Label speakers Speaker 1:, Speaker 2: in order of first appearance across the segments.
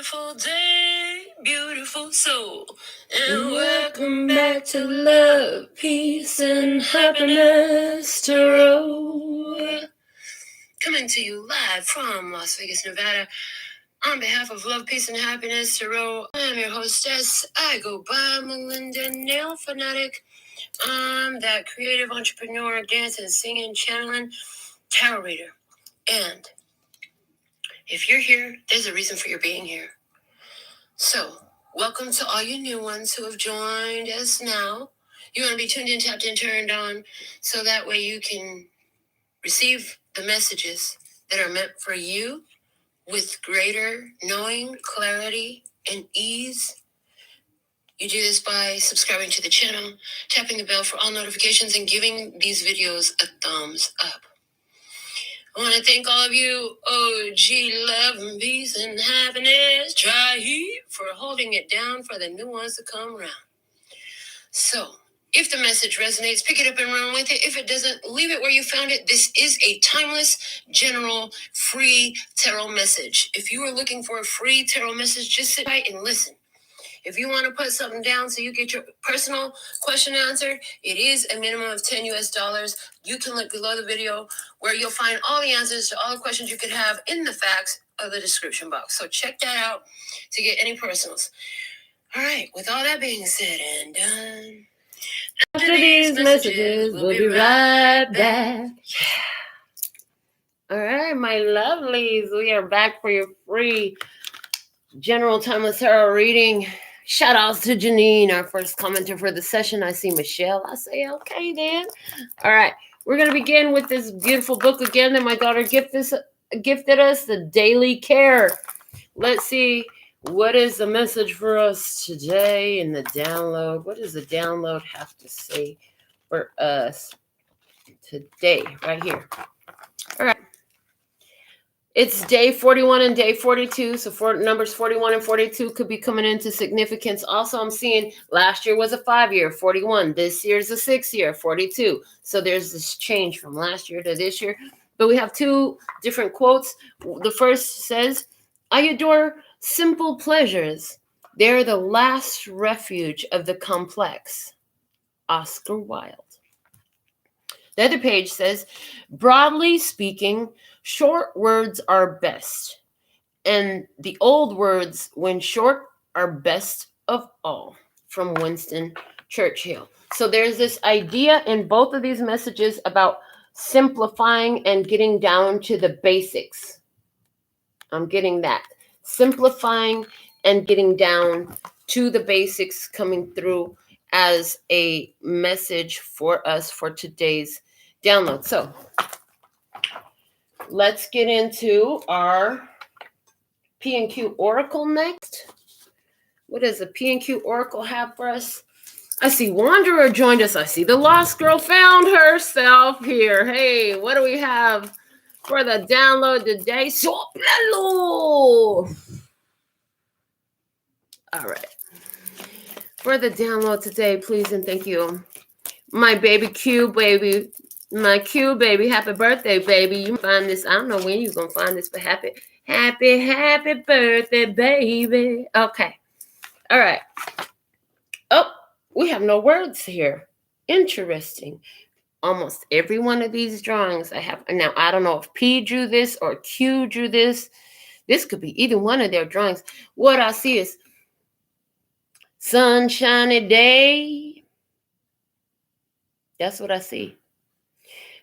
Speaker 1: beautiful day, beautiful soul. And welcome back to Love, Peace, and Happiness Tarot. Coming to you live from Las Vegas, Nevada. On behalf of Love, Peace, and Happiness Tarot, I am your hostess. I go by Melinda, NailFanatic. I'm that creative entrepreneur, dancing, singing, channeling tarot reader. And if you're here, there's a reason for your being here. So, welcome to all you new ones who have joined us now. You want to be tuned in, tapped in, turned on, so that way you can receive the messages that are meant for you with greater knowing, clarity, and ease. You do this by subscribing to the channel, tapping the bell for all notifications, and giving these videos a thumbs up. I want to thank all of you, OG Love and Peace and Happiness Tribe, for holding it down for the new ones to come around. So, if the message resonates, pick it up and run with it. If it doesn't, leave it where you found it. This is a timeless, general, free tarot message. If you are looking for a free tarot message, just sit tight and listen. If you want to put something down so you get your personal question answered, it is a minimum of $10 US. You can look below the video where you'll find all the answers to all the questions you could have in the facts of the description box. So check that out to get any personals. All right, with all that being said and done. After these messages, we'll be right back. Yeah. All right, my lovelies, we are back for your free general timeless tarot reading. Shout outs to Janine, our first commenter for the session. I see Michelle. I say, okay, then. All right. We're going to begin with this beautiful book again that my daughter gifted us, The Daily Care. Let's see, what is the message for us today in the download? What does the download have to say for us today, right here? All right. It's day 41 and day 42, so for numbers 41 and 42 could be coming into significance. Also, I'm seeing last year was a 5-year, 41. This year's a 6-year, 42. So there's this change from last year to this year. But we have two different quotes. The first says, I adore simple pleasures. They're the last refuge of the complex. Oscar Wilde. The other page says, broadly speaking, short words are best, and the old words, when short, are best of all, from Winston Churchill. So there's this idea in both of these messages about simplifying and getting down to the basics. I'm getting that. Simplifying and getting down to the basics coming through as a message for us for today's download. So let's get into our P&Q Oracle next. What does the P&Q Oracle have for us? I see Wanderer joined us. I see the Lost Girl found herself here. Hey, what do we have for the download today? Soplelo! All right. For the download today, please and thank you. My baby Q, baby. My Q, baby. Happy birthday, baby. You find this. I don't know when you're going to find this, but happy birthday, baby. Okay. All right. Oh, we have no words here. Interesting. Almost every one of these drawings I have. Now, I don't know if P drew this or Q drew this. This could be either one of their drawings. What I see is sunshiny day. That's what I see.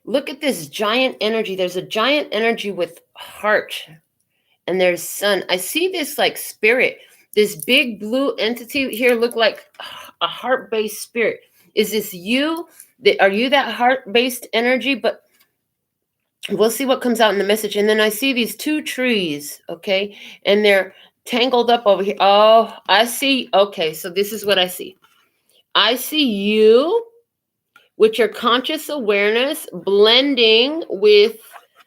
Speaker 1: Look at this giant energy. There's a giant energy with heart. And there's sun. I see this like spirit. This big blue entity here look like a heart-based spirit. Is this you? Are you that heart-based energy? But we'll see what comes out in the message. And then I see these two trees, okay? And they're tangled up over here. Oh, I see. Okay, so this is what I see. I see you with your conscious awareness blending with,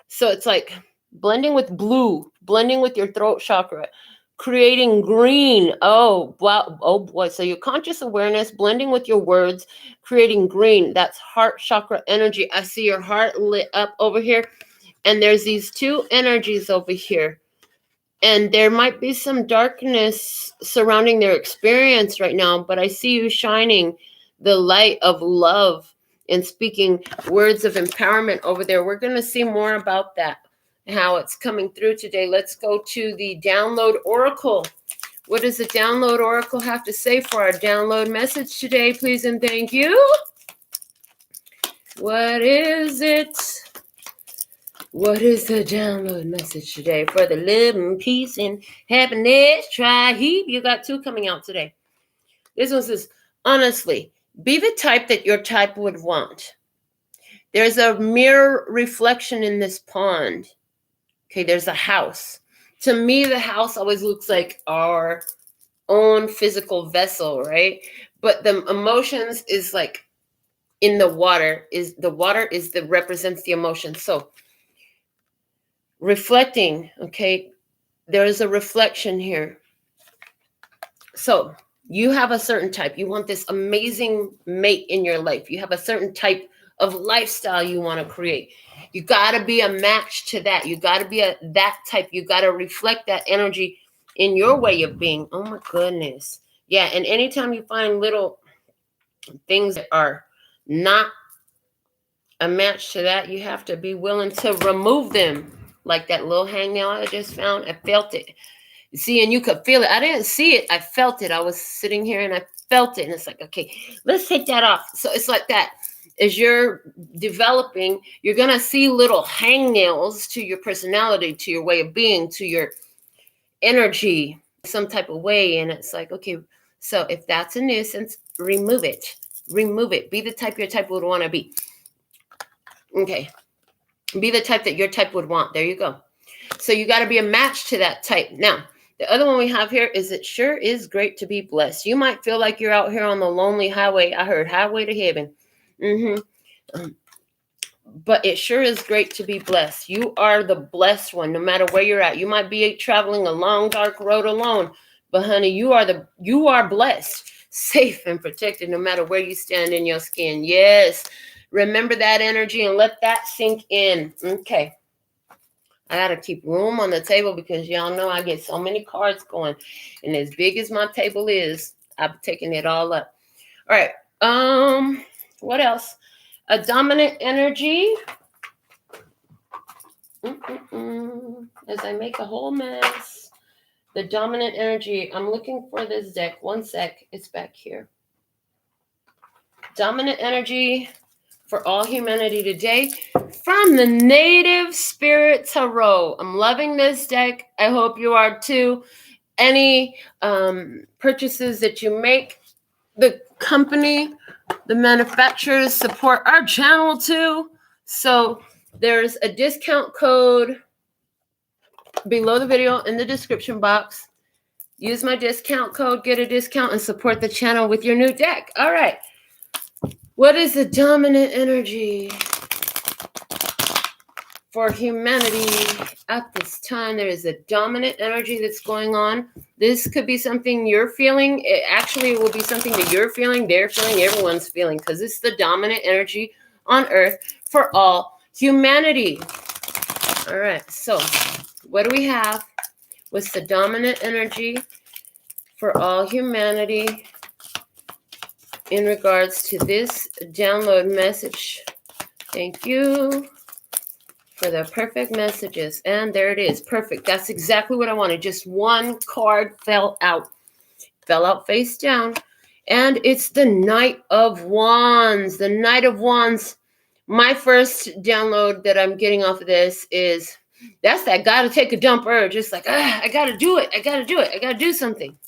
Speaker 1: so it's like blending with blue, blending with your throat chakra, creating green. Oh, wow. Oh, boy. So your conscious awareness blending with your words, creating green. That's heart chakra energy. I see your heart lit up over here. And there's these two energies over here. And there might be some darkness surrounding their experience right now, but I see you shining the light of love and speaking words of empowerment over there. We're going to see more about that, how it's coming through today. Let's go to the download oracle. What does the download oracle have to say for our download message today, please and thank you? What is it? What is the download message today for the love and peace and happiness tribe? You got 2 coming out today. This one says, honestly, be the type that your type would want. There's a mirror reflection in this pond. Okay, there's a house. To me, the house always looks like our own physical vessel, right? But the emotions is like in the water. Represents the emotion. So reflecting, okay, there is a reflection here. So you have a certain type. You want this amazing mate in your life. You have a certain type of lifestyle you want to create. You got to be a match to that. You got to be that type. You got to reflect that energy in your way of being. Oh my goodness. Yeah. And anytime you find little things that are not a match to that, you have to be willing to remove them. Like that little hangnail I just found. I felt it. See, and you could feel it. I didn't see it. I felt it. I was sitting here and I felt it. And it's like, okay, let's take that off. So it's like that. As you're developing, you're going to see little hangnails to your personality, to your way of being, to your energy, some type of way. And it's like, okay, so if that's a nuisance, remove it. Remove it. Be the type your type would want to be. Okay. Be the type that your type would want. There you go. So you got to be a match to that type. Now, the other one we have here is it sure is great to be blessed. You might feel like you're out here on the lonely highway. I heard highway to heaven. But it sure is great to be blessed. You are the blessed one, no matter where you're at. You might be traveling a long, dark road alone, but honey, you are blessed, safe and protected, no matter where you stand in your skin. Yes. Remember that energy and let that sink in. Okay. I got to keep room on the table because y'all know I get so many cards going. And as big as my table is, I'm taking it all up. All right. What else? A dominant energy. As I make a whole mess. The dominant energy. I'm looking for this deck. One sec. It's back here. Dominant energy for all humanity today from the Native Spirit Tarot. I'm loving this deck. I hope you are too. Any purchases that you make, the company, the manufacturers support our channel too. So there's a discount code below the video in the description box. Use my discount code, get a discount, and support the channel with your new deck. All right. What is the dominant energy for humanity at this time? There is a dominant energy that's going on. This could be something you're feeling. It will be something that you're feeling, they're feeling, everyone's feeling, because it's the dominant energy on Earth for all humanity. All right, so what do we have? What's the dominant energy for all humanity in regards to this download message? Thank you for the perfect messages. And there it is. Perfect. That's exactly what I wanted. Just one card fell out face down. And it's the Knight of Wands. The Knight of Wands. My first download that I'm getting off of this is that's that gotta take a dump urge. It's like, I gotta do it. I gotta do it. I gotta do something.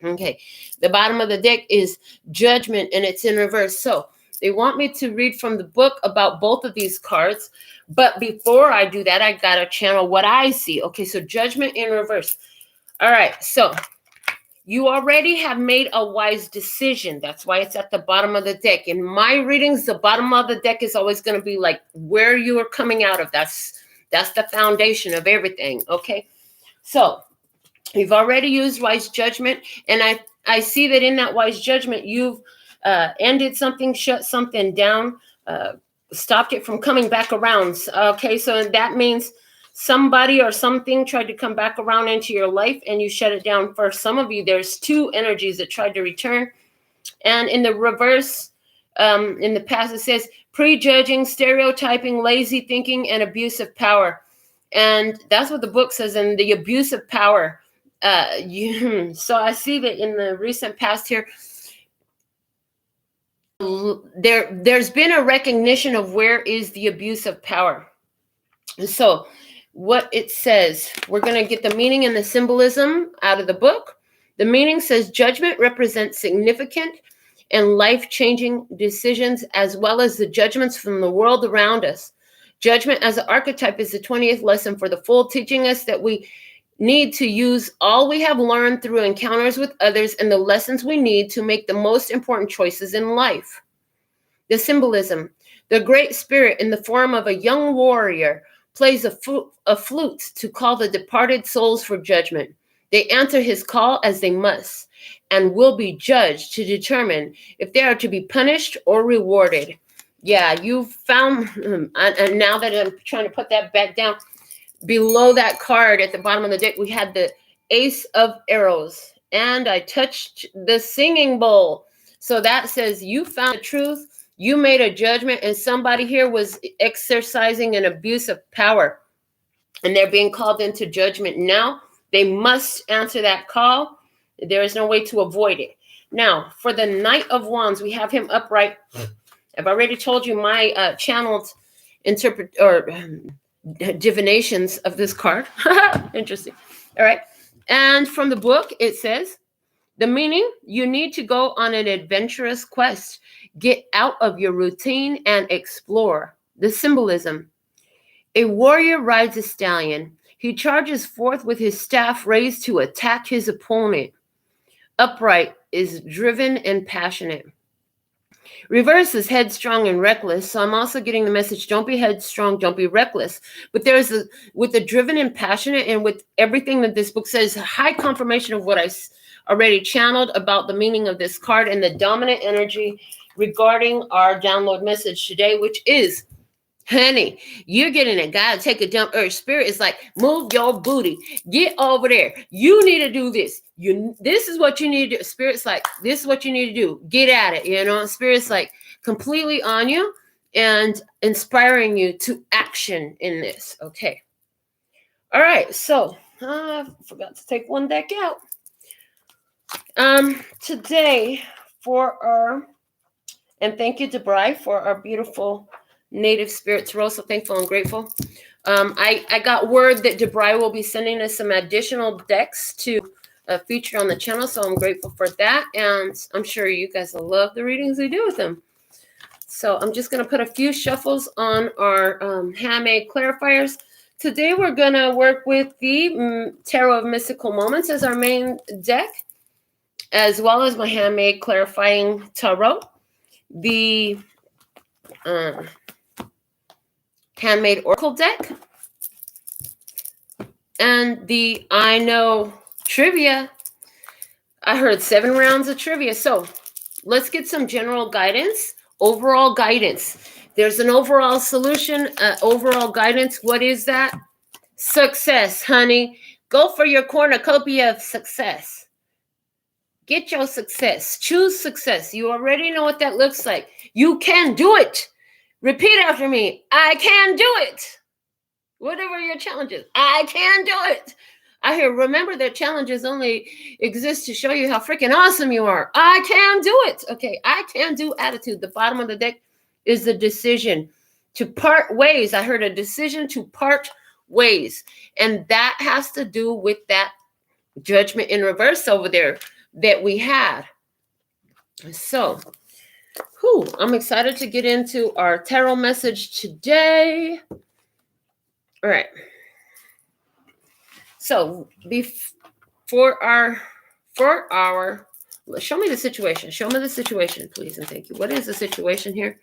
Speaker 1: Okay. The bottom of the deck is Judgment, and it's in reverse. So they want me to read from the book about both of these cards. But before I do that, I got to channel what I see. Okay, so Judgment in reverse. All right, so you already have made a wise decision. That's why it's at the bottom of the deck. In my readings, the bottom of the deck is always going to be like where you are coming out of. That's the foundation of everything, okay? So you've already used wise judgment, and I see that in that wise judgment, you've ended something, shut something down, stopped it from coming back around. Okay, so that means Somebody or something tried to come back around into your life and you shut it down. For some of you, there's two energies that tried to return. And in the reverse, in the past, it says prejudging, stereotyping, lazy thinking, and abuse of power. And that's what the book says, in the abuse of power. So I see that in the recent past here, there's been a recognition of where is the abuse of power. So what it says, we're going to get the meaning and the symbolism out of the book. The meaning says judgment represents significant and life-changing decisions, as well as the judgments from the world around us. Judgment as an archetype is the 20th lesson for the full, teaching us that we need to use all we have learned through encounters with others and the lessons we need to make the most important choices in life. The symbolism, the Great Spirit in the form of a young warrior plays a flute to call the departed souls for judgment. They answer his call as they must and will be judged to determine if they are to be punished or rewarded. Yeah, you found, and now that I'm trying to put that back down, below that card at the bottom of the deck, we had the Ace of Arrows, and I touched the singing bowl. So that says you found the truth, you made a judgment, and somebody here was exercising an abuse of power, and they're being called into judgment now. They must answer that call. There is no way to avoid it. Now, for the Knight of Wands, we have him upright. I've already told you my channeled divinations of this card. Interesting. All right. And from the book, it says, the meaning, you need to go on an adventurous quest. Get out of your routine and explore. The symbolism, a warrior rides a stallion. He charges forth with his staff raised to attack his opponent. Upright is driven and passionate. Reverse is headstrong and reckless. So I'm also getting the message, don't be headstrong, don't be reckless. But there's with the driven and passionate, and with everything that this book says, high confirmation of what I already channeled about the meaning of this card and the dominant energy regarding our download message today, which is, honey, you're getting a guy to take a dump. Or Spirit is like, move your booty. Get over there. You need to do this. This is what you need to do. Spirit's like, this is what you need to do. Get at it. You know, Spirit's like completely on you and inspiring you to action in this. Okay. All right. So I forgot to take one deck out. Today for our, and thank you, Debray, for our beautiful Native Spirit Tarot. So thankful and grateful. I got word that Debray will be sending us some additional decks to feature on the channel. So I'm grateful for that. And I'm sure you guys will love the readings we do with them. So I'm just going to put a few shuffles on our handmade clarifiers. Today we're going to work with the Tarot of Mystical Moments as our main deck, as well as my handmade clarifying tarot, the handmade oracle deck, and the I Know trivia. I heard 7 rounds of trivia. So let's get some general guidance, overall guidance. There's an overall solution, overall guidance. What is that? Success, honey. Go for your cornucopia of success. Get your success. Choose success. You already know what that looks like. You can do it. Repeat after me. I can do it. Whatever your challenge is, I can do it. I hear, remember that challenges only exist to show you how freaking awesome you are. I can do it. Okay, I can do attitude. The bottom of the deck is the decision to part ways. I heard a decision to part ways. And that has to do with that judgment in reverse over there that we had. So, I'm excited to get into our tarot message today. All right. So for our, show me the situation. Show me the situation, please, and thank you. What is the situation here?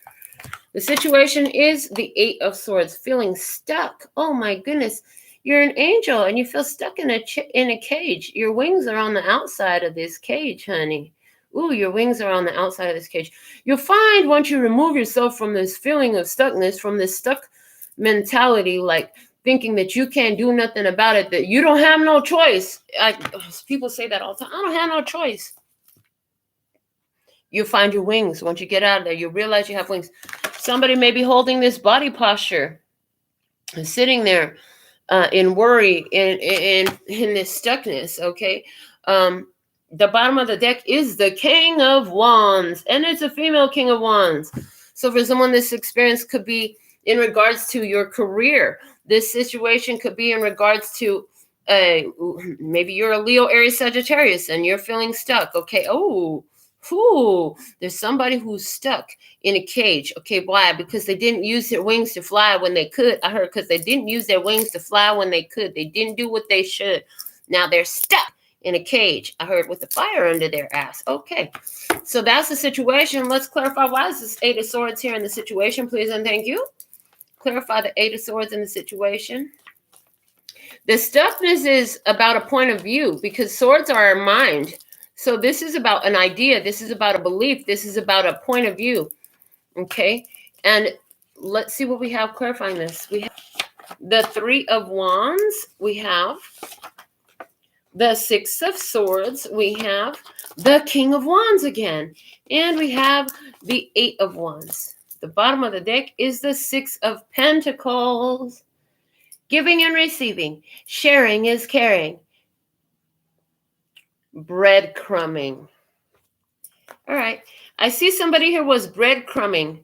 Speaker 1: The situation is the 8 of Swords, feeling stuck. Oh my goodness. You're an angel and you feel stuck in a cage. Your wings are on the outside of this cage, honey. Ooh, your wings are on the outside of this cage. You'll find once you remove yourself from this feeling of stuckness, from this stuck mentality, like thinking that you can't do nothing about it, that you don't have no choice. People say that all the time. I don't have no choice. You find your wings. Once you get out of there, you realize you have wings. Somebody may be holding this body posture and sitting there in worry, in this stuckness, okay? The bottom of the deck is the King of Wands, and it's a female King of Wands. So for someone, this experience could be in regards to your career. This situation could be in regards to maybe you're a Leo, Aries, Sagittarius, and you're feeling stuck, okay? There's somebody who's stuck in a cage. Okay, why? Because they didn't use their wings to fly when they could. I heard because they didn't use their wings to fly when they could. They didn't do what they should. Now they're stuck in a cage. I heard with the fire under their ass. Okay, so that's the situation. Let's clarify, why is this Eight of Swords here in the situation, please and thank you. Clarify the Eight of Swords in the situation. The stuckness is about a point of view, because swords are our mind. So this is about an idea. This is about a belief. This is about a point of view. Okay. And let's see what we have clarifying this. We have the Three of Wands. We have the Six of Swords. We have the King of Wands again. And we have the Eight of Wands. The bottom of the deck is the Six of Pentacles. Giving and receiving. Sharing is caring. Breadcrumbing. All right. I see somebody here was breadcrumbing.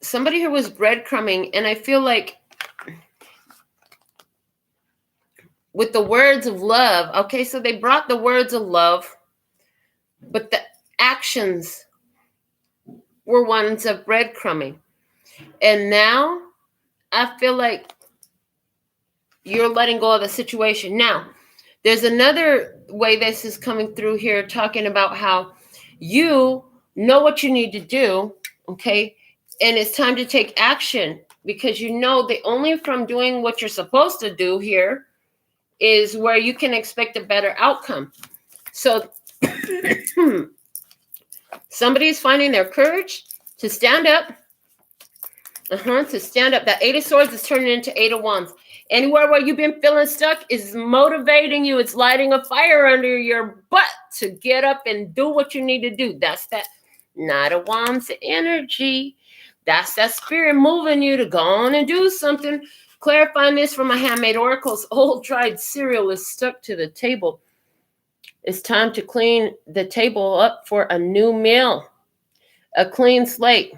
Speaker 1: Somebody here was breadcrumbing, and I feel like with the words of love, okay, so they brought the words of love, but the actions were ones of breadcrumbing. And now I feel like you're letting go of the situation. Now, there's another way this is coming through here, talking about how you know what you need to do, okay? And it's time to take action, because you know the only from doing what you're supposed to do here is where you can expect a better outcome. So somebody is finding their courage to stand up. To stand up. That Eight of Swords is turning into Eight of Wands. Anywhere where you've been feeling stuck is motivating you. It's lighting a fire under your butt to get up and do what you need to do. That's that Knight of Wands energy. That's that spirit moving you to go on and do something. Clarifying this from my handmade oracles. Old dried cereal is stuck to the table. It's time to clean the table up for a new meal. A clean slate.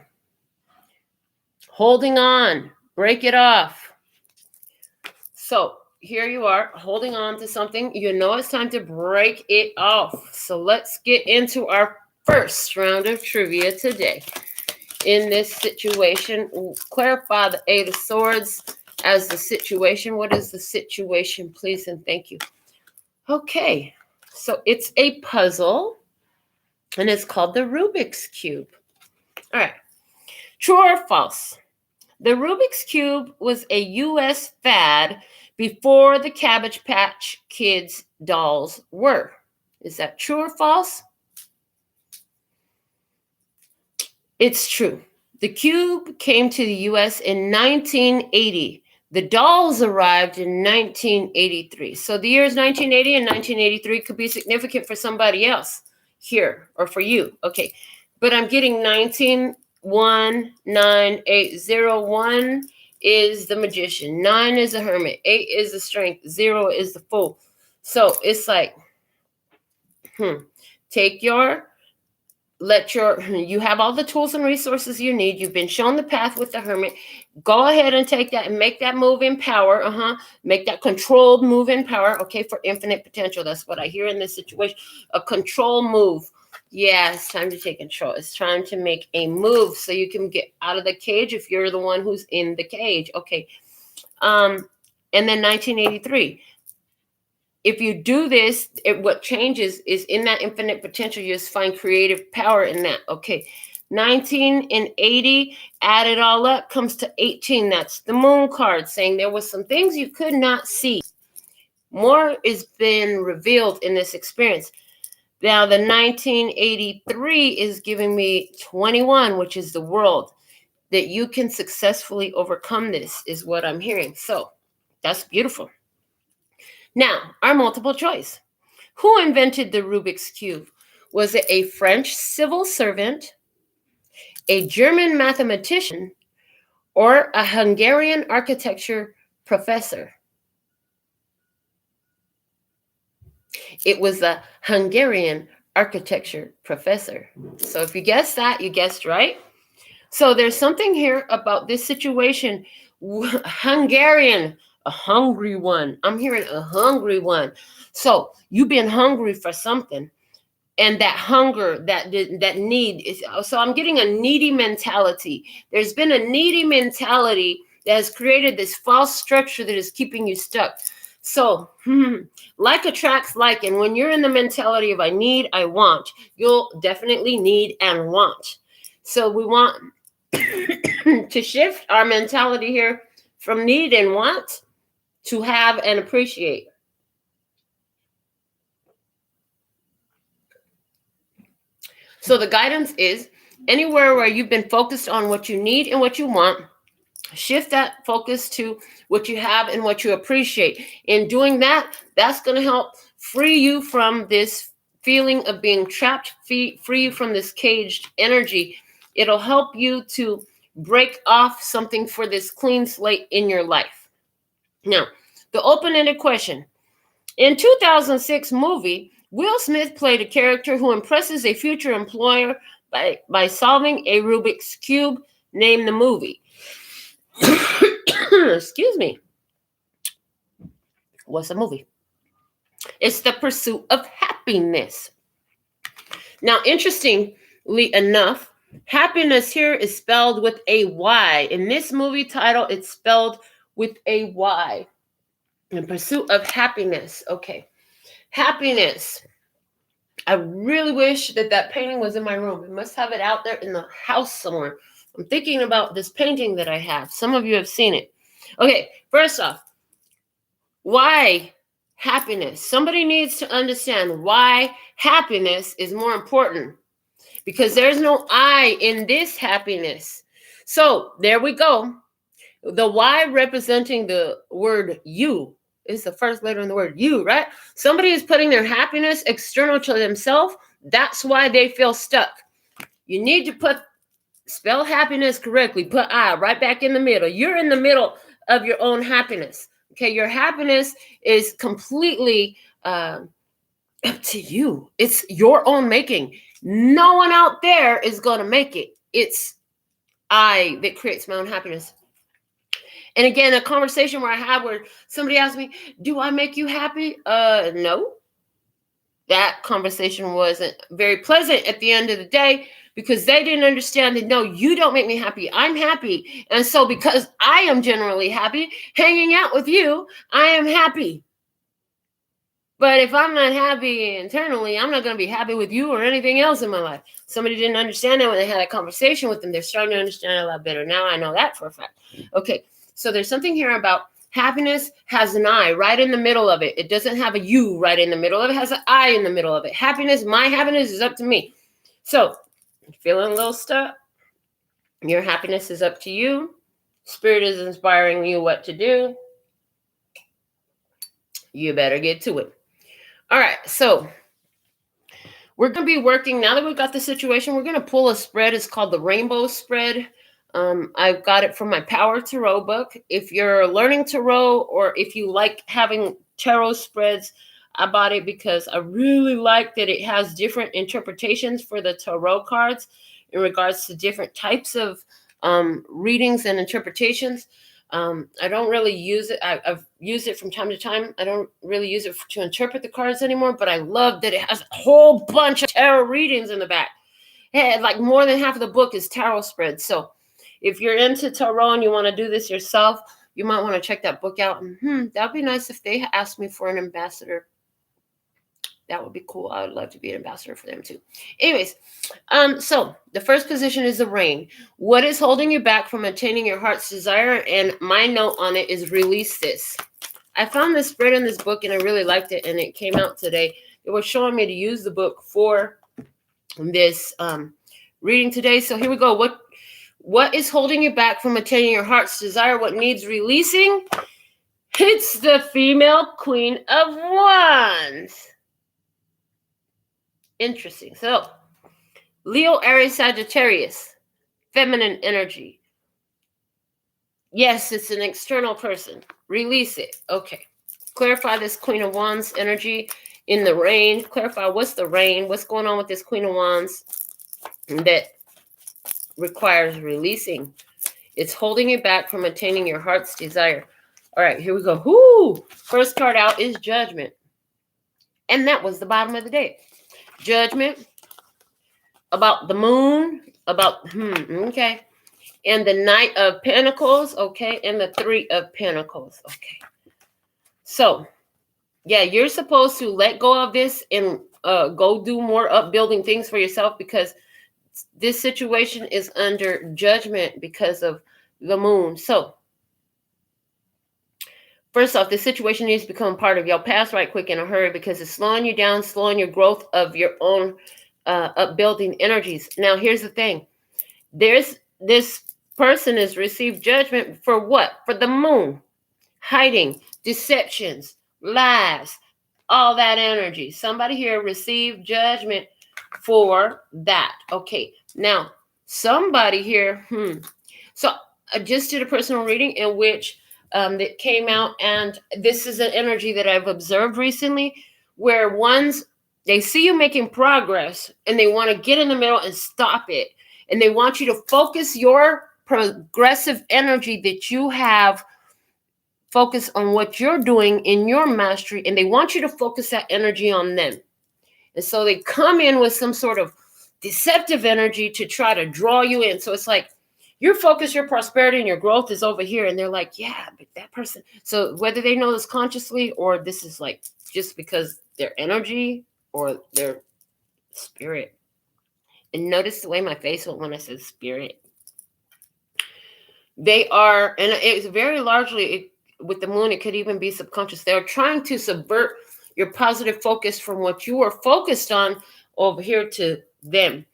Speaker 1: Holding on. Break it off. So here you are holding on to something. You know it's time to break it off. So let's get into our first round of trivia today. In this situation, we'll clarify the Eight of Swords as the situation. What is the situation, please and thank you. Okay, so it's a puzzle, and it's called the Rubik's Cube. All right, true or false? The Rubik's Cube was a U.S. fad before the Cabbage Patch Kids dolls were. Is that true or false? It's true. The cube came to the U.S. in 1980. The dolls arrived in 1983. So the years 1980 and 1983 could be significant for somebody else here, or for you. Okay, but I'm getting 191980. Is the Magician. 9 is the Hermit. 8 is the Strength. 0 is the Fool. So it's like, you have all the tools and resources you need. You've been shown the path with the Hermit. Go ahead and take that and make that move in power. Make that controlled move in power. Okay, for infinite potential. That's what I hear in this situation. A control move. Yeah, it's time to take control. It's time to make a move so you can get out of the cage if you're the one who's in the cage. Okay. And then 1983. If you do this, what changes is in that infinite potential, you just find creative power in that. Okay. 19 and 80, add it all up, comes to 18. That's the Moon card, saying there was some things you could not see. More has been revealed in this experience. Now, the 1983 is giving me 21, which is the World. that you can successfully overcome this, is what I'm hearing. So that's beautiful. Now, our multiple choice. Who invented the Rubik's Cube? Was it a French civil servant, a German mathematician, or a Hungarian architecture professor? It was a Hungarian architecture professor. So if you guessed that, you guessed right. So there's something here about this situation. Hungarian, a hungry one. I'm hearing a hungry one. So you've been hungry for something. And that hunger, that need is, so I'm getting a needy mentality. There's been a needy mentality that has created this false structure that is keeping you stuck. So like attracts like, and when you're in the mentality of I need, I want, you'll definitely need and want. So we want to shift our mentality here from need and want to have and appreciate. So the guidance is anywhere where you've been focused on what you need and what you want, shift that focus to what you have and what you appreciate. In doing that, that's going to help free you from this feeling of being trapped, free you from this caged energy. It'll help you to break off something for this clean slate in your life. Now, the open-ended question. In 2006 movie, Will Smith played a character who impresses a future employer by solving a Rubik's Cube. Name the movie. Excuse me. What's the movie? It's The Pursuit of Happiness. Now, interestingly enough, happiness here is spelled with a Y. In this movie title, it's spelled with a Y. In Pursuit of Happiness. Okay. Happiness. I really wish that painting was in my room. I must have it out there in the house somewhere. I'm thinking about this painting that I have. Some of you have seen it. Okay, first off, why happiness? Somebody needs to understand why happiness is more important, because there's no I in this happiness. So there we go. The Y representing the word you. Is the first letter in the word you, right? Somebody is putting their happiness external to themselves. That's why they feel stuck. You need to spell happiness correctly. Put I right back in the middle. You're in the middle of your own happiness. Okay, your happiness is completely up to you. It's your own making. No one out there is going to make it. It's I that creates my own happiness. And again, a conversation where I had where somebody asked me, do I make you happy? No. That conversation wasn't very pleasant at the end of the day, because they didn't understand that, no, you don't make me happy. I'm happy. And so because I am generally happy, hanging out with you, I am happy. But if I'm not happy internally, I'm not going to be happy with you or anything else in my life. Somebody didn't understand that when they had a conversation with them. They're starting to understand it a lot better. Now I know that for a fact. Okay. So there's something here about happiness has an I right in the middle of it. It doesn't have a you right in the middle of it. It has an I in the middle of it. Happiness, my happiness is up to me. So feeling a little stuck, your happiness is up to you. Spirit is inspiring you what to do. You better get to it. All right. So we're going to be working, now that we've got the situation, we're going to pull a spread. It's called the Rainbow Spread. I've got it from my Power Tarot book. If you're learning tarot, or if you like having tarot spreads, I bought it because I really like that it has different interpretations for the tarot cards in regards to different types of readings and interpretations. I don't really use it. I've used it from time to time. I don't really use it to interpret the cards anymore, but I love that it has a whole bunch of tarot readings in the back. Hey, like more than half of the book is tarot spreads. So if you're into tarot and you want to do this yourself, you might want to check that book out. That'd be nice if they asked me for an ambassador. That would be cool. I would love to be an ambassador for them too. Anyways, so the first position is the Rain. What is holding you back from attaining your heart's desire? And my note on it is release this. I found this spread in this book and I really liked it, and it came out today. It was showing me to use the book for this reading today. So here we go. What is holding you back from attaining your heart's desire? What needs releasing? It's the female Queen of Wands. Interesting. So, Leo, Aries, Sagittarius, feminine energy. Yes, it's an external person. Release it. Okay. Clarify this Queen of Wands energy in the rain. Clarify what's the rain. What's going on with this Queen of Wands that requires releasing? It's holding you back from attaining your heart's desire. All right, here we go. Whoo! First card out is Judgment. And that was the bottom of the day. Judgment. About the moon. About, okay. And the Knight of Pentacles, okay. And the Three of Pentacles, okay. So, yeah, you're supposed to let go of this and go do more upbuilding things for yourself, because this situation is under judgment because of the moon. So, first off, this situation needs to become part of your past right quick in a hurry, because it's slowing you down, slowing your growth of your own upbuilding energies. Now, here's the thing. This person has received judgment for what? For the moon. Hiding, deceptions, lies, all that energy. Somebody here received judgment for that. Okay, now, somebody here, So, I just did a personal reading in which that came out, and this is an energy that I've observed recently, where they see you making progress and they want to get in the middle and stop it, and they want you to focus your progressive energy that you have, focus on what you're doing in your mastery, and they want you to focus that energy on them. And so they come in with some sort of deceptive energy to try to draw you in. So it's like, your focus, your prosperity, and your growth is over here. And they're like, yeah, but that person. So whether they know this consciously, or this is like just because their energy or their spirit. And notice the way my face went when I said spirit. They are, and it's very largely with the moon, it could even be subconscious. They're trying to subvert your positive focus from what you are focused on over here to them.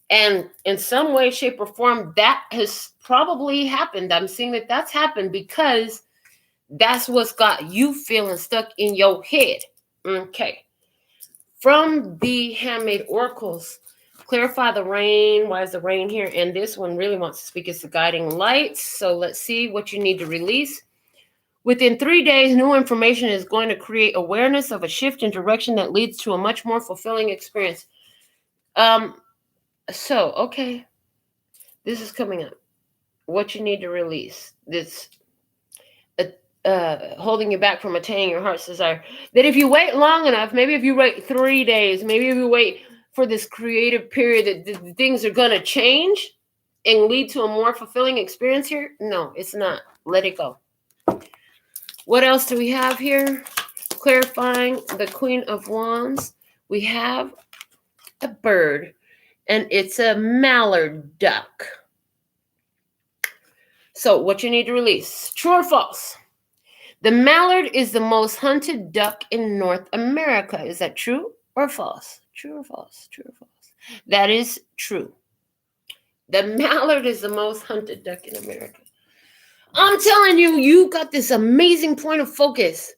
Speaker 1: And in some way, shape, or form, that has probably happened. I'm seeing that that's happened because that's what's got you feeling stuck in your head. Okay. From the Handmade Oracles, clarify the rain. Why is the rain here? And this one really wants to speak as the guiding lights. So let's see what you need to release. Within 3 days, new information is going to create awareness of a shift in direction that leads to a much more fulfilling experience. So, okay, this is coming up. What you need to release. This holding you back from attaining your heart's desire. That if you wait long enough, maybe if you wait 3 days, maybe if you wait for this creative period, that things are going to change and lead to a more fulfilling experience here. No, it's not. Let it go. What else do we have here? Clarifying the Queen of Wands. We have a bird, and it's a mallard duck. So what you need to release, true or false? The mallard is the most hunted duck in North America. Is that true or false? True or false? True or false? That is true. The mallard is the most hunted duck in America. I'm telling you, you got this amazing point of focus.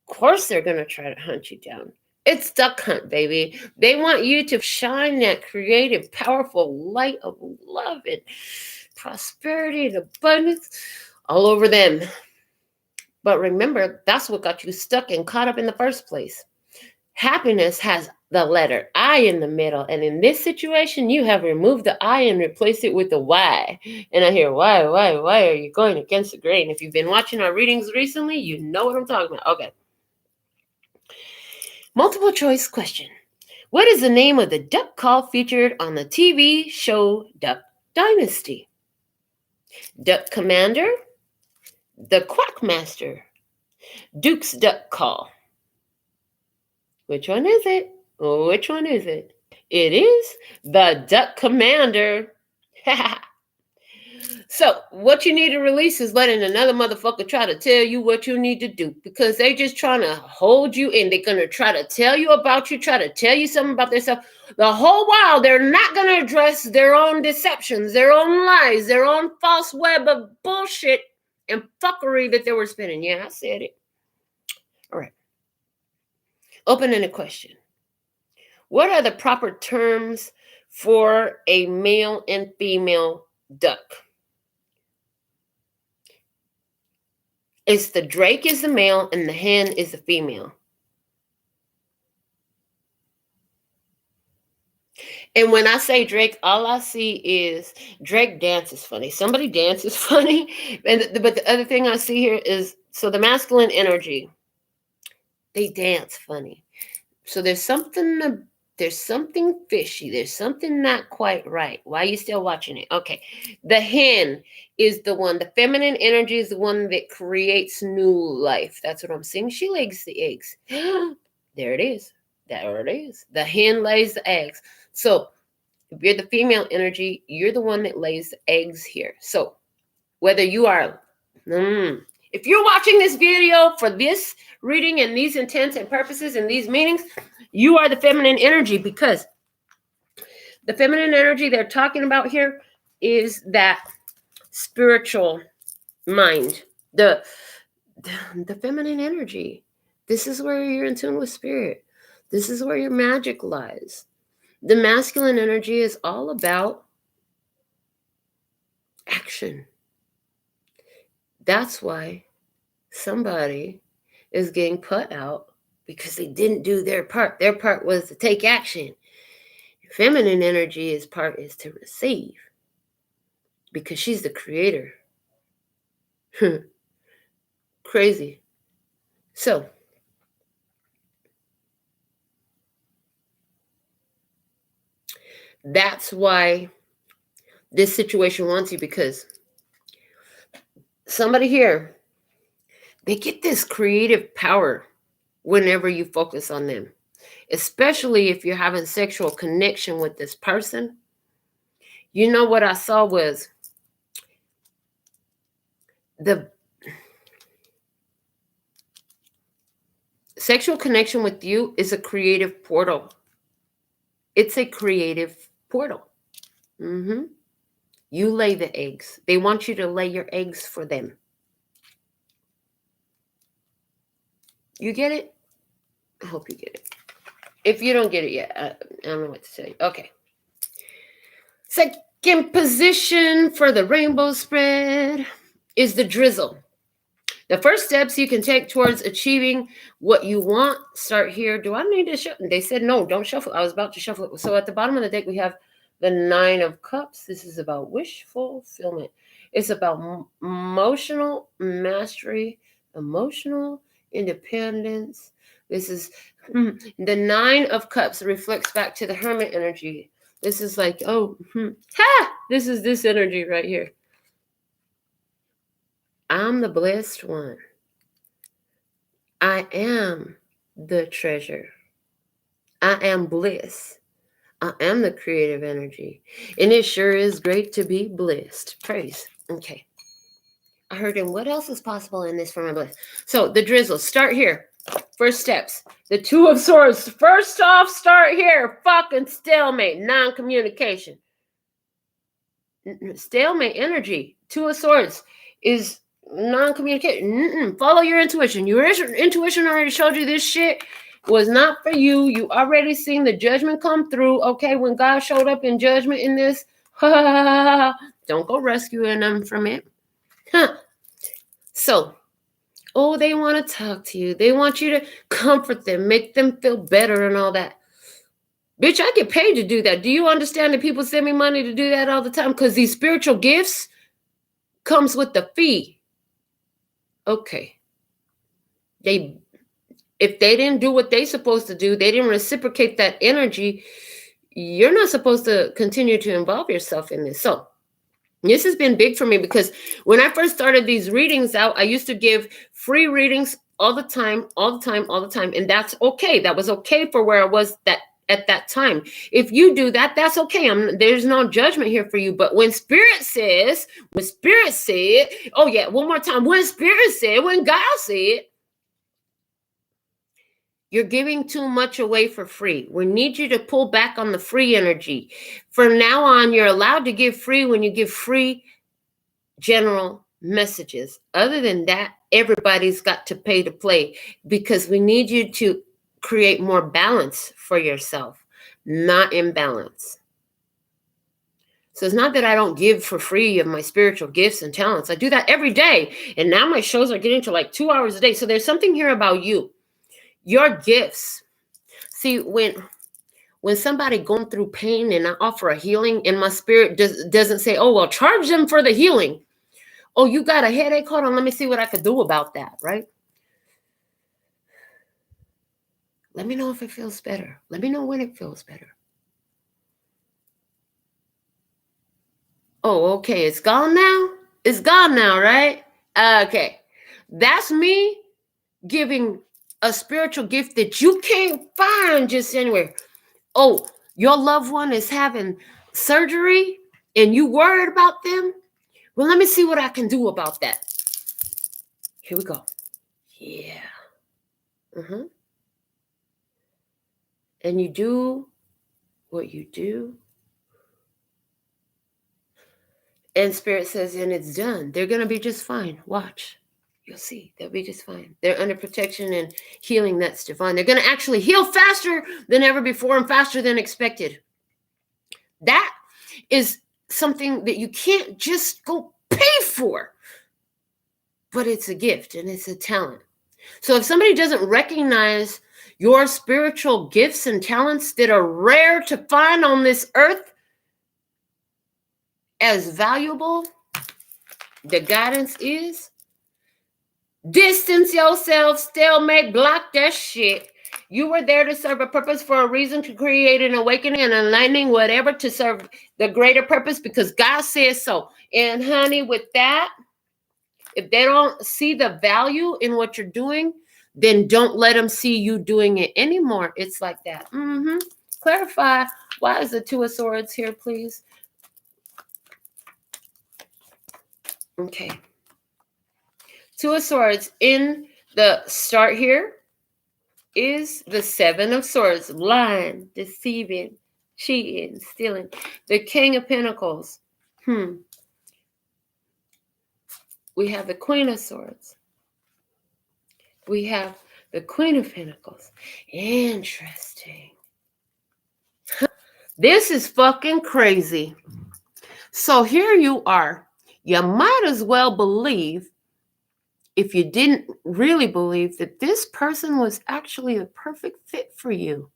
Speaker 1: Of course they're going to try to hunt you down. It's duck hunt, baby. They want you to shine that creative, powerful light of love and prosperity and abundance all over them. But remember, that's what got you stuck and caught up in the first place. Happiness has the letter I in the middle. And in this situation, you have removed the I and replaced it with the Y. And I hear, why are you going against the grain? If you've been watching our readings recently, you know what I'm talking about. Okay. Multiple choice question. What is the name of the duck call featured on the TV show Duck Dynasty? Duck Commander, the Quackmaster, Duke's Duck Call. Which one is it? Which one is it? It is the Duck Commander. So what you need to release is letting another motherfucker try to tell you what you need to do, because they just trying to hold you in. They're going to try to tell you about you, try to tell you something about themselves. The whole while, they're not going to address their own deceptions, their own lies, their own false web of bullshit and fuckery that they were spinning. Yeah, I said it. All right. Open-ended question. What are the proper terms for a male and female duck? It's the drake is the male and the hen is the female. And when I say Drake, all I see is Drake dances funny. Somebody dances funny. But the other thing I see here is, so the masculine energy, they dance funny. So there's something fishy. There's something not quite right. Why are you still watching it? Okay. The hen is the one. The feminine energy is the one that creates new life. That's what I'm seeing. She lays the eggs. There it is. There it is. The hen lays the eggs. So if you're the female energy, you're the one that lays the eggs here. So whether you are... if you're watching this video for this reading and these intents and purposes and these meanings, you are the feminine energy, because the feminine energy they're talking about here is that spiritual mind. The feminine energy. This is where you're in tune with spirit. This is where your magic lies. The masculine energy is all about action. That's why somebody is getting put out, because they didn't do their part. Their part was to take action. Feminine energy part is to receive, because she's the creator. Crazy. So that's why this situation wants you, because somebody here, they get this creative power whenever you focus on them, especially if you're having sexual connection with this person. You know what I saw was the sexual connection with you is a creative portal. It's a creative portal. You lay the eggs. They want you to lay your eggs for them. You get it? I hope you get it. If you don't get it yet, I don't know what to say. Okay. Second position for the rainbow spread is the drizzle. The first steps you can take towards achieving what you want start here. Do I need to shuffle? They said no, don't shuffle. I was about to shuffle it. So at the bottom of the deck, we have the 9 of Cups. This is about wish fulfillment. It's about emotional mastery, emotional independence. This is the 9 of Cups reflects back to the Hermit energy. This is like, this is this energy right here. I'm the blessed one. I am the treasure. I am bliss. I am the creative energy. And it sure is great to be blessed. Praise. Okay. I heard him. What else is possible in this for my bliss? So the drizzle. Start here. First steps. The 2 of Swords. First off, start here. Fucking stalemate. Non-communication. Stalemate energy. 2 of Swords is non-communication. Follow your intuition. Your intuition already showed you this shit was not for you. You already seen the judgment come through. Okay, when God showed up in judgment in this, don't go rescuing them from it. So, they want to talk to you. They want you to comfort them, make them feel better and all that. Bitch, I get paid to do that. Do you understand that people send me money to do that all the time? Because these spiritual gifts comes with the fee. Okay. If they didn't do what they're supposed to do, they didn't reciprocate that energy, you're not supposed to continue to involve yourself in this. So this has been big for me, because when I first started these readings out, I used to give free readings all the time. And that's okay. That was okay for where I was at that time. If you do that, that's okay. There's no judgment here for you. But when Spirit said, oh yeah, one more time. When Spirit said, when God said, you're giving too much away for free. We need you to pull back on the free energy. From now on, you're allowed to give free when you give free general messages. Other than that, everybody's got to pay to play, because we need you to create more balance for yourself, not imbalance. So it's not that I don't give for free of my spiritual gifts and talents. I do that every day. And now my shows are getting to like 2 hours a day. So there's something here about you, your gifts. See, when somebody going through pain and I offer a healing, and my spirit doesn't say, oh, well, charge them for the healing. Oh, you got a headache? Hold on, let me see what I could do about that, right? Let me know if it feels better. Let me know when it feels better. Oh, okay, it's gone now? It's gone now, right? Okay. That's me giving a spiritual gift that you can't find just anywhere. Oh, your loved one is having surgery and you worried about them? Well, let me see what I can do about that. Here we go. Yeah. And you do what you do. And Spirit says, and it's done. They're going to be just fine. Watch. You'll see. They'll be just fine. They're under protection and healing that's divine. They're going to actually heal faster than ever before and faster than expected. That is something that you can't just go pay for. But it's a gift and it's a talent. So if somebody doesn't recognize your spiritual gifts and talents that are rare to find on this earth as valuable, the guidance is distance yourself, stalemate, block that shit. You were there to serve a purpose for a reason, to create an awakening and enlightening, whatever, to serve the greater purpose because God says so. And honey, with that, if they don't see the value in what you're doing, then don't let them see you doing it anymore. It's like that. Clarify. Why is the Two of Swords here, please? Okay. Two of Swords in the start here is the Seven of Swords. Lying, deceiving, cheating, stealing. The King of Pentacles. We have the Queen of Swords. We have the Queen of Pentacles. Interesting. This is fucking crazy. So here you are. You might as well believe, if you didn't really believe, that this person was actually a perfect fit for you.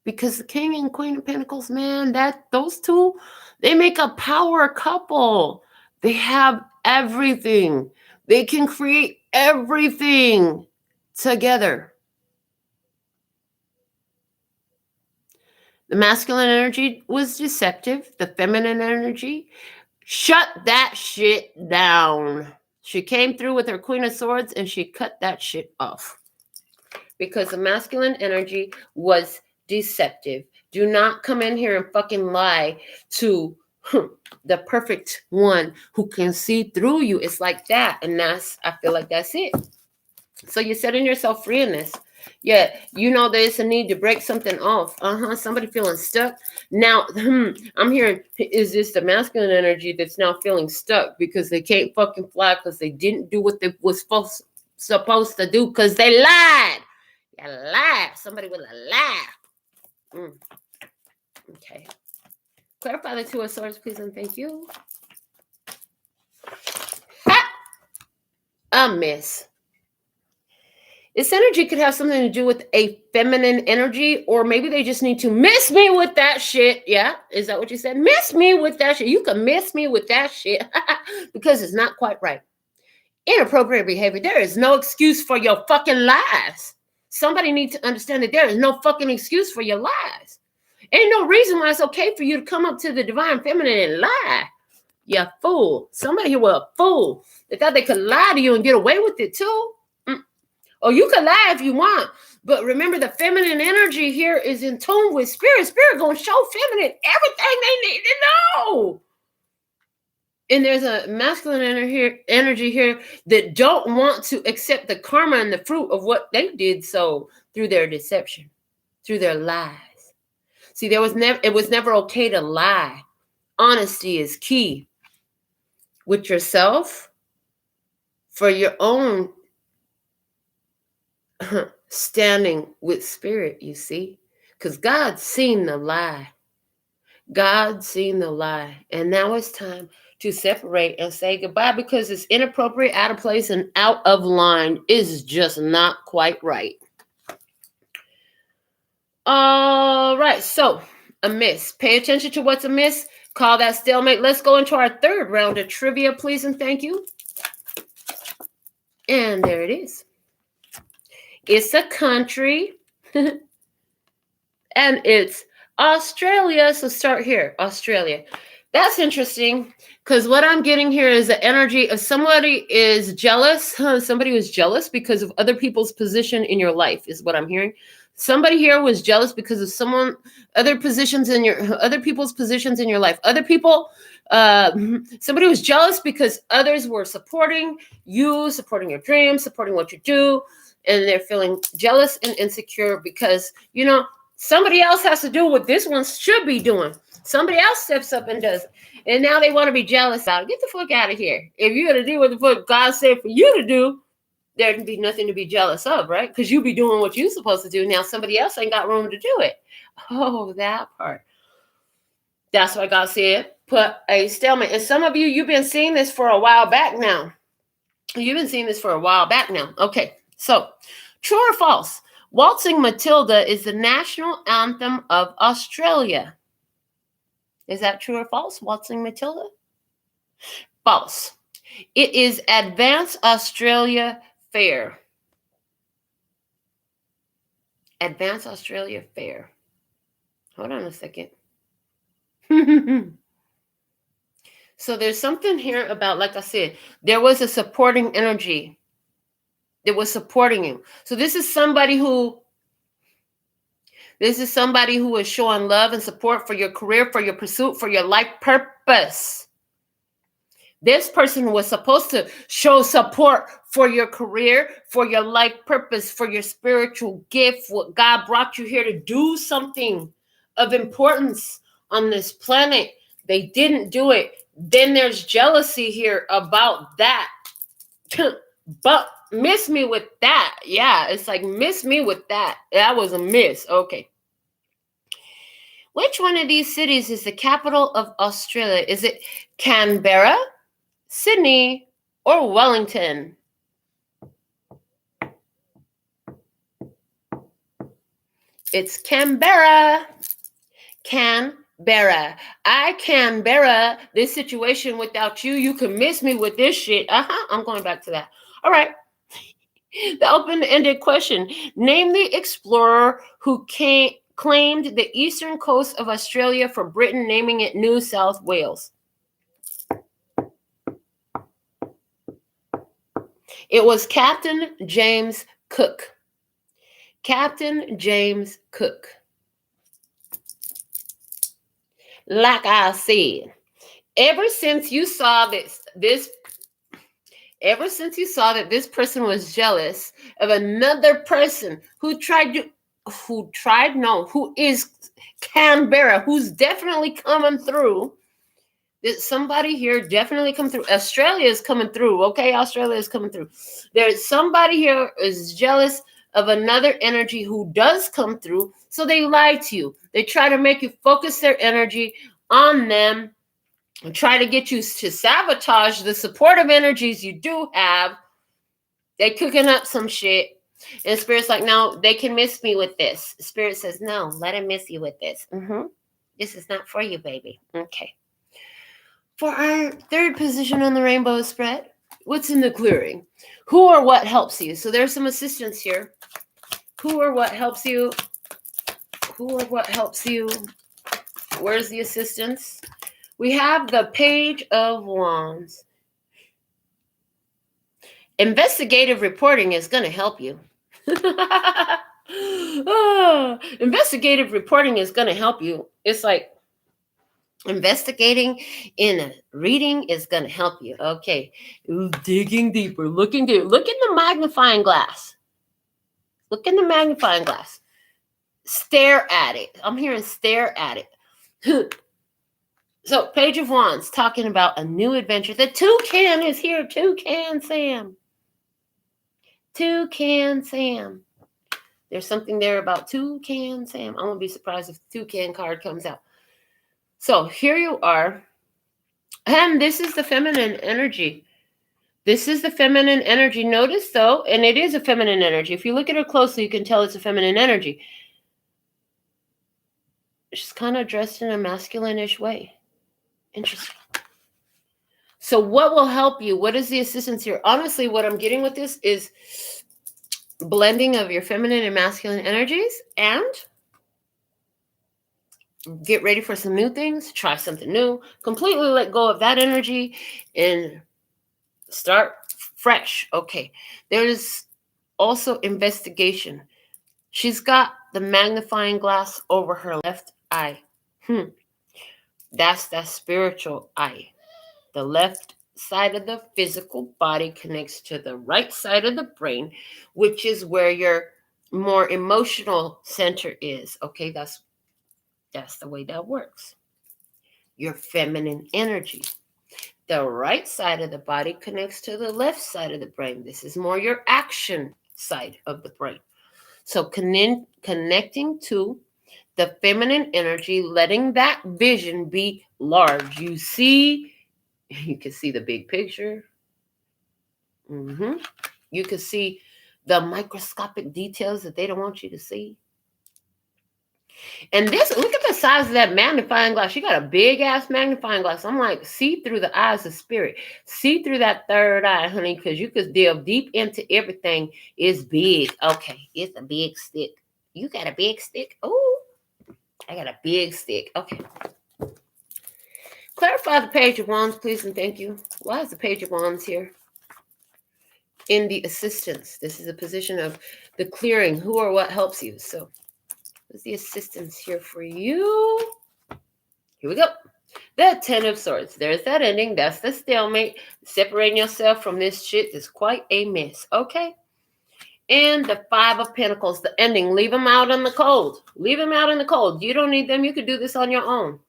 Speaker 1: Because the King and Queen of Pentacles, man, those two, they make a power couple. They have everything. They can create everything together. The masculine energy was deceptive. The feminine energy, shut that shit down. She came through with her Queen of Swords and she cut that shit off. Because the masculine energy was deceptive. Do not come in here and fucking lie to the perfect one who can see through you. It's like that. And I feel like that's it. So you're setting yourself free in this. Yeah, you know there's a need to break something off. Somebody feeling stuck. Now, I'm hearing, is this the masculine energy that's now feeling stuck because they can't fucking fly because they didn't do what they was supposed to do because they lied. You lied. Somebody with a lie. Okay. Clarify the Two of Swords, please, and thank you. Ha! A miss. This energy could have something to do with a feminine energy, or maybe they just need to miss me with that shit. Yeah, is that what you said? Miss me with that shit. You can miss me with that shit because it's not quite right. Inappropriate behavior. There is no excuse for your fucking lies. Somebody needs to understand that there is no fucking excuse for your lies. Ain't no reason why it's okay for you to come up to the divine feminine and lie. You fool. Somebody here was a fool. They thought they could lie to you and get away with it too. Or you can lie if you want, But remember, the feminine energy here is in tune with spirit. Spirit going to show feminine everything they need to know. And there's a masculine energy here that don't want to accept the karma and the fruit of what they did so through their deception, through their lies. See, it was never okay to lie. Honesty is key with yourself for your own standing with spirit, you see, because God's seen the lie. God's seen the lie. And now it's time to separate and say goodbye, because it's inappropriate, out of place, and out of line. Is just not quite right. All right, so amiss. Pay attention to what's amiss. Call that stalemate. Let's go into our third round of trivia, please and thank you. And there it is. It's a country, and it's Australia. So start here, Australia. That's interesting, because what I'm getting here is the energy of somebody is jealous. Somebody was jealous because of other people's position in your life, is what I'm hearing. Somebody here was jealous because of other people's positions in your life. Other people, somebody was jealous because others were supporting you, supporting your dreams, supporting what you do. And they're feeling jealous and insecure because, somebody else has to do what this one should be doing. Somebody else steps up and does it. And now they want to be jealous about it. Get the fuck out of here. If you're going to do what the fuck God said for you to do, there'd be nothing to be jealous of, right? Because you be doing what you're supposed to do. Now somebody else ain't got room to do it. Oh, that part. That's why God said, put a stalemate. And some of you, you've been seeing this for a while back now. Okay, so true or false? Waltzing Matilda is the national anthem of Australia. Is that true or false? Waltzing Matilda? False. It is Advanced Australia Fair. Advanced Australia Fair. Hold on a second. So there's something here about, like I said, there was a supporting energy that was supporting you. So this is somebody who is showing love and support for your career, for your pursuit, for your life purpose. This person was supposed to show support for your career, for your life purpose, for your spiritual gift. What God brought you here to do, something of importance on this planet. They didn't do it. Then there's jealousy here about that. But miss me with that. Yeah, it's like miss me with that. That was a miss. Okay. Which one of these cities is the capital of Australia? Is it Canberra, Sydney, or Wellington? It's Canberra. Canberra. I Canberra this situation without you. You can miss me with this shit. I'm going back to that. All right. The open-ended question. Name the explorer who claimed the eastern coast of Australia for Britain, naming it New South Wales. It was Captain James Cook. Captain James Cook. Like I said, ever since you saw that this person was jealous of another person who is Canberra, who's definitely coming through. That somebody here definitely come through. Australia is coming through. Okay, Australia is coming through. There's somebody here is jealous of another energy who does come through. So they lie to you. They try to make you focus their energy on them and try to get you to sabotage the supportive energies you do have. They cooking up some shit. And Spirit's like, no, they can miss me with this. Spirit says, no, let him miss you with this. This is not for you, baby. Okay. For our third position on the rainbow spread, what's in the clearing? Who or what helps you? So there's some assistance here. Who or what helps you? Who or what helps you? Where's the assistance? We have the Page of Wands. Investigative reporting is going to help you. Investigative reporting is going to help you. It's like investigating in a reading is going to help you. Okay. Digging deeper, looking deeper. Look in the magnifying glass. Look in the magnifying glass. Stare at it. I'm hearing stare at it. So, Page of Wands, talking about a new adventure. The toucan is here. Toucan Sam. Toucan Sam. There's something there about Toucan Sam. I won't be surprised if the Toucan card comes out. So, here you are. And this is the feminine energy. This is the feminine energy. Notice, though, and it is a feminine energy. If you look at her closely, you can tell it's a feminine energy. She's kind of dressed in a masculine-ish way. Interesting. So what will help you? What is the assistance here? Honestly, what I'm getting with this is blending of your feminine and masculine energies, and get ready for some new things. Try something new. Completely let go of that energy and start fresh. Okay. There's also investigation. She's got the magnifying glass over her left eye. That's that spiritual eye. The left side of the physical body connects to the right side of the brain, which is where your more emotional center is. Okay, that's the way that works. Your feminine energy. The right side of the body connects to the left side of the brain. This is more your action side of the brain. So connecting to the feminine energy, letting that vision be large. You can see the big picture. You can see the microscopic details that they don't want you to see. And this, look at the size of that magnifying glass. She got a big ass magnifying glass. I'm like, see through the eyes of spirit. See through that third eye, honey, because you could delve deep into everything. It's big. Okay, it's a big stick. You got a big stick? Oh, I got a big stick. Okay. Clarify the Page of Wands, please, and thank you. Why is the Page of Wands here? In the assistance. This is a position of the clearing. Who or what helps you? So, what's the assistance here for you? Here we go. The Ten of Swords. There's that ending. That's the stalemate. Separating yourself from this shit is quite a mess. Okay. And the Five of Pentacles. The ending. Leave them out in the cold. Leave them out in the cold. You don't need them. You could do this on your own.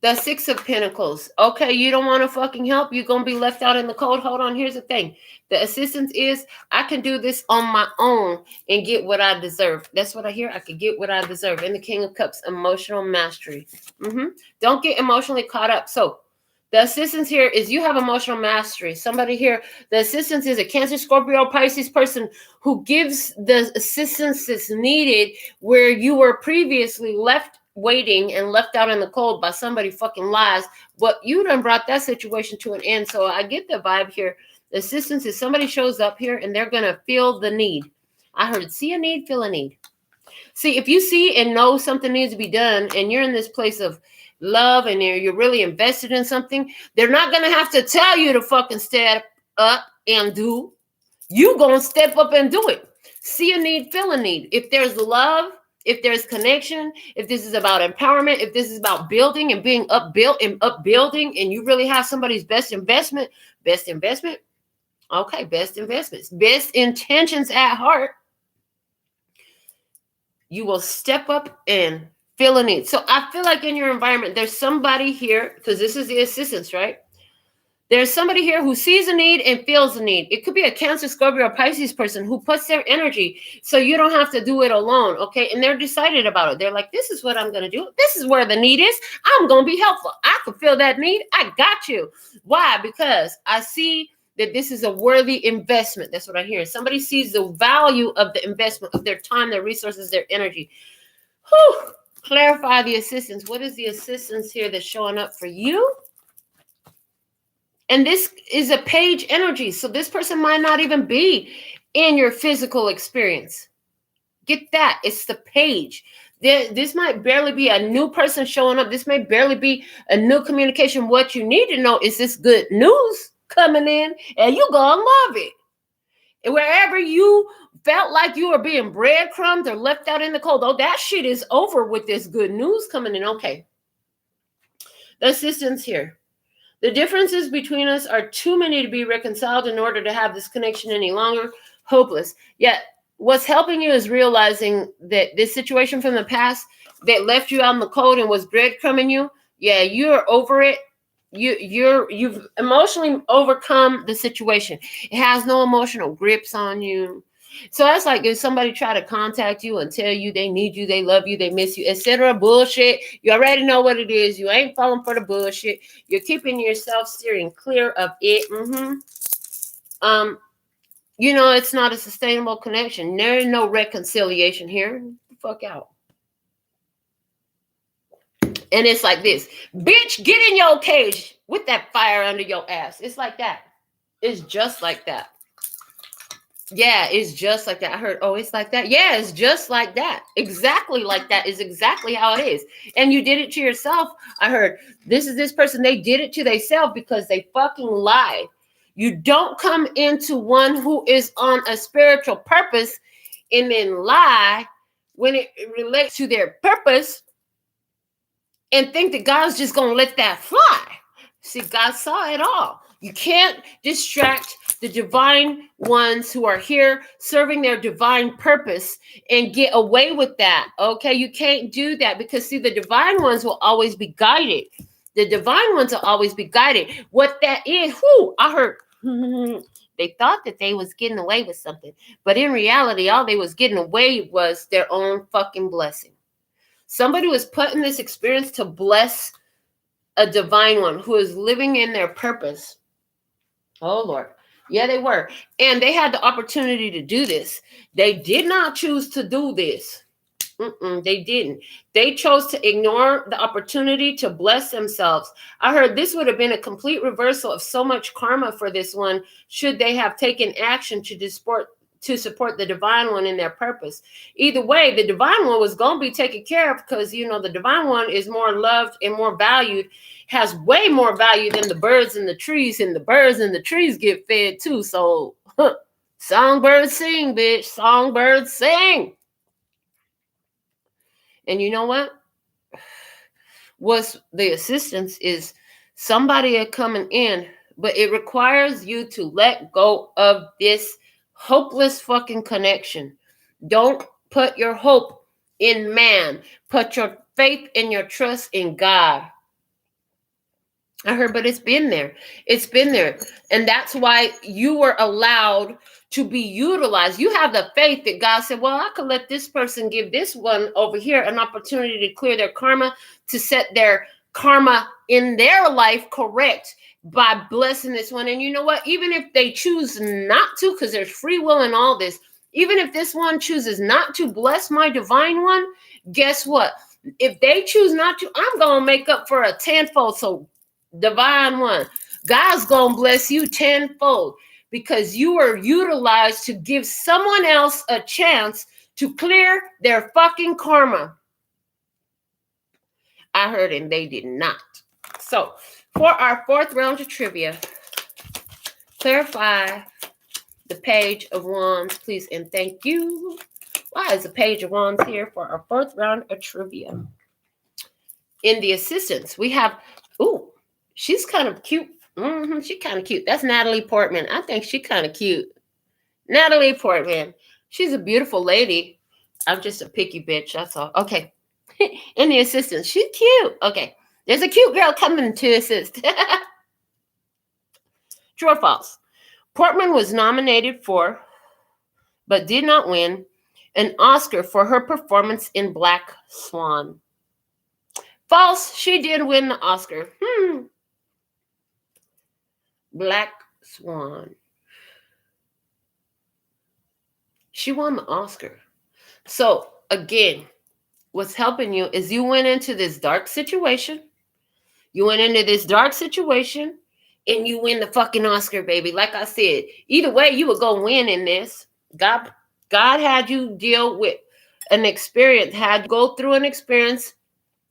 Speaker 1: The Six of Pentacles. Okay, you don't want to fucking help. You're going to be left out in the cold. Hold on. Here's the thing. The assistance is I can do this on my own and get what I deserve. That's what I hear. I could get what I deserve. And the King of Cups, emotional mastery. Don't get emotionally caught up. So the assistance here is you have emotional mastery. Somebody here, the assistance is a Cancer, Scorpio, Pisces person who gives the assistance that's needed where you were previously left waiting and left out in the cold by somebody fucking lies, but you done brought that situation to an end. So I get the vibe here. The assistance is somebody shows up here and they're going to feel the need. I heard see a need, feel a need. See, if you see and know something needs to be done and you're in this place of love and you're really invested in something, they're not going to have to tell you to fucking step up and do. You going to step up and do it. See a need, feel a need. If there's love, if there's connection, if this is about empowerment, if this is about building and being upbuilt and upbuilding, and you really have somebody's best investment, okay, best investments, best intentions at heart, you will step up and feel a need. So I feel like in your environment, there's somebody here, because this is the assistance, right? There's somebody here who sees a need and feels a need. It could be a Cancer, Scorpio, or Pisces person who puts their energy so you don't have to do it alone, okay? And they're decided about it. They're like, this is what I'm going to do. This is where the need is. I'm going to be helpful. I can feel that need. I got you. Why? Because I see that this is a worthy investment. That's what I hear. Somebody sees the value of the investment of their time, their resources, their energy. Whew. Clarify the assistance. What is the assistance here that's showing up for you? And this is a page energy. So this person might not even be in your physical experience. Get that. It's the page. This might barely be a new person showing up. This may barely be a new communication. What you need to know is this good news coming in and you're going to love it. And wherever you felt like you were being breadcrumbed or left out in the cold. Oh, that shit is over with this good news coming in. Okay. The assistance here. The differences between us are too many to be reconciled in order to have this connection any longer. Hopeless. Yet, what's helping you is realizing that this situation from the past that left you out in the cold and was breadcrumbing you, yeah, you're over it. You've emotionally overcome the situation. It has no emotional grips on you. So that's like if somebody try to contact you and tell you they need you, they love you, they miss you, etc. Bullshit. You already know what it is. You ain't falling for the bullshit. You're keeping yourself steering clear of it. It's not a sustainable connection. There is no reconciliation here. Fuck out. And it's like this. Bitch, get in your cage with that fire under your ass. It's like that. It's just like that. Yeah, it's just like that. I heard, oh, it's like that. Yeah, it's just like that. Exactly like that is exactly how it is. And you did it to yourself. I heard, this person, they did it to themselves because they fucking lied. You don't come into one who is on a spiritual purpose and then lie when it relates to their purpose and think that God's just going to let that fly. See, God saw it all. You can't distract the divine ones who are here serving their divine purpose and get away with that. Okay, you can't do that because, see, the divine ones will always be guided. The divine ones will always be guided. What that is, I heard they thought that they was getting away with something, but in reality, all they was getting away was their own fucking blessing. Somebody was put in this experience to bless a divine one who is living in their purpose. Oh, Lord. Yeah, they were. And they had the opportunity to do this. They did not choose to do this. They didn't. They chose to ignore the opportunity to bless themselves. I heard this would have been a complete reversal of so much karma for this one should they have taken action to support the divine one in their purpose. Either way, the divine one was going to be taken care of because, the divine one is more loved and more valued, has way more value than the birds and the trees, and the birds and the trees get fed too. So, songbirds sing, bitch. Songbirds sing. And you know what? What's the assistance is somebody coming in, but it requires you to let go of this hopeless fucking connection. Don't put your hope in man. Put your faith and your trust in God. I heard, but it's been there. It's been there. And that's why you were allowed to be utilized. You have the faith that God said, well, I could let this person give this one over here an opportunity to clear their karma, to set their karma in their life correct by blessing this one. And you know what? Even if they choose not to, because there's free will in all this, even if this one chooses not to bless my divine one, guess what? If they choose not to, I'm going to make up for a tenfold. So divine one, God's going to bless you tenfold because you were utilized to give someone else a chance to clear their fucking karma. I heard, and they did not. So, for our fourth round of trivia, clarify the Page of Wands, please, and thank you. Why is the Page of Wands here for our fourth round of trivia? In the assistance, we have, she's kind of cute. She's kind of cute. That's Natalie Portman. I think she's kind of cute. Natalie Portman. She's a beautiful lady. I'm just a picky bitch. That's all. Okay. In the assistance, she's cute. Okay. There's a cute girl coming to assist. True or false? Portman was nominated for, but did not win, an Oscar for her performance in Black Swan. False. She did win the Oscar. Black Swan. She won the Oscar. So, again, what's helping you is you went into this dark situation. You went into this dark situation and you win the fucking Oscar, baby. Like I said, either way, you would go win in this. God had you deal with an experience, had you go through an experience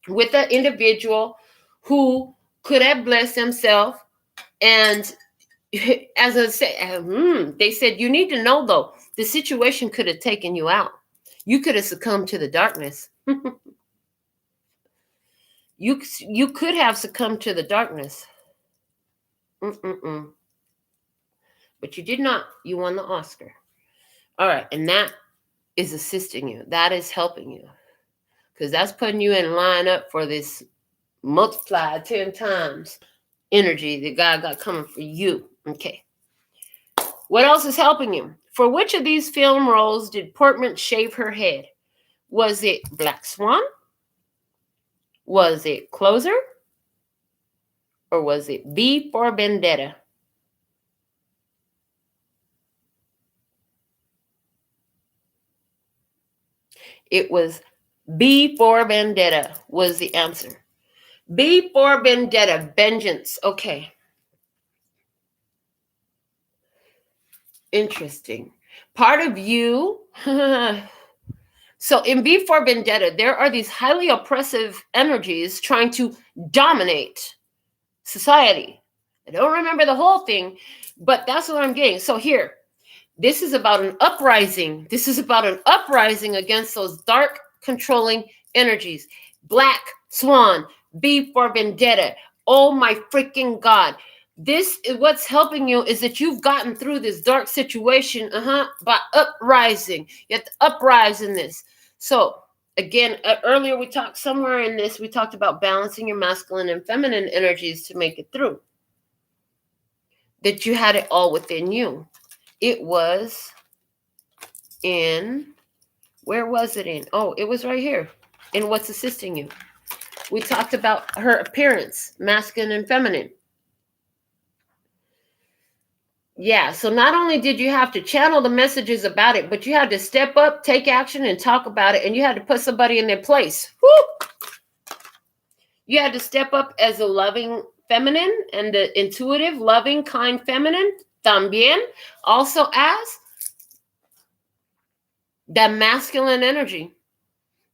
Speaker 1: with an individual who could have blessed himself and As I said, they said, you need to know, though, the situation could have taken you out. You could have succumbed to the darkness. You could have succumbed to the darkness. Mm-mm-mm. But you did not. You won the Oscar. All right. And that is assisting you. That is helping you. Because that's putting you in line up for this multiplied 10 times energy that God got coming for you. Okay. What else is helping you? For which of these film roles did Portman shave her head? Was it Black Swan? Was it Closer? Or was it V for Vendetta? It was B for Vendetta was the answer. B for Vendetta, vengeance. Okay. Interesting. Part of you. So in B for Vendetta, there are these highly oppressive energies trying to dominate society. I don't remember the whole thing, but that's what I'm getting. So here, this is about an uprising. This is about an uprising against those dark, controlling energies. Black Swan, B for Vendetta. Oh my freaking God. This is what's helping you is that you've gotten through this dark situation by uprising. You have to uprise in this. So again, earlier we talked somewhere in this, we talked about balancing your masculine and feminine energies to make it through. That you had it all within you. It was in, where was it in? Oh, it was right here. In what's assisting you. We talked about her appearance, masculine and feminine. Yeah, so not only did you have to channel the messages about it, but you had to step up, take action, and talk about it, and you had to put somebody in their place. Woo! You had to step up as a loving feminine and the intuitive, loving, kind feminine, también, also as that masculine energy,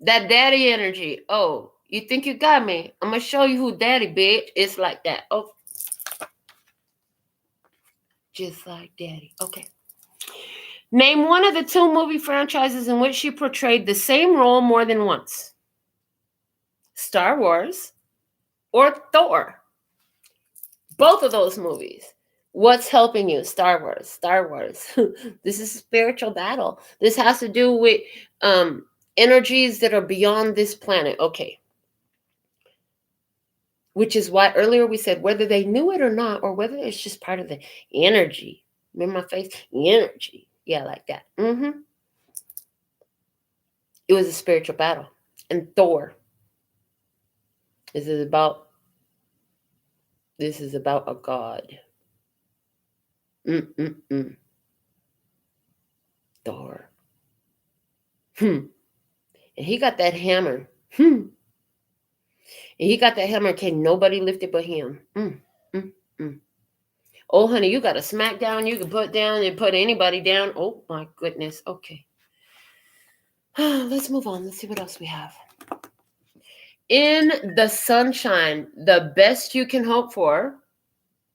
Speaker 1: that daddy energy. Oh, you think you got me? I'm going to show you who daddy, bitch. It's like that. Oh, just like daddy. Okay. Name one of the 2 movie franchises in which she portrayed the same role more than once. Star Wars or Thor. Both of those movies. What's helping you? Star Wars. Star Wars. This is a spiritual battle. This has to do with energies that are beyond this planet. Okay. Which is why earlier we said whether they knew it or not, or whether it's just part of the energy. Remember my face? Energy. Yeah, like that. It was a spiritual battle. And Thor. This is about a god. Thor. And he got that hammer. And he got that hammer. Can't nobody lift it but him. Oh, honey, you got a smack down. You can put down and put anybody down. Oh, my goodness. Okay. Let's move on. Let's see what else we have. In the sunshine, the best you can hope for,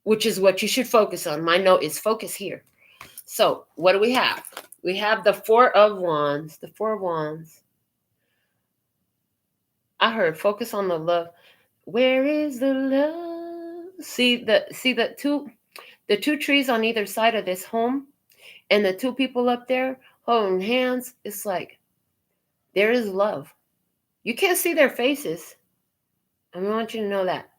Speaker 1: which is what you should focus on. My note is focus here. So what do we have? We have the 4 of Wands. The 4 of Wands. I heard focus on the love. Where is the love? See the two trees on either side of this home, and the 2 people up there holding hands. It's like there is love. You can't see their faces. I want you to know that.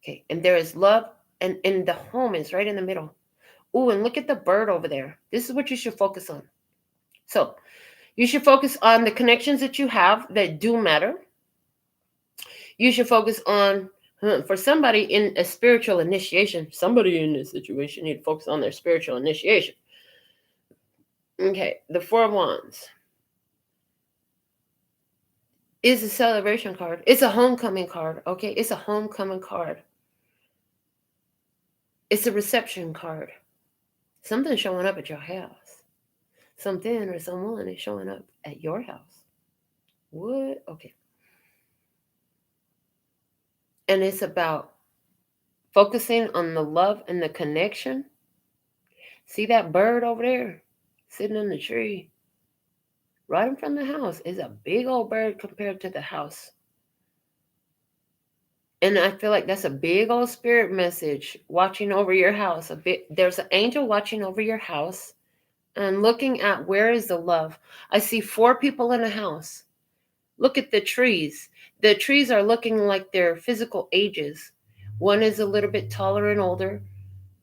Speaker 1: Okay, and there is love, and the home is right in the middle. Ooh, and look at the bird over there. This is what you should focus on. So you should focus on the connections that you have that do matter. You should focus on, for somebody in a spiritual initiation, somebody in this situation need to focus on their spiritual initiation. Okay, the 4 of Wands is a celebration card. It's a homecoming card, okay? It's a homecoming card. It's a reception card. Something's showing up at your house. Something or someone is showing up at your house. What? Okay. And it's about focusing on the love and the connection See that bird over there sitting in the tree? Right in front of the house is a big old bird compared to the house. And I feel like that's a big old spirit message watching over your house. There's an angel watching over your house and looking at where is the love. I see 4 people in a house. Look at the trees. The trees are looking like their physical ages. One is a little bit taller and older,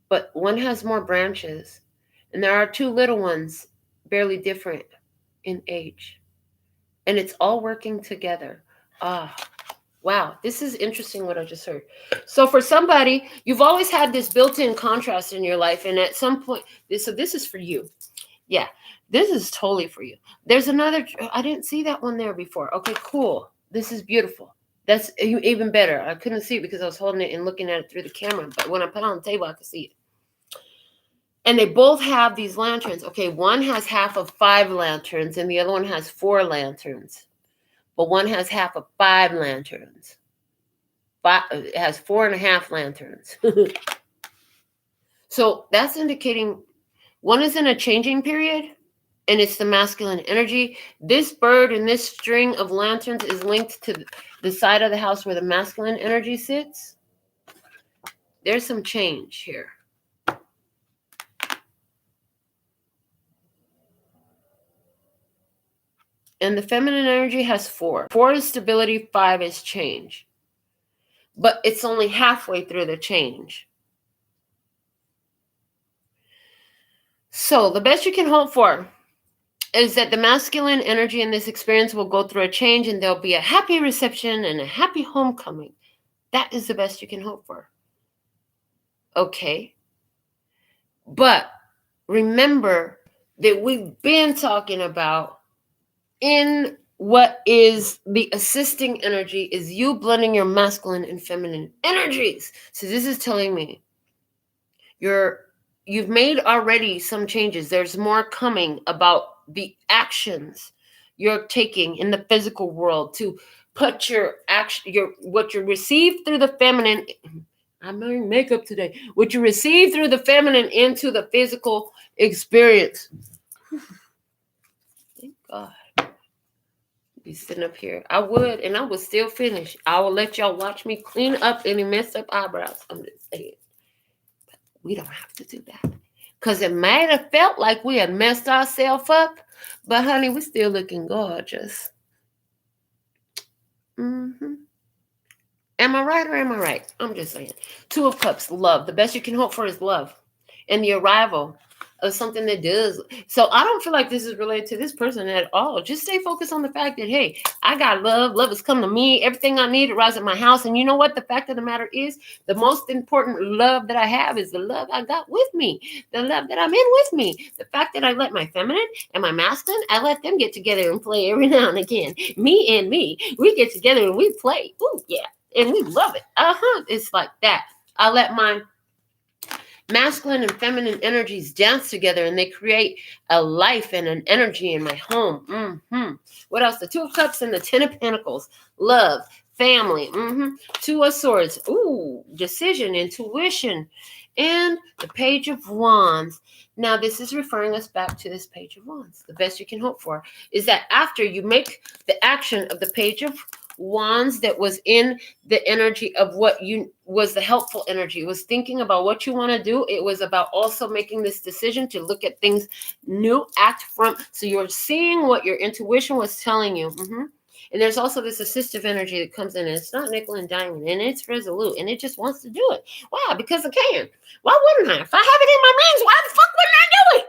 Speaker 1: but one has more branches. And there are 2 little ones, barely different in age. And it's all working together. Wow, this is interesting what I just heard. So for somebody, you've always had this built-in contrast in your life, and at some point, this is for you. Yeah, this is totally for you. There's another, I didn't see that one there before. Okay, cool. This is beautiful. That's even better. I couldn't see it because I was holding it and looking at it through the camera, but when I put it on the table, I could see it. And they both have these lanterns. Okay, one has half of 5 lanterns, and the other one has 4 lanterns. But one has half of 5 lanterns. It has 4.5 lanterns. So that's indicating one is in a changing period, and it's the masculine energy. This bird and this string of lanterns is linked to the side of the house where the masculine energy sits. There's some change here. And the feminine energy has 4. 4 is stability, 5 is change. But it's only halfway through the change. So the best you can hope for is that the masculine energy in this experience will go through a change, and there'll be a happy reception and a happy homecoming. That is the best you can hope for. Okay. But remember that we've been talking about in what is the assisting energy is you blending your masculine and feminine energies. So this is telling me you've made already some changes. There's more coming about the actions you're taking in the physical world to put what you receive through the feminine. I'm wearing makeup today. What you receive through the feminine into the physical experience. Thank God. Be sitting up here. I would still finish. I will let y'all watch me clean up any messed up eyebrows. I'm just saying. But we don't have to do that. Because it might have felt like we had messed ourselves up. But honey, we're still looking gorgeous. Mm-hmm. Am I right or am I right? I'm just saying. 2 of Cups, love. The best you can hope for is love. And the arrival of something that does. So I don't feel like this is related to this person at all. Just stay focused on the fact that, hey, I got love. Love has come to me. Everything I need arrives at my house. And you know what? The fact of the matter is, the most important love that I have is the love I got with me. The love that I'm in with me. The fact that I let my feminine and my masculine, I let them get together and play every now and again. Me and me. We get together and we play. Ooh, yeah. And we love it. It's like that. I let my masculine and feminine energies dance together, and they create a life and an energy in my home. Mm-hmm. What else? The 2 of Cups and the 10 of Pentacles. Love, family. Mm-hmm. 2 of Swords. Ooh, decision, intuition. And the Page of Wands. Now, this is referring us back to this Page of Wands. The best you can hope for is that after you make the action of the Page of Wands that was in the energy of what you was the helpful energy. It was thinking about what you want to do. It was about also making this decision to look at things new, act from. So you're seeing what your intuition was telling you. Mm-hmm. And there's also this assistive energy that comes in, and it's not nickel and diamond, and it's resolute, and it just wants to do it. Why? Because it can. Why wouldn't I? If I have it in my means, why the fuck wouldn't I do it?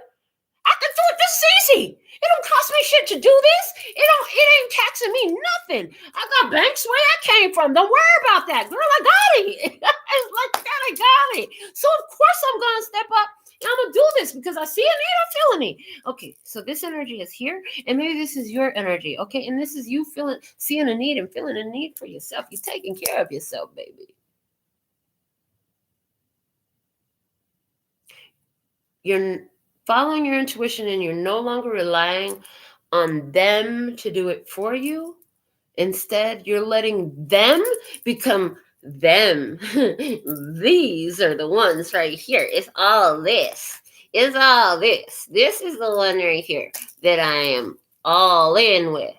Speaker 1: I can do it. This is easy. It don't cost me shit to do this. It ain't taxing me nothing. I got banks where I came from. Don't worry about that. Girl, I got it. It's like that, I got it. So of course I'm gonna step up and I'm gonna do this because I see a need, I'm feeling it. Okay, so this energy is here, and maybe this is your energy. Okay, and this is you seeing a need and feeling a need for yourself. You're taking care of yourself, baby. You're following your intuition, and you're no longer relying on them to do it for you. Instead, you're letting them become them. These are the ones right here. It's all this. It's all this. This is the one right here that I am all in with.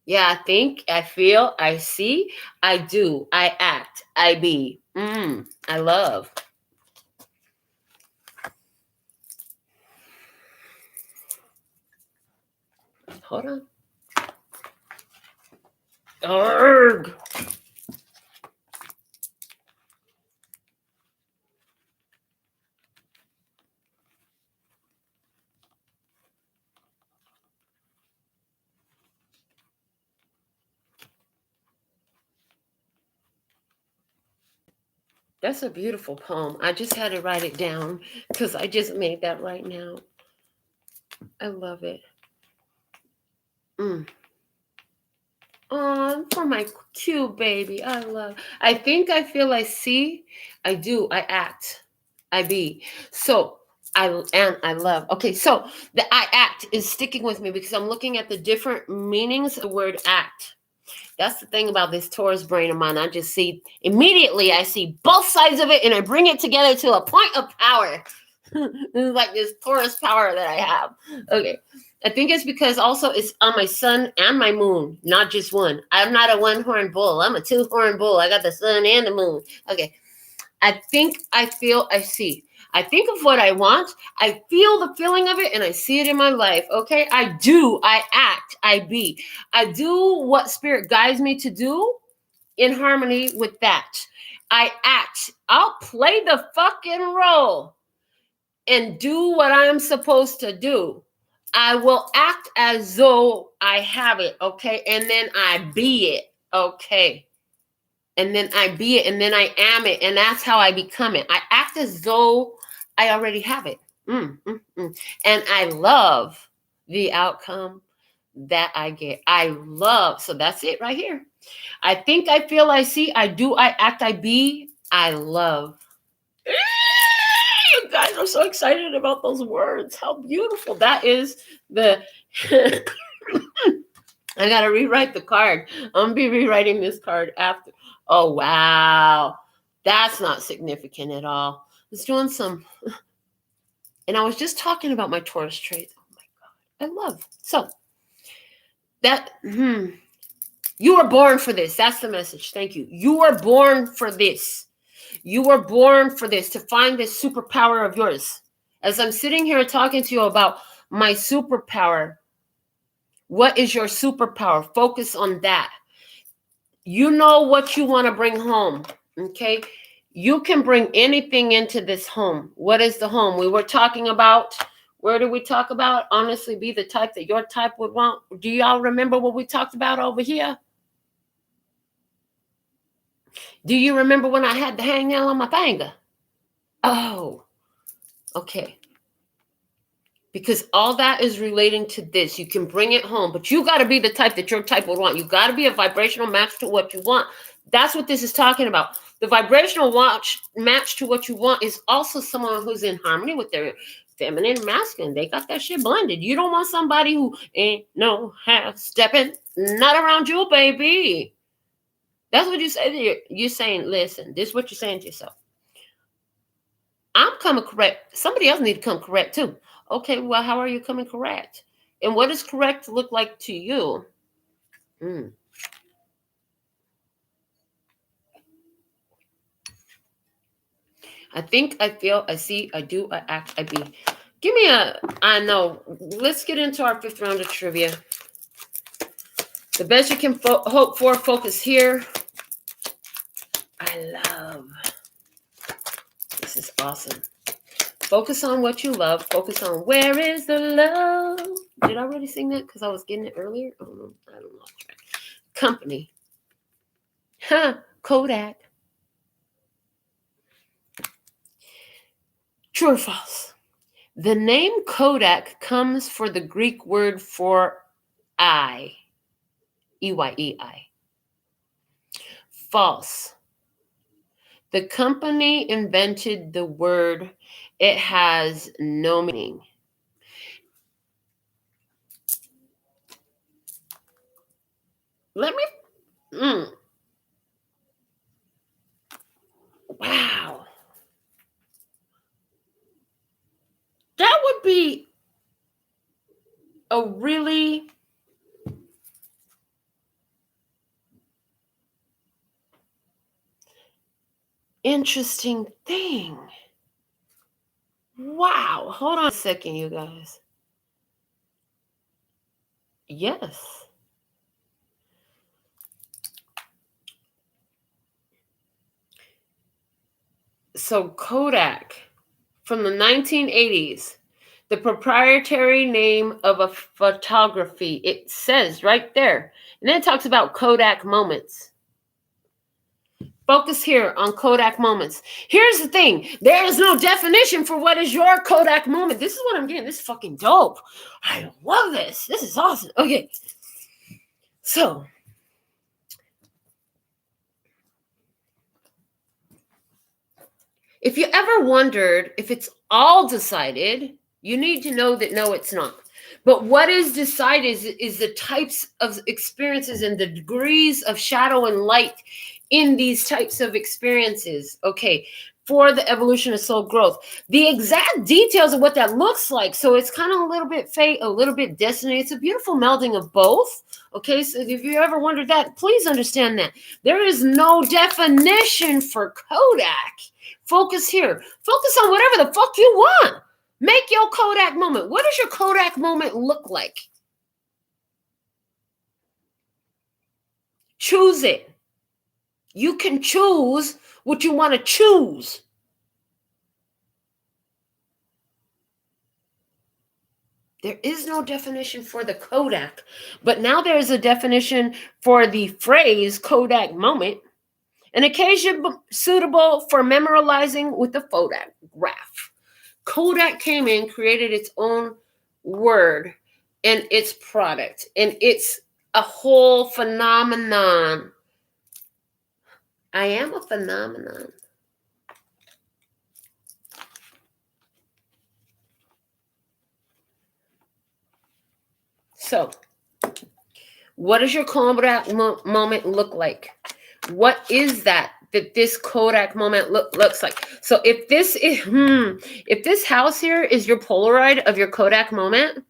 Speaker 1: Yeah, I think, I feel, I see, I do, I act, I be. I love. Hold on. Arrgh. That's a beautiful poem. I just had to write it down because I just made that right now. I love it. Oh, for my cute baby. I think, I feel, I see, I do, I act, I be. So I love. Okay, so the I act is sticking with me because I'm looking at the different meanings of the word act. That's the thing about this Taurus brain of mine. I just see immediately, I see both sides of it and I bring it together to a point of power. This is like this Taurus power that I have. Okay. I think it's because also it's on my sun and my moon, not just one. I'm not a one-horned bull. I'm a two-horned bull. I got the sun and the moon. Okay. I think, I feel, I see. I think of what I want. I feel the feeling of it and I see it in my life. Okay. I do. I act. I be. I do what spirit guides me to do in harmony with that. I act. I'll play the fucking role and do what I'm supposed to do. I will act as though I have it. Okay. And then I be it. Okay. And then I be it, and then I am it, and that's how I become it. I act as though I already have it. And I love the outcome that I get. I love, so that's it right here. I think, I feel, I see, I do, I act, I be, I love. You guys are so excited about those words. How beautiful. That is the... I got to rewrite the card. I'm going to be rewriting this card after. Oh, wow. That's not significant at all. I was doing some, and I was just talking about my Taurus traits. Oh my God. I love. So that, you were born for this. That's the message. Thank you. You were born for this. You were born for this, to find this superpower of yours. As I'm sitting here talking to you about my superpower, what is your superpower? Focus on that. You know what you want to bring home, okay? You can bring anything into this home. What is the home? We were talking about, where did we talk about? Honestly, be the type that your type would want. Do y'all remember what we talked about over here? Do you remember when I had the hangnail on my finger? Oh, okay. Because all that is relating to this. You can bring it home, but you got to be the type that your type would want. You got to be a vibrational match to what you want. That's what this is talking about. The vibrational match to what you want is also someone who's in harmony with their feminine and masculine. They got that shit blended. You don't want somebody who ain't no half stepping, not around you, baby. That's what you say. You're saying, listen, this is what you're saying to yourself. I'm coming correct. Somebody else need to come correct too. Okay, well, how are you coming correct? And what does correct look like to you? I think, I feel, I see, I do, I act, I be. Give me I know. Let's get into our 5th round of trivia. The best you can hope for, focus here. I love. This is awesome. Focus on what you love. Focus on where is the love. Did I already sing that? Because I was getting it earlier. Oh, no, I don't know. Company. Kodak. True or false? The name Kodak comes for the Greek word for eye. E-Y-E-I. False. The company invented the word. It has no meaning. Let me... Wow. would be a really interesting thing. Wow. Hold on a second, you guys. Yes. So Kodak from the 1980s, the proprietary name of a photography. It says right there. And then it talks about Kodak moments. Focus here on Kodak moments. Here's the thing. There is no definition for what is your Kodak moment. This is what I'm getting. This is fucking dope. I love this. This is awesome. Okay. So, if you ever wondered if it's all decided, you need to know that no, it's not. But what is decided is the types of experiences and the degrees of shadow and light in these types of experiences, okay, for the evolution of soul growth. The exact details of what that looks like. So it's kind of a little bit fate, a little bit destiny. It's a beautiful melding of both. Okay, so if you ever wondered that, please understand that. There is no definition for Kodak. Focus here. Focus on whatever the fuck you want. Make your Kodak moment. What does your Kodak moment look like? Choose it. You can choose what you want to choose. There is no definition for the Kodak, but now there is a definition for the phrase Kodak moment, an occasion suitable for memorializing with a photograph. Kodak came in, created its own word and its product, and it's a whole phenomenon. I am a phenomenon. So, what does your Kodak moment look like? What is that this Kodak moment looks like? So if this is if this house here is your Polaroid of your Kodak moment,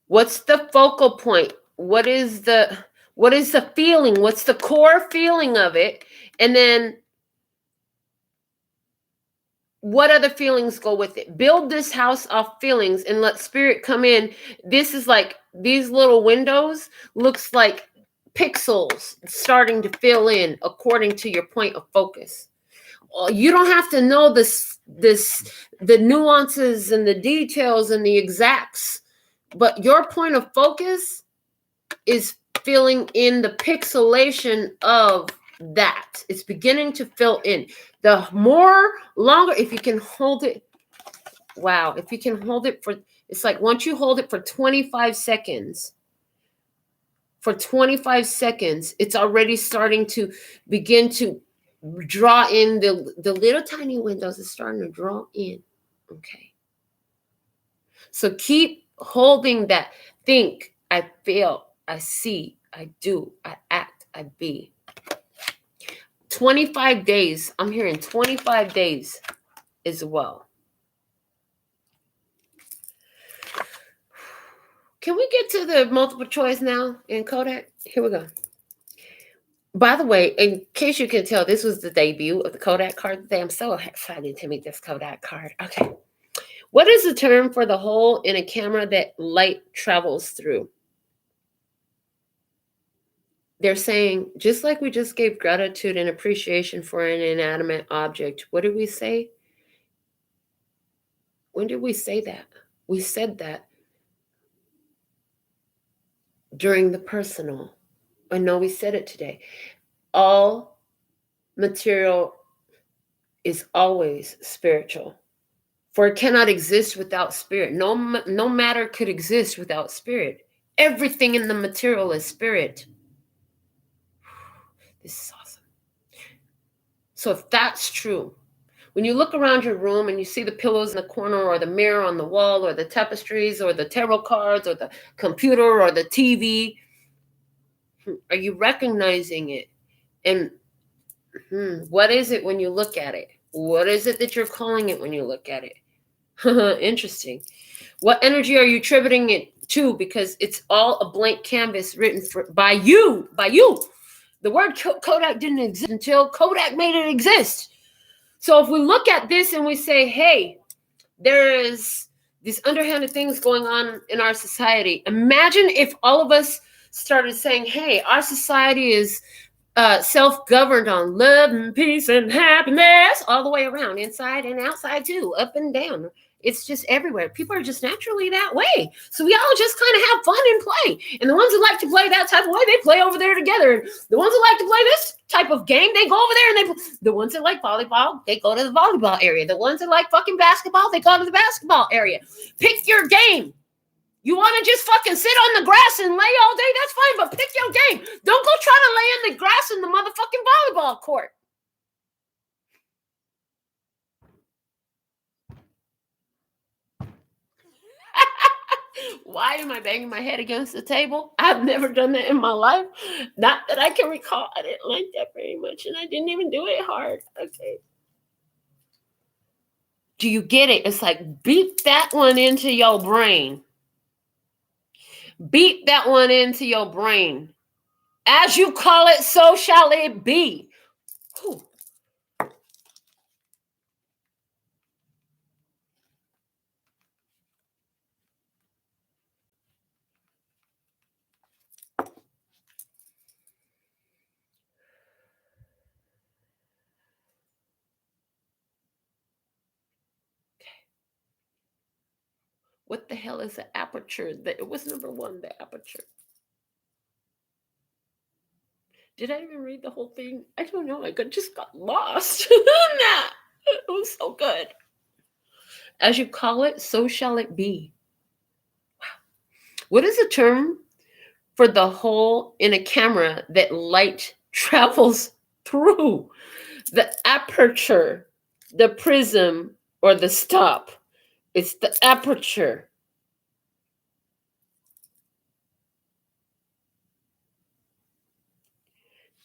Speaker 1: what's the focal point? What is the feeling? What's the core feeling of it? And then what other feelings go with it? Build this house off feelings and let spirit come in. This is like these little windows looks like pixels starting to fill in according to your point of focus. You don't have to know the nuances and the details and the exacts, but your point of focus is filling in the pixelation of that. It's beginning to fill in. The more longer, if you can hold it, wow, if you can hold it for, it's like once you hold it for 25 seconds, it's already starting to begin to draw in the little tiny windows. It's starting to draw in. Okay. So keep holding that. Think, I feel, I see, I do, I act, I be. 25 days. I'm hearing 25 days as well. Can we get to the multiple choice now in Kodak? Here we go. By the way, in case you can tell, this was the debut of the Kodak card today. I'm so excited to meet this Kodak card. Okay. What is the term for the hole in a camera that light travels through? They're saying, just like we just gave gratitude and appreciation for an inanimate object, what did we say? When did we say that? We said that during the personal. I know we said it today. All material is always spiritual, for it cannot exist without spirit. No matter could exist without spirit. Everything in the material is spirit. This is awesome. So if that's true, when you look around your room and you see the pillows in the corner or the mirror on the wall or the tapestries or the tarot cards or the computer or the TV, are you recognizing it? And what is it when you look at it? What is it that you're calling it when you look at it? Interesting. What energy are you attributing it to? Because it's all a blank canvas written by you. By you. The word Kodak didn't exist until Kodak made it exist. So if we look at this and we say, hey, there is these underhanded things going on in our society. Imagine if all of us started saying, hey, our society is self-governed on love and peace and happiness all the way around, inside and outside too, up and down. It's just everywhere. People are just naturally that way. So we all just kind of have fun and play. And the ones that like to play that type of way, they play over there together. And the ones that like to play this type of game, they go over there and they play. The ones that like volleyball, they go to the volleyball area. The ones that like fucking basketball, they go to the basketball area. Pick your game. You want to just fucking sit on the grass and lay all day? That's fine, but pick your game. Don't go try to lay in the grass in the motherfucking volleyball court. Why am I banging my head against the table? I've never done that in my life. Not that I can recall. I didn't like that very much, and I didn't even do it hard. Okay. Do you get it? It's like beat that one into your brain. Beat that one into your brain. As you call it, so shall it be. Whew. What the hell is the aperture? It was number one, the aperture. Did I even read the whole thing? I don't know. I just got lost. Nah, it was so good. As you call it, so shall it be. Wow. What is the term for the hole in a camera that light travels through? The aperture, the prism, or the stop? It's the aperture.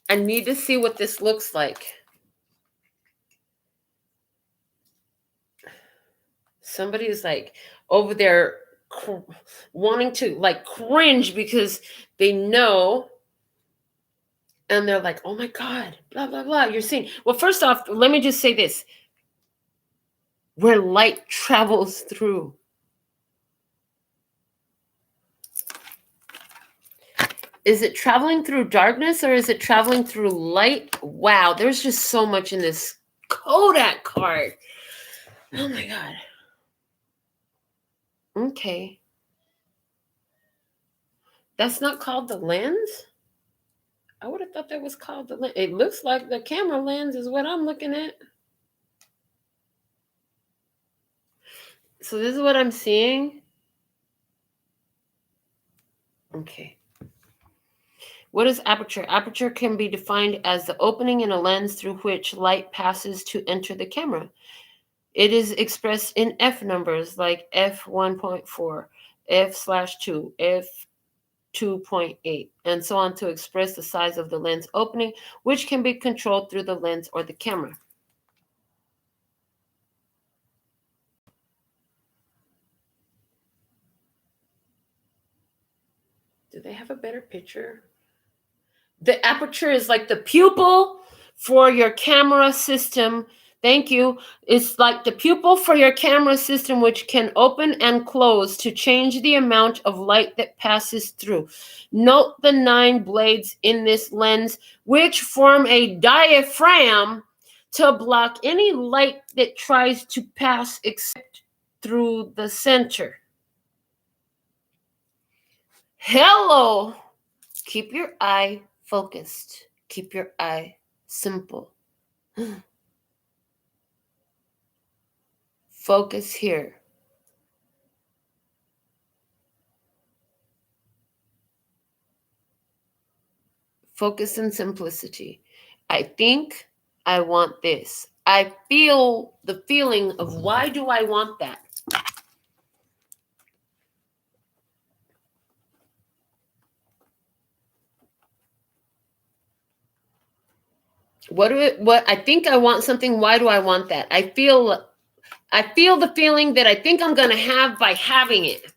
Speaker 1: I need to see what this looks like. Somebody is like over there wanting to like cringe because they know, and they're like, oh my God, blah, blah, blah. You're seeing. Well, first off, let me just say this. Where light travels through. Is it traveling through darkness or is it traveling through light? Wow, there's just so much in this Kodak card. Oh my God. Okay. That's not called the lens? I would have thought that was called the lens. It looks like the camera lens is what I'm looking at. So this is what I'm seeing. Okay. What is aperture? Aperture can be defined as the opening in a lens through which light passes to enter the camera. It is expressed in F numbers like f1.4, f/2, f2.8, and so on to express the size of the lens opening, which can be controlled through the lens or the camera. Do they have a better picture? The aperture is like the pupil for your camera system. Thank you. It's like the pupil for your camera system, which can open and close to change the amount of light that passes through. Note the 9 blades in this lens, which form a diaphragm to block any light that tries to pass except through the center. Hello. Keep your eye focused. Keep your eye simple. Focus here. Focus and simplicity. I think I want this. I feel the feeling of why do I want that? What I think I want something. Why do I want that? I feel I feel the feeling that I think I'm going to have by having it.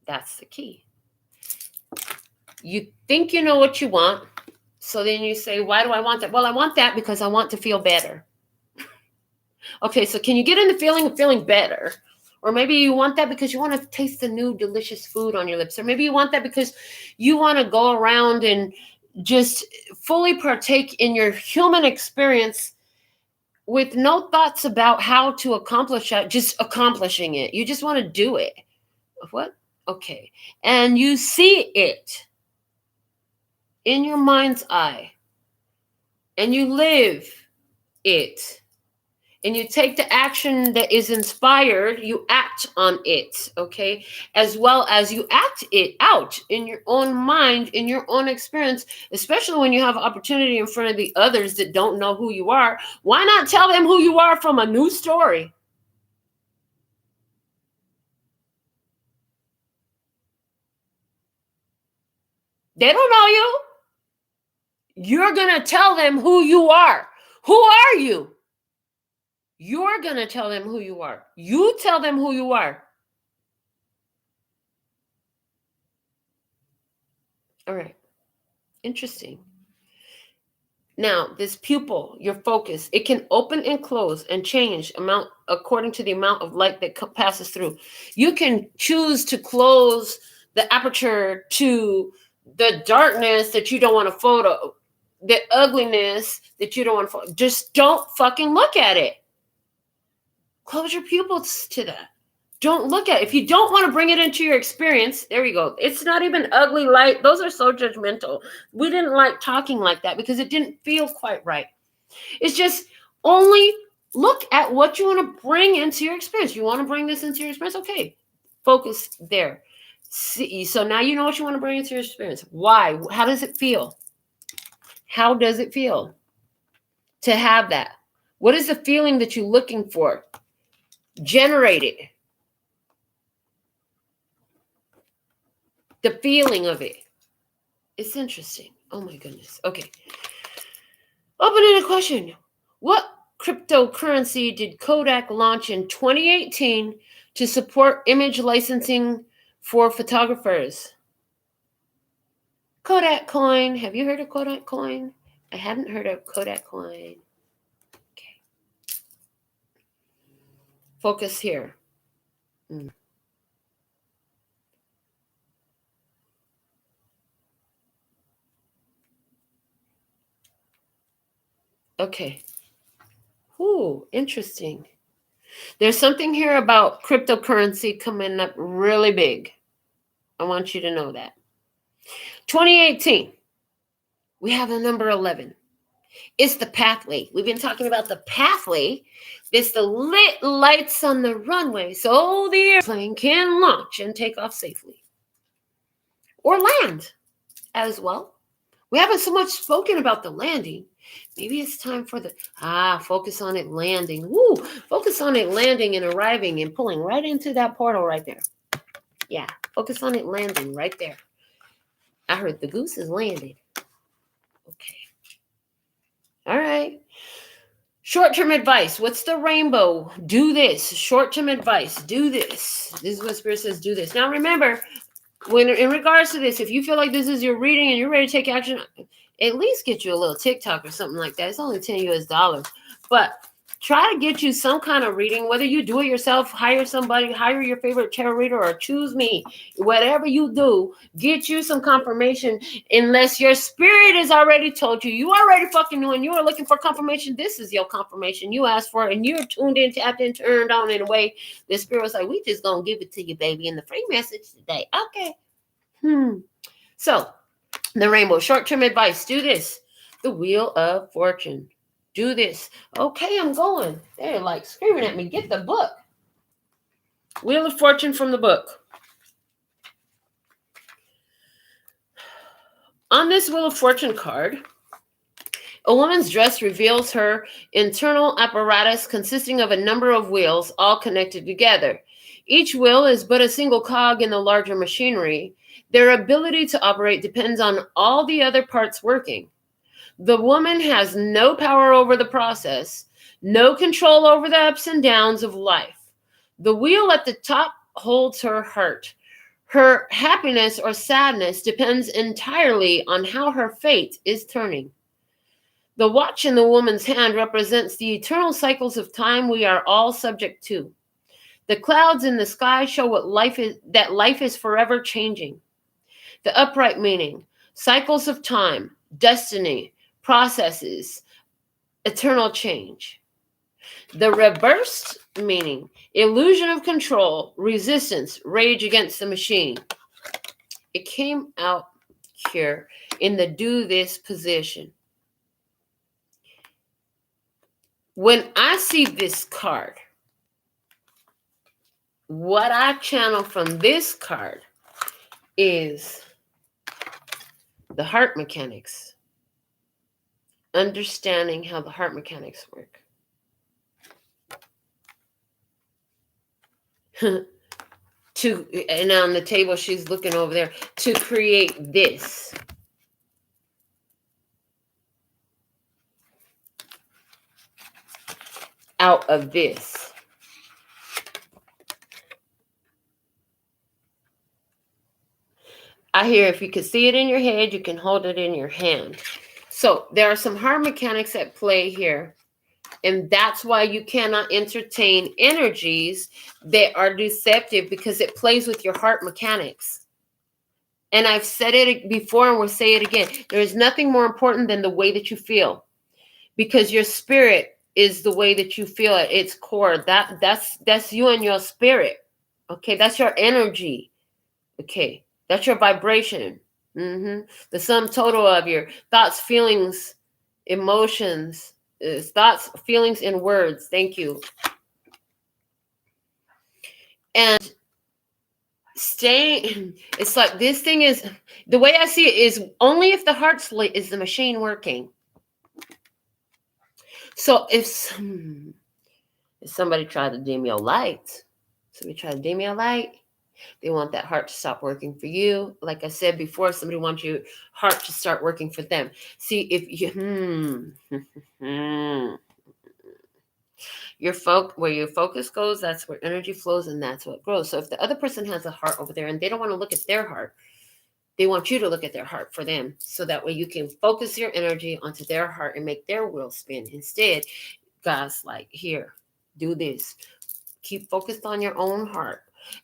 Speaker 1: That's the key. You think you know what you want. So then you say, why do I want that? Well, I want that because I want to feel better. Okay, so can you get in the feeling of feeling better? Or maybe you want that because you want to taste the new delicious food on your lips. Or maybe you want that because you want to go around and just fully partake in your human experience with no thoughts about how to accomplish that, just accomplishing it. You just want to do it. What? Okay. And you see it in your mind's eye. And you live it. And you take the action that is inspired, you act on it, okay? As well as you act it out in your own mind, in your own experience, especially when you have opportunity in front of the others that don't know who you are. Why not tell them who you are from a new story? They don't know you. You're going to tell them who you are. Who are you? You're going to tell them who you are. You tell them who you are. All right. Interesting. Now, this pupil, your focus, it can open and close and change amount according to the amount of light that passes through. You can choose to close the aperture to the darkness that you don't want to photo, the ugliness that you don't want to photo. Just don't fucking look at it. Close your pupils to that. Don't look at it. If you don't want to bring it into your experience, there you go. It's not even ugly light. Those are so judgmental. We didn't like talking like that because it didn't feel quite right. It's just only look at what you want to bring into your experience. You want to bring this into your experience? Okay. Focus there. See, so now you know what you want to bring into your experience. Why? How does it feel? How does it feel to have that? What is the feeling that you're looking for? Generate it. The feeling of it. It's interesting. Oh my goodness. Okay. Opening a question. What cryptocurrency did Kodak launch in 2018 to support image licensing for photographers? Kodak coin. Have you heard of Kodak coin? I hadn't heard of Kodak coin. Okay. Focus here. Okay. Ooh, interesting. There's something here about cryptocurrency coming up really big. I want you to know that. 2018, we have the number 11. It's the pathway. We've been talking about the pathway. It's the lit lights on the runway so the airplane can launch and take off safely. Or land as well. We haven't so much spoken about the landing. Maybe it's time for the, focus on it landing. Woo, focus on it landing and arriving and pulling right into that portal right there. Yeah, focus on it landing right there. I heard the goose is landed. Okay. All right. Short-term advice. What's the rainbow? Do this. Short-term advice. Do this. This is what Spirit says, do this. Now remember, when in regards to this, if you feel like this is your reading and you're ready to take action, at least get you a little TikTok or something like that. It's only $10 US. But try to get you some kind of reading, whether you do it yourself, hire somebody, hire your favorite tarot reader, or choose me. Whatever you do, get you some confirmation. Unless your spirit has already told you, you already fucking knew and you are looking for confirmation. This is your confirmation. You asked for it and you're tuned in, tapped in, turned on in a way. The spirit was like, we just gonna give it to you, baby, in the free message today. Okay. So, the rainbow, short-term advice, do this. The Wheel of Fortune. Do this. Okay, I'm going. They're like screaming at me. Get the book. Wheel of Fortune from the book. On this Wheel of Fortune card, a woman's dress reveals her internal apparatus consisting of a number of wheels all connected together. Each wheel is but a single cog in the larger machinery. Their ability to operate depends on all the other parts working. The woman has no power over the process, no control over the ups and downs of life. The wheel at the top holds her heart. Her happiness or sadness depends entirely on how her fate is turning. The watch in the woman's hand represents the eternal cycles of time we are all subject to. The clouds in the sky show that life is forever changing. The upright meaning, cycles of time, destiny, processes, eternal change. The reversed meaning, illusion of control, resistance, rage against the machine. It came out here in the do this position. When I see this card, what I channel from this card is the heart mechanics. Understanding how the heart mechanics work. And on the table, she's looking over there to create this. Out of this. I hear if you can see it in your head, you can hold it in your hand. So there are some heart mechanics at play here. And that's why you cannot entertain energies that are deceptive, because it plays with your heart mechanics. And I've said it before and we'll say it again. There is nothing more important than the way that you feel, because your spirit is the way that you feel at its core. That's you and your spirit. Okay, that's your energy. Okay, that's your vibration. The sum total of your thoughts, feelings, emotions. Thoughts, feelings, and words. Thank you. And it's like this thing is, the way I see it is only if the heart's lit is the machine working. So if somebody tried to dim your light, they want that heart to stop working for you. Like I said before, somebody wants your heart to start working for them. See, if you where your focus goes, that's where energy flows, and that's what grows. So if the other person has a heart over there and they don't want to look at their heart, they want you to look at their heart for them. So that way you can focus your energy onto their heart and make their wheel spin. Instead, God's like, here, do this. Keep focused on your own heart.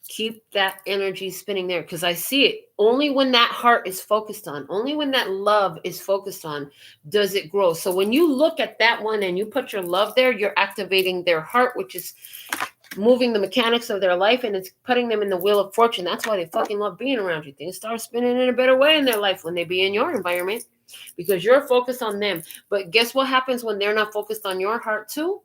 Speaker 1: Keep that energy spinning there, because I see it only when that heart is focused on, only when that love is focused on, does it grow. So when you look at that one and you put your love there, you're activating their heart, which is moving the mechanics of their life, and it's putting them in the wheel of fortune. That's why they fucking love being around you. Things start spinning in a better way in their life when they be in your environment, because you're focused on them. But guess what happens when they're not focused on your heart too?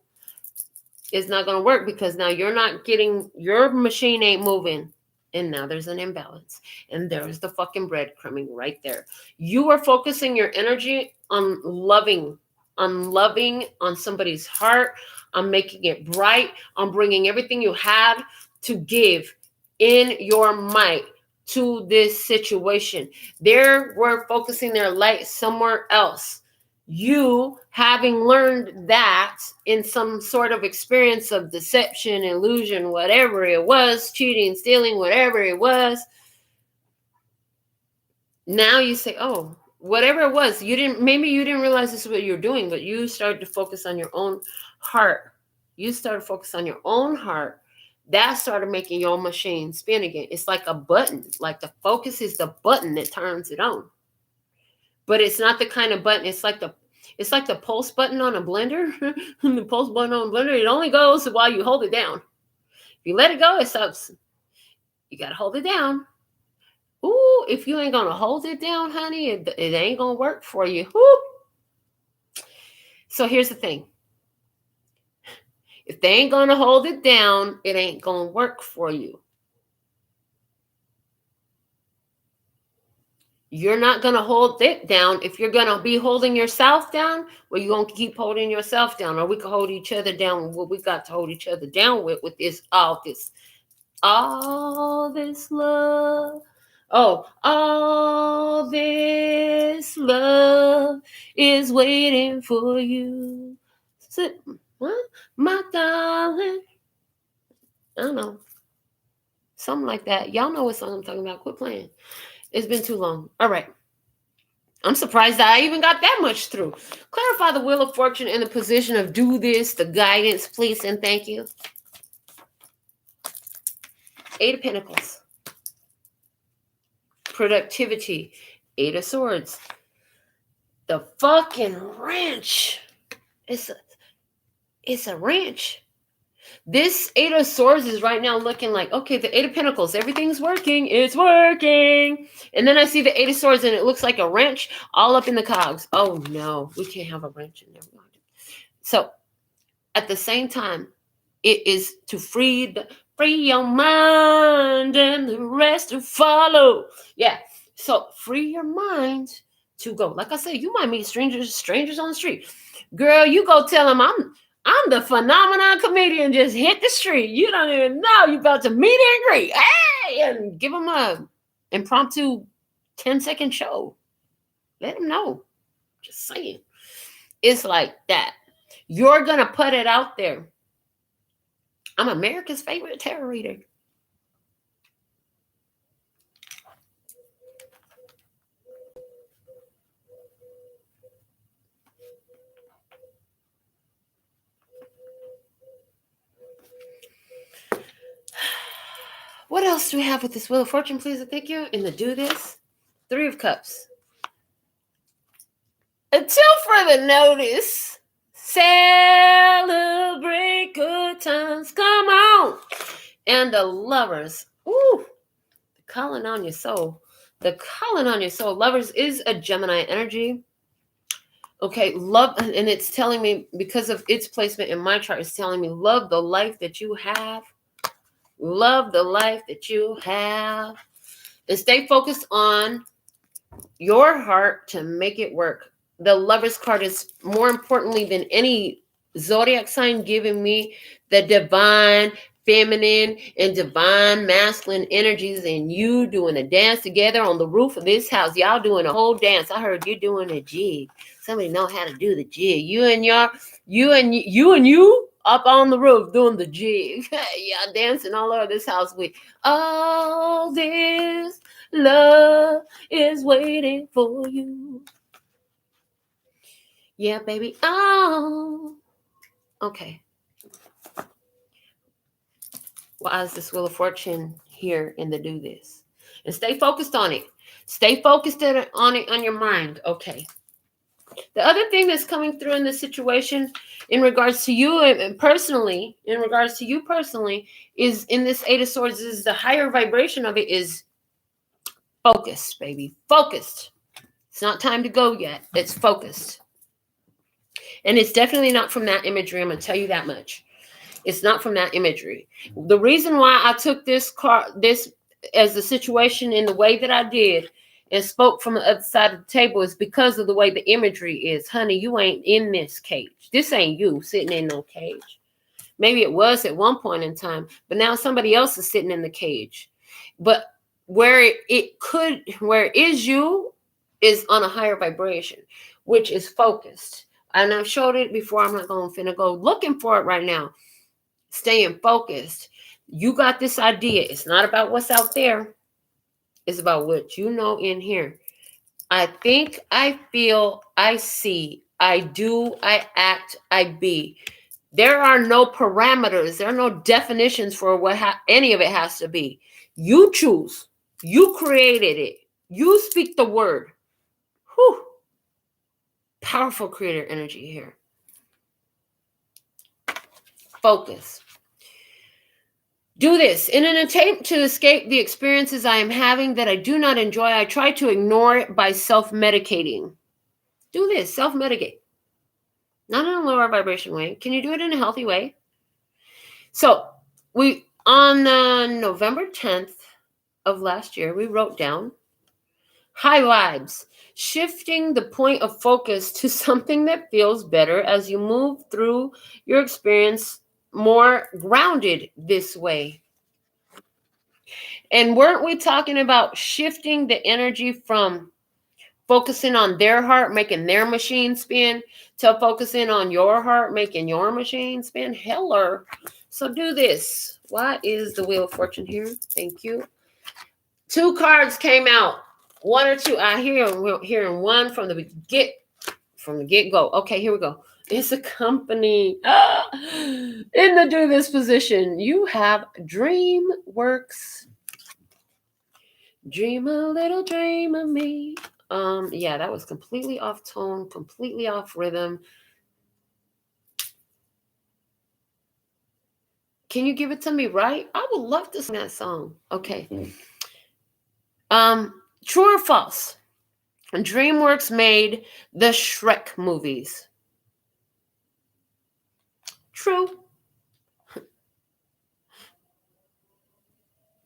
Speaker 1: It's not going to work, because now you're not getting, your machine ain't moving. And now there's an imbalance. And there's the fucking breadcrumbing right there. You are focusing your energy on loving, on somebody's heart, on making it bright, on bringing everything you have to give in your might to this situation. They were focusing their light somewhere else. You, having learned that in some sort of experience of deception, illusion, whatever it was, cheating, stealing, whatever it was, now you say, oh, whatever it was, maybe you didn't realize this is what you're doing, but you started to focus on your own heart. You started to focus on your own heart. That started making your machine spin again. It's like a button. Like the focus is the button that turns it on. But it's not the kind of button. It's like the pulse button on a blender. The pulse button on a blender, it only goes while you hold it down. If you let it go, it stops. You got to hold it down. Ooh, if you ain't going to hold it down, honey, it ain't going to work for you. Ooh. So here's the thing. If they ain't going to hold it down, it ain't going to work for you. You're not going to hold it down. If you're going to be holding yourself down, well, you're going to keep holding yourself down. Or we can hold each other down with what we got to hold each other down with this, all this love, Oh, all this love is waiting for you. What? My darling. I don't know. Something like that. Y'all know what song I'm talking about. Quit playing. It's been too long. All right. I'm surprised that I even got that much through. Clarify the Wheel of Fortune in the position of do this, the guidance, please, and thank you. Eight of Pentacles. Productivity. Eight of Swords. The fucking wrench. It's a wrench. This Eight of Swords is right now looking like, okay, the Eight of Pentacles, everything's working. It's working. And then I see the Eight of Swords and it looks like a wrench all up in the cogs. Oh no, we can't have a wrench in there. So at the same time, it is to free your mind and the rest to follow. Yeah. So free your mind to go. Like I said, you might meet strangers on the street. Girl, you go tell them I'm the phenomenon comedian. Just hit the street. You don't even know you about to meet and greet. Hey, and give them a impromptu 10-second show. Let them know. Just saying. It's like that. You're going to put it out there. I'm America's favorite tarot reader. What else do we have with this Wheel of Fortune, please? And thank you. In the do this. Three of Cups. Until further notice, celebrate good times. Come on. And the Lovers. Ooh. Calling on your soul. The calling on your soul. Lovers is a Gemini energy. Okay, love, and it's telling me, because of its placement in my chart, it's telling me love the life that you have. Love the life that you have. And stay focused on your heart to make it work. The Lover's card is more importantly than any zodiac sign giving me the divine feminine and divine masculine energies, and you doing a dance together on the roof of this house. Y'all doing a whole dance. I heard you doing a jig. Somebody know how to do the jig. You and you up on the roof doing the jig. Y'all dancing all over this house with all this love is waiting for you. Yeah, baby. Oh, okay. Why is this Wheel of Fortune here in the do this? And stay focused on it. Stay focused on it on your mind. Okay. The other thing that's coming through in this situation in regards to you and personally, is in this Eight of Swords, is the higher vibration of it is focused, baby. Focused. It's not time to go yet. It's focused. And it's definitely not from that imagery. I'm going to tell you that much. It's not from that imagery. The reason why I took this as a situation in the way that I did and spoke from the other side of the table is because of the way the imagery is. Honey, you ain't in this cage. This ain't you sitting in no cage. Maybe it was at one point in time, but now somebody else is sitting in the cage. But where it is you is on a higher vibration, which is focused. And I've showed it before. I'm not going to go looking for it right now. Staying focused. You got this idea. It's not about what's out there. It's about what you know in here. I think, I feel, I see, I do, I act, I be. There are no parameters. There are no definitions for what any of it has to be. You choose. You created it. You speak the word. Whew. Powerful creator energy here. Focus. Do this. In an attempt to escape the experiences I am having that I do not enjoy, I try to ignore it by self-medicating. Do this. Self-medicate. Not in a lower vibration way. Can you do it in a healthy way? So, on November 10th of last year, we wrote down high vibes. Shifting the point of focus to something that feels better as you move through your experience more grounded this way. And weren't we talking about shifting the energy from focusing on their heart, making their machine spin, to focusing on your heart, making your machine spin? Hello. So do this. Why is the Wheel of Fortune here? Thank you. 2 cards came out. 1 or 2. We're hearing one from the get-go. Okay, here we go. It's a company. In the do this position, you have DreamWorks. Dream a little dream of me. Yeah, that was completely off tone, completely off rhythm. Can you give it to me right? I would love to sing that song. Okay. True or false? DreamWorks made the Shrek movies. True.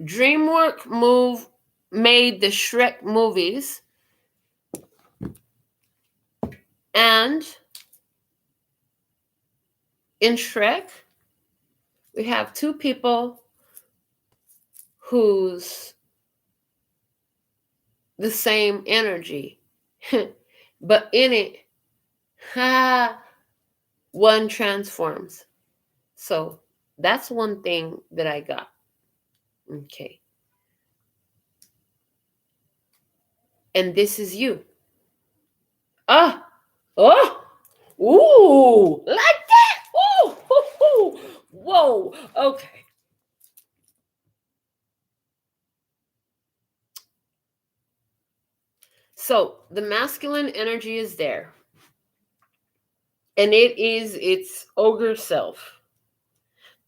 Speaker 1: DreamWorks made the Shrek movies. And in Shrek, we have 2 people who's the same energy. But in it, one transforms. So that's one thing that I got. Okay. And this is you. Ooh, like that. Ooh, whoa. Okay. So the masculine energy is there. And it is its ogre self.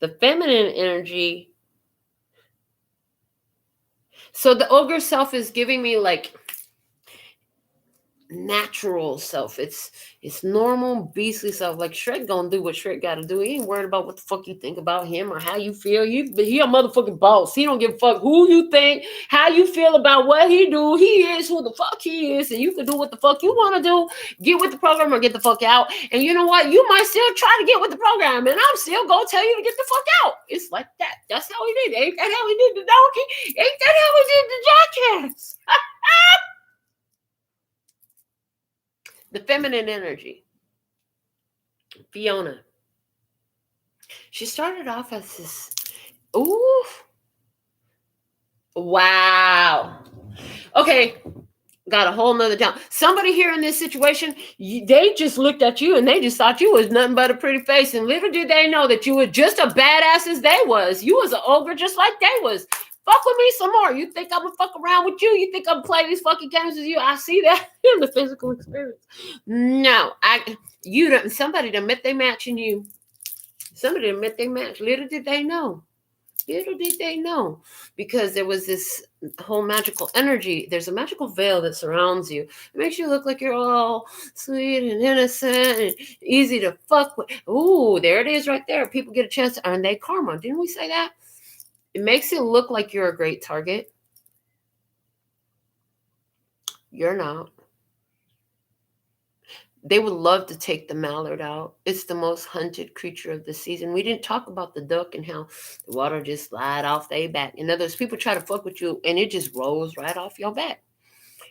Speaker 1: The feminine energy. So the ogre self is giving me like natural self. It's normal beastly self. Like Shrek gonna do what Shrek gotta do. He ain't worried about what the fuck you think about him or how you feel. He a motherfucking boss. He don't give a fuck who you think, how you feel about what he do. He is who the fuck he is, and you can do what the fuck you want to do. Get with the program or get the fuck out. And you know what? You might still try to get with the program, and I'm still gonna tell you to get the fuck out. It's like that. That's how he did. Ain't that how he did the donkey? Ain't that how he did the jackass? The feminine energy. Fiona. She started off as this. Ooh. Wow. Okay. Got a whole nother down. Somebody here in this situation, they just looked at you and they just thought you was nothing but a pretty face. And little did they know that you were just a badass as they was. You was an ogre just like they was. Fuck with me some more. You think I'm gonna fuck around with you? You think I'm playing these fucking games with you? I see that in the physical experience. No, somebody done met they match in you. Somebody done met they match. Little did they know. Little did they know. Because there was this whole magical energy. There's a magical veil that surrounds you. It makes you look like you're all sweet and innocent and easy to fuck with. Ooh, there it is right there. People get a chance to earn their karma. Didn't we say that? It makes it look like you're a great target. You're not. They would love to take the mallard out. It's the most hunted creature of the season. We didn't talk about the duck and how the water just slide off their back. In other words, people try to fuck with you and it just rolls right off your back.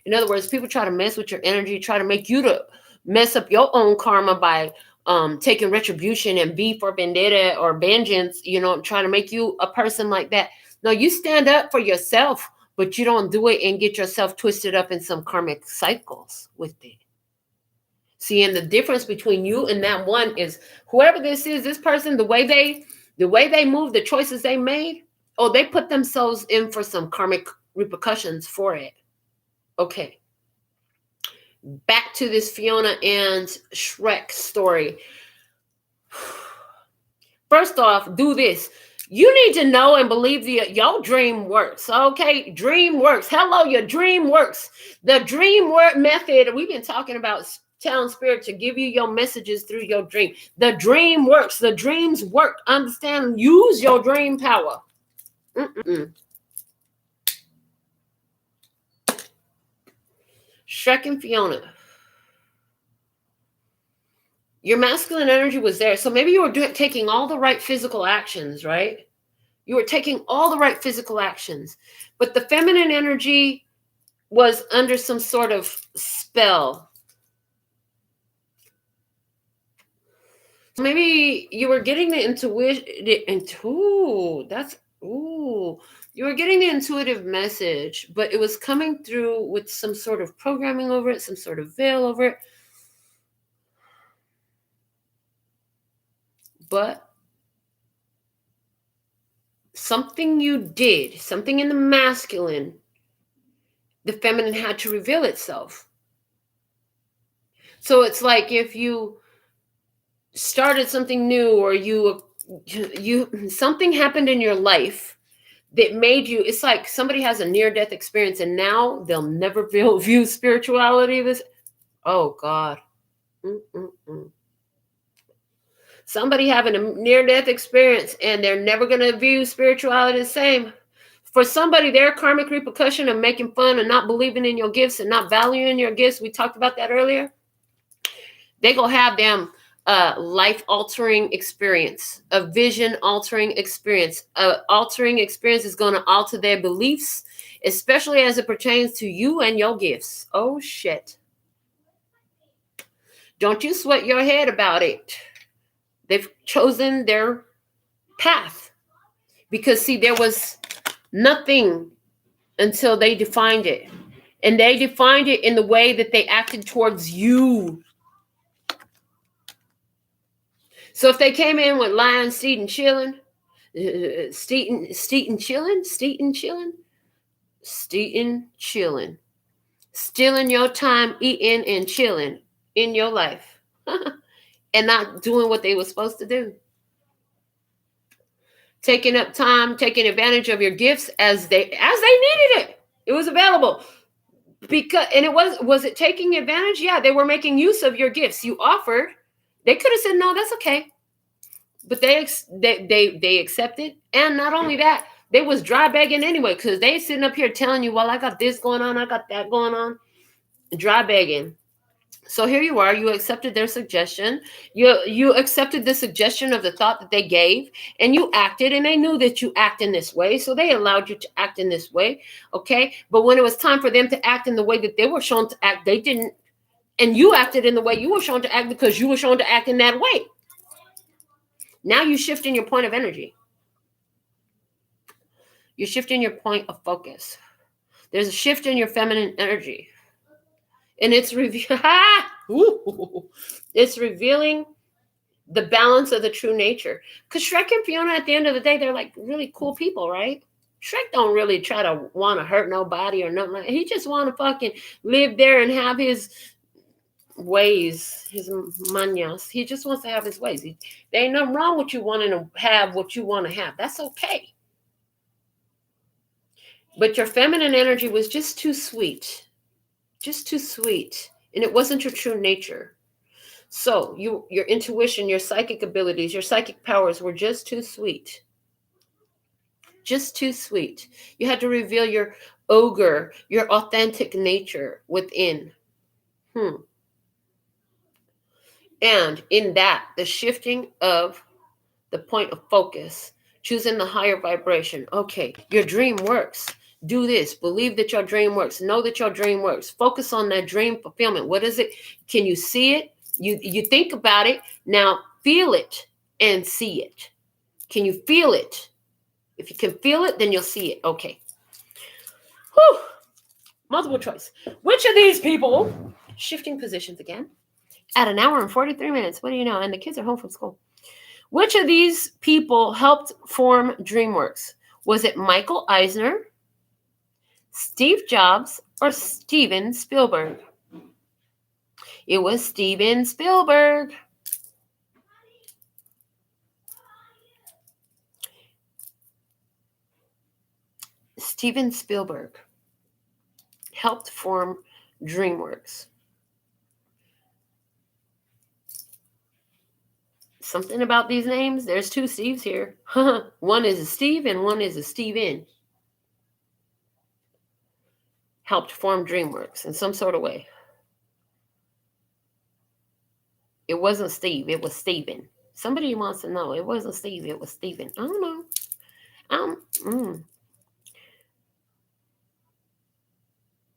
Speaker 1: In other words, people try to mess with your energy, try to make you to mess up your own karma by taking retribution and beef or vendetta or vengeance, trying to make you a person like that. No, you stand up for yourself, but you don't do it and get yourself twisted up in some karmic cycles with it. See, and the difference between you and that one is whoever this is, this person, the way they move, the choices they made, they put themselves in for some karmic repercussions for it. Okay. Back to this Fiona and Shrek story. First off, do this. You need to know and believe your dream works. Okay, dream works. Hello, your dream works. The dream work method. We've been talking about telling spirit to give you your messages through your dream. The dream works. The dreams work. Understand? Use your dream power. Shrek and Fiona. Your masculine energy was there. So maybe you were taking all the right physical actions, right? You were taking all the right physical actions. But the feminine energy was under some sort of spell. Maybe you were getting the intuition. You were getting the intuitive message, but it was coming through with some sort of programming over it, some sort of veil over it. But something you did, something in the masculine, the feminine had to reveal itself. So it's like if you started something new, or you something happened in your life that made you, it's like somebody has a near-death experience and now they'll never view spirituality this. Oh God. Somebody having a near-death experience and they're never going to view spirituality the same. For somebody, their karmic repercussion of making fun and not believing in your gifts and not valuing your gifts, we talked about that earlier, they go have them life-altering experience, a vision-altering experience. Altering experience is going to alter their beliefs, especially as it pertains to you and your gifts. Oh, shit. Don't you sweat your head about it. They've chosen their path. Because, see, there was nothing until they defined it. And they defined it in the way that they acted towards you. So if they came in with lying, stealing, chilling, stealing, stealing your time, eating and chilling in your life, and not doing what they were supposed to do, taking up time, taking advantage of your gifts as they needed it. It was available. Because, and it was it taking advantage? Yeah, they were making use of your gifts. You offered. They could have said no, that's okay. But they accepted. And not only that, they was dry begging anyway, because they sitting up here telling you, well, I got this going on, I got that going on. Dry begging. So here you are, you accepted their suggestion. You accepted the suggestion of the thought that they gave, and you acted, and they knew that you act in this way, so they allowed you to act in this way, okay? But when it was time for them to act in the way that they were shown to act, they didn't, and you acted in the way you were shown to act because you were shown to act in that way. Now you're shifting your point of energy. You're shifting your point of focus. There's a shift in your feminine energy. And it's it's revealing the balance of the true nature. Because Shrek and Fiona, at the end of the day, they're like really cool people, right? Shrek don't really try to want to hurt nobody or nothing like that. He just want to fucking live there and have his ways, his mañas. He just wants to have his ways. There ain't nothing wrong with you wanting to have what you want to have. That's okay. But your feminine energy was just too sweet. Just too sweet. And it wasn't your true nature. So your intuition, your psychic abilities, your psychic powers were just too sweet. Just too sweet. You had to reveal your ogre, your authentic nature within. And in that, the shifting of the point of focus, choosing the higher vibration. Okay, your dream works. Do this. Believe that your dream works. Know that your dream works. Focus on that dream fulfillment. What is it? Can you see it? You think about it. Now feel it and see it. Can you feel it? If you can feel it, then you'll see it. Okay. Whew. Multiple choice. Which of these people, shifting positions again, at an hour and 43 minutes, what do you know? And the kids are home from school. Which of these people helped form DreamWorks? Was it Michael Eisner, Steve Jobs, or Steven Spielberg? It was Steven Spielberg. Steven Spielberg helped form DreamWorks. Something about these names. There's two Steves here. One is a Steve and one is a Steven. Helped form DreamWorks in some sort of way. It wasn't Steve. It was Steven. Somebody wants to know. It wasn't Steve. It was Steven. I don't know.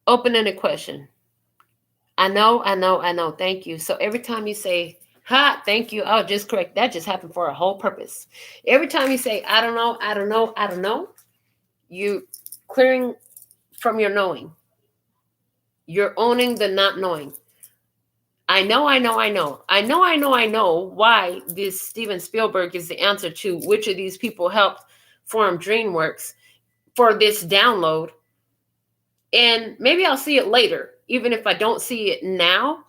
Speaker 1: Open-ended question. I know. Thank you. So every time you say, ha, thank you, I'll just correct. That just happened for a whole purpose. Every time you say, I don't know, you clearing from your knowing. You're owning the not knowing. I know why this Steven Spielberg is the answer to which of these people helped form DreamWorks for this download. And maybe I'll see it later, even if I don't see it now.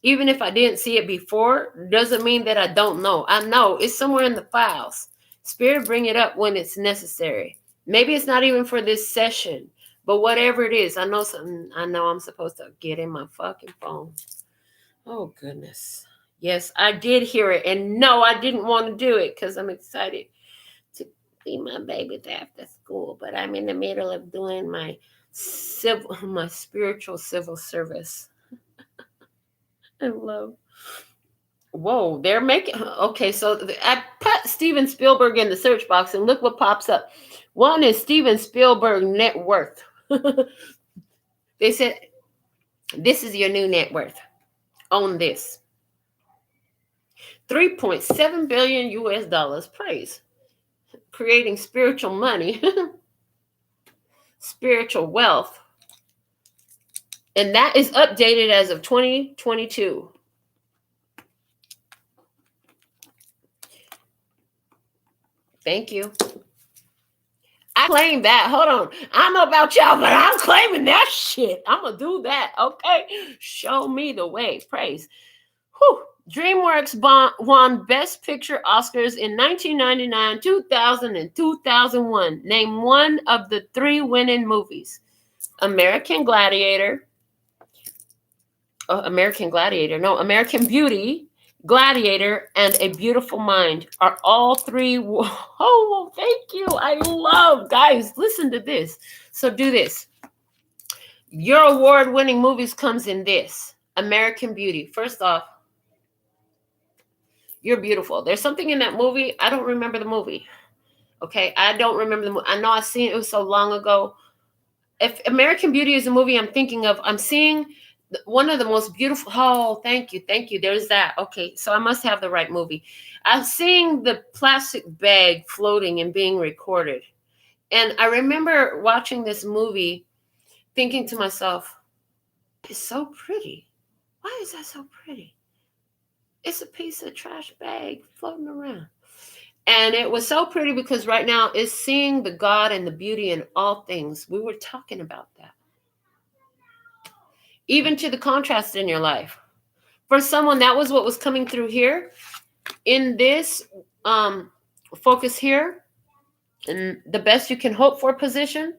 Speaker 1: Even if I didn't see it before, doesn't mean that I don't know. I know it's somewhere in the files. Spirit, bring it up when it's necessary. Maybe it's not even for this session, but whatever it is, I know something. I know I'm supposed to get in my fucking phone. Oh, goodness. Yes, I did hear it. And no, I didn't want to do it because I'm excited to be my baby after school. But I'm in the middle of doing my spiritual civil service. I love. Whoa, they're making. Okay, so I put Steven Spielberg in the search box and look what pops up. One is Steven Spielberg net worth. They said, this is your new net worth. Own this. 3.7 billion US dollars. Praise. Creating spiritual money. Spiritual wealth. And that is updated as of 2022. Thank you. I claim that. Hold on. I don't know about y'all, but I'm claiming that shit. I'm going to do that. Okay. Show me the way. Praise. Whew. DreamWorks won Best Picture Oscars in 1999, 2000, and 2001. Name one of the three winning movies. American Beauty, Gladiator, and A Beautiful Mind are all three. Oh, thank you. I love, guys, listen to this. So do this. Your award-winning movies comes in this. American Beauty. First off, you're beautiful. There's something in that movie. I don't remember the movie. Okay, I don't remember the movie. I know I've seen it. It was so long ago. If American Beauty is a movie I'm thinking of, I'm seeing one of the most beautiful. Oh, thank you. There's that. Okay, so I must have the right movie. I'm seeing the plastic bag floating and being recorded. And I remember watching this movie thinking to myself, it's so pretty. Why is that so pretty? It's a piece of trash bag floating around. And it was so pretty because right now it's seeing the God and the beauty in all things. We were talking about that. Even to the contrast in your life. For someone, that was what was coming through here. In this focus here, and the best you can hope for position,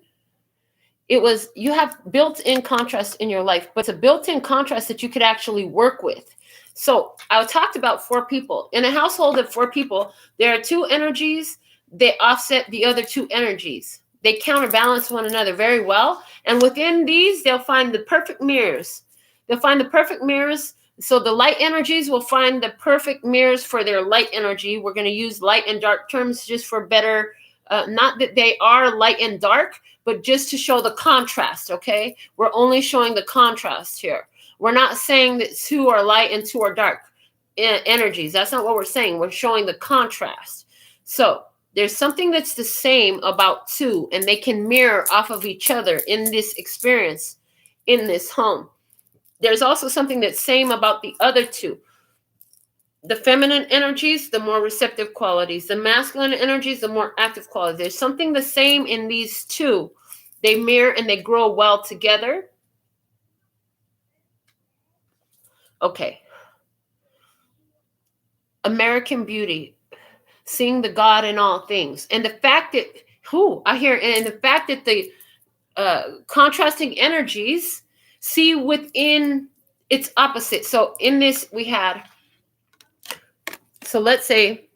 Speaker 1: it was, you have built-in contrast in your life, but it's a built-in contrast that you could actually work with. So I talked about 4 people. In a household of 4 people, there are 2 energies. They offset the other 2 energies. They counterbalance one another very well. And within these, they'll find the perfect mirrors. They'll find the perfect mirrors. So the light energies will find the perfect mirrors for their light energy. We're going to use light and dark terms just for better, not that they are light and dark, but just to show the contrast, okay? We're only showing the contrast here. We're not saying that 2 are light and 2 are dark energies. That's not what we're saying. We're showing the contrast. So there's something that's the same about 2, and they can mirror off of each other in this experience, in this home. There's also something that's same about the other 2. The feminine energies, the more receptive qualities. The masculine energies, the more active qualities. There's something the same in these 2. They mirror and they grow well together. Okay. American Beauty, seeing the God in all things. And the fact that, the fact that the contrasting energies see within its opposite. So in this we had, so let's say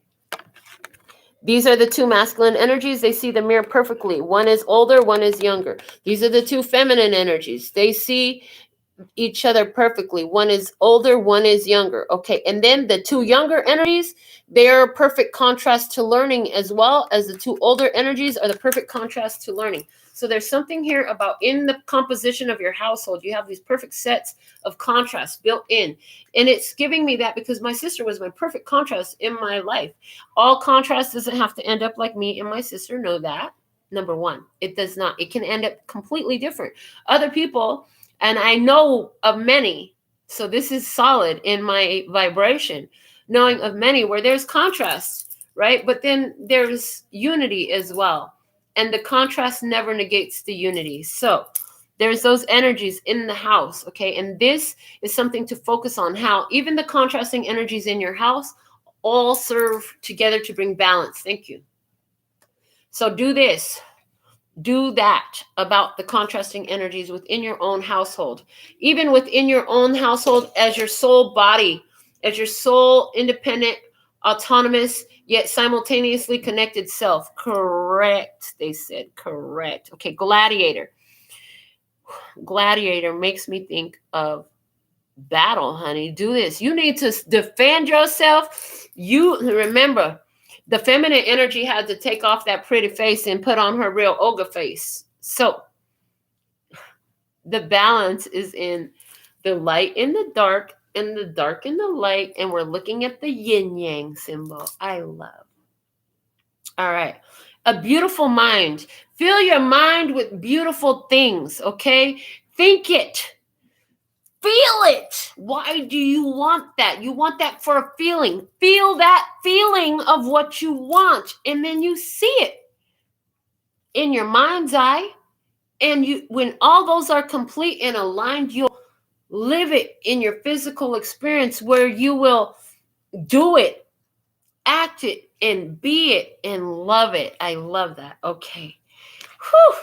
Speaker 1: these are the 2 masculine energies. They see the mirror perfectly. One is older, one is younger. These are the 2 feminine energies. They see each other perfectly. One is older, one is younger. Okay. And then the two younger energies, they're a perfect contrast to learning, as well as the two older energies are the perfect contrast to learning. So there's something here about in the composition of your household, you have these perfect sets of contrasts built in. And it's giving me that because my sister was my perfect contrast in my life. All contrast doesn't have to end up like me and my sister, know that. Number one, it does not. It can end up completely different. Other people, and I know of many, so this is solid in my vibration, knowing of many where there's contrast, right? But then there's unity as well. And the contrast never negates the unity. So there's those energies in the house, okay? And this is something to focus on, how even the contrasting energies in your house all serve together to bring balance. Thank you. So do this. Do that about the contrasting energies within your own household, even within your own household as your soul body, as your soul independent, autonomous, yet simultaneously connected self. Correct. They said correct. Okay. Gladiator. Gladiator makes me think of battle, honey. Do this. You need to defend yourself. You remember, the feminine energy had to take off that pretty face and put on her real ogre face. So the balance is in the light in the dark and the dark in the light. And we're looking at the yin yang symbol. I love. All right. A beautiful mind. Fill your mind with beautiful things. Okay. Think it. Feel it. Why do you want that? You want that for a feeling. Feel that feeling of what you want. And then you see it in your mind's eye. And you, when all those are complete and aligned, you'll live it in your physical experience where you will do it, act it, and be it and love it. I love that. Okay. Whew.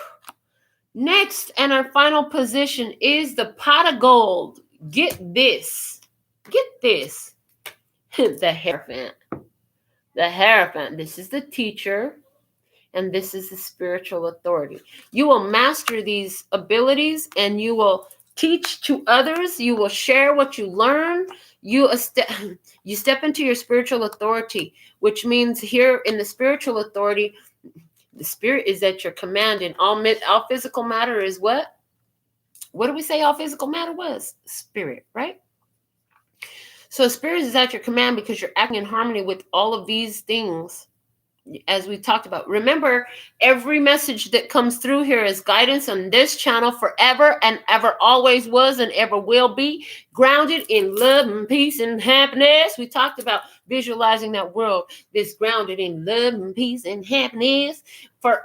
Speaker 1: Next, and our final position is the pot of gold. Get this. Get this. The Hierophant. The Hierophant. This is the teacher, and this is the spiritual authority. You will master these abilities, and you will teach to others. You will share what you learn. You step into your spiritual authority, which means here in the spiritual authority, the spirit is at your command, and all physical matter is what? What do we say all physical matter was? Spirit, right? So spirit is at your command because you're acting in harmony with all of these things, as we talked about. Remember, every message that comes through here is guidance on this channel forever and ever, always was and ever will be, grounded in love and peace and happiness. We talked about visualizing that world that's grounded in love and peace and happiness for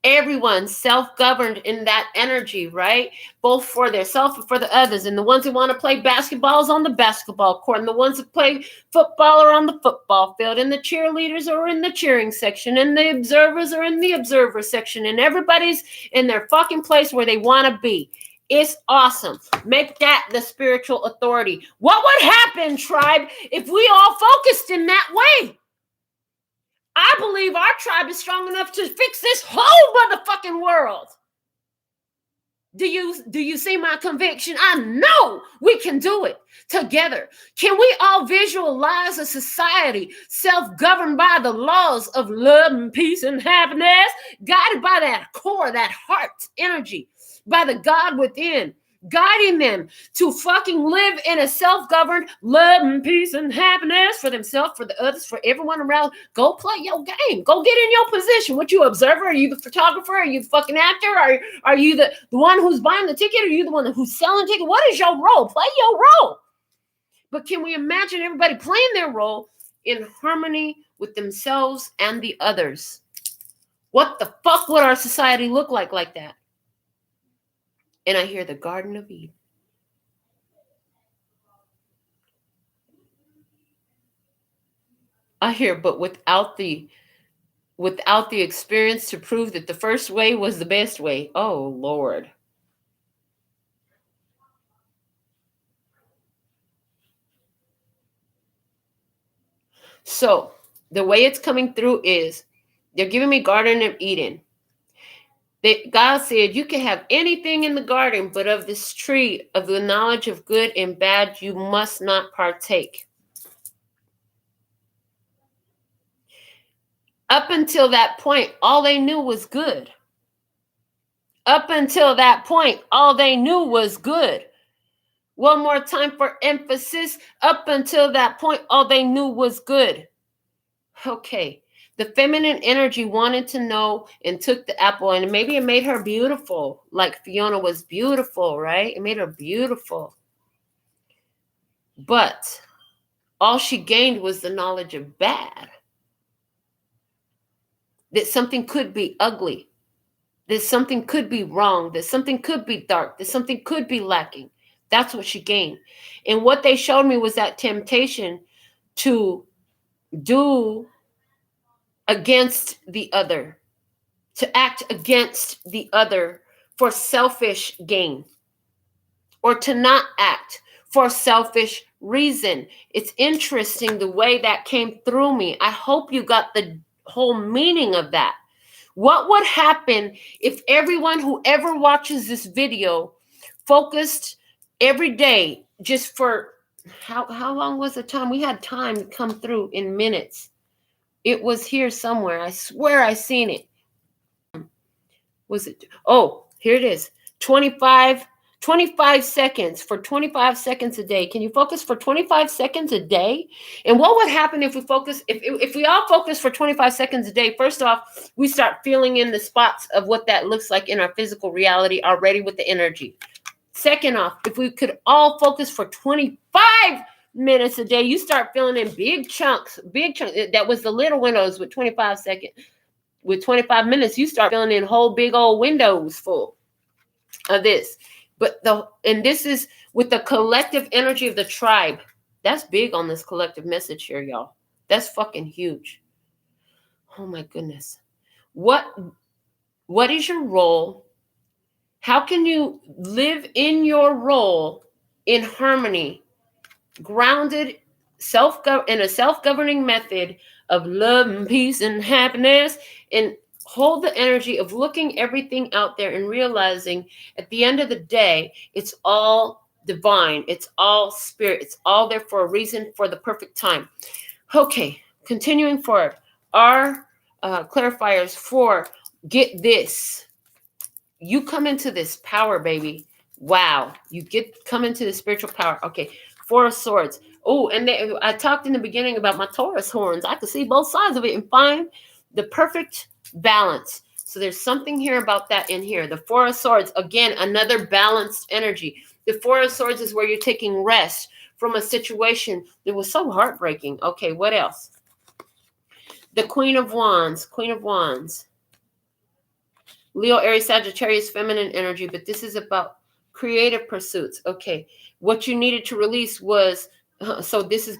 Speaker 1: everyone, self-governed in that energy, right? Both for their self and for the others. And the ones who want to play basketball is on the basketball court, and the ones that play football are on the football field, and the cheerleaders are in the cheering section, and the observers are in the observer section, and everybody's in their fucking place where they want to be. It's awesome. Make that the spiritual authority. What would happen, tribe, if we all focused in that way? I believe our tribe is strong enough to fix this whole motherfucking world. Do you see my conviction? I know we can do it together. Can we all visualize a society self-governed by the laws of love and peace and happiness, guided by that core, that heart energy, by the God within, guiding them to fucking live in a self-governed love and peace and happiness for themselves, for the others, for everyone around. Go play your game. Go get in your position. What, you observer? Are you the photographer? Are you the fucking actor? Are you the one who's buying the ticket? Are you the one who's selling the ticket? What is your role? Play your role. But can we imagine everybody playing their role in harmony with themselves and the others? What the fuck would our society look like that? And I hear the Garden of Eden. I hear, but without the experience to prove that the first way was the best way. Oh, Lord. So the way it's coming through is they're giving me Garden of Eden. God said, you can have anything in the garden, but of this tree of the knowledge of good and bad, you must not partake. Up until that point, all they knew was good. Up until that point, all they knew was good. One more time for emphasis. Up until that point, all they knew was good. Okay. The feminine energy wanted to know and took the apple, and maybe it made her beautiful, like Fiona was beautiful, right? It made her beautiful. But all she gained was the knowledge of bad. That something could be ugly. That something could be wrong. That something could be dark. That something could be lacking. That's what she gained. And what they showed me was that temptation to do against the other, to act against the other for selfish gain, or to not act for selfish reason. It's interesting the way that came through me. I hope you got the whole meaning of that. What would happen if everyone who ever watches this video focused every day just for how long was the time? We had time to come through in minutes. It was here somewhere. I swear I seen it. Was it? Oh, here it is. 25 seconds for 25 seconds a day. Can you focus for 25 seconds a day? And what would happen if we focus, if we all focus for 25 seconds a day? First off, we start feeling in the spots of what that looks like in our physical reality already with the energy. Second off, if we could all focus for 25 minutes a day, you start feeling in big chunks. That was the little windows with 25 seconds. With 25 minutes, you start filling in whole big old windows full of this. And this is with the collective energy of the tribe. That's big on this collective message here, y'all. That's fucking huge. Oh my goodness. What is your role? How can you live in your role in harmony, grounded in a self-governing method of love and peace and happiness, and hold the energy of looking everything out there and realizing at the end of the day, it's all divine. It's all spirit. It's all there for a reason, for the perfect time. Okay, continuing forward. Our clarifiers for get this. You come into this power, baby. Wow. You come into the spiritual power. Okay. 4 of Swords. Oh, and I talked in the beginning about my Taurus horns. I could see both sides of it and find the perfect balance. So there's something here about that in here. The 4 of Swords, again, another balanced energy. The 4 of Swords is where you're taking rest from a situation that was so heartbreaking. Okay, what else? The Queen of Wands. Queen of Wands. Leo, Aries, Sagittarius, feminine energy, but this is about creative pursuits. Okay, what you needed to release was, so this is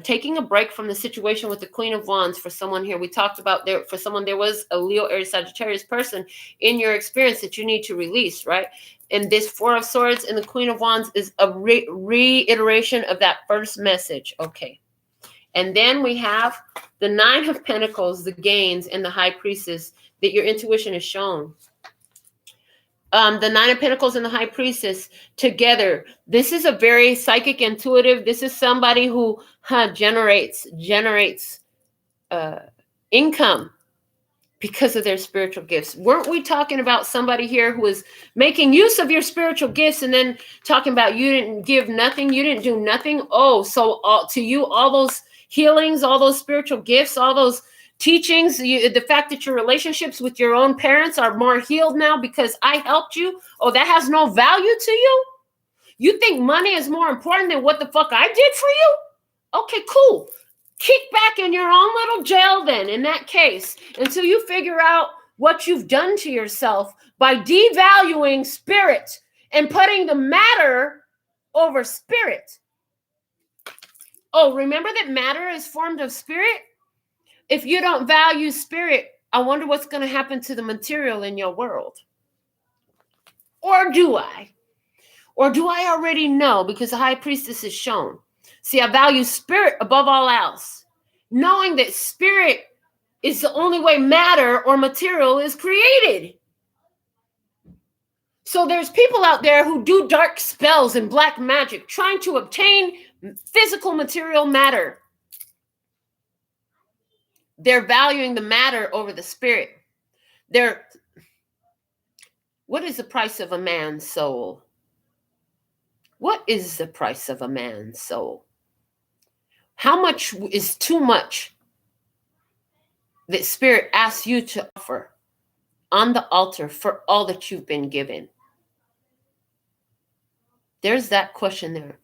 Speaker 1: taking a break from the situation with the Queen of Wands for someone here. We talked about there was a Leo, Aries, Sagittarius person in your experience that you need to release, right? And this 4 of Swords and the Queen of Wands is a reiteration of that first message. Okay. And then we have the 9 of Pentacles, the gains, and the High Priestess that your intuition is shown. The 9 of Pentacles and the High Priestess together. This is a very psychic, intuitive. This is somebody who generates income because of their spiritual gifts. Weren't we talking about somebody here who is making use of your spiritual gifts and then talking about you didn't give nothing, you didn't do nothing? Oh, so to you, all those healings, all those spiritual gifts, all those teachings, the fact that your relationships with your own parents are more healed now because I helped you. Oh, that has no value to you? You think money is more important than what the fuck I did for you? Okay, cool. Kick back in your own little jail then, in that case, until you figure out what you've done to yourself by devaluing spirit and putting the matter over spirit. Oh, remember that matter is formed of spirit? If you don't value spirit, I wonder what's going to happen to the material in your world. Or do I? Or do I already know because the High Priestess is shown? See, I value spirit above all else. Knowing that spirit is the only way matter or material is created. So there's people out there who do dark spells and black magic trying to obtain physical material matter. They're valuing the matter over the spirit. What is the price of a man's soul? What is the price of a man's soul? How much is too much that spirit asks you to offer on the altar for all that you've been given? There's that question there.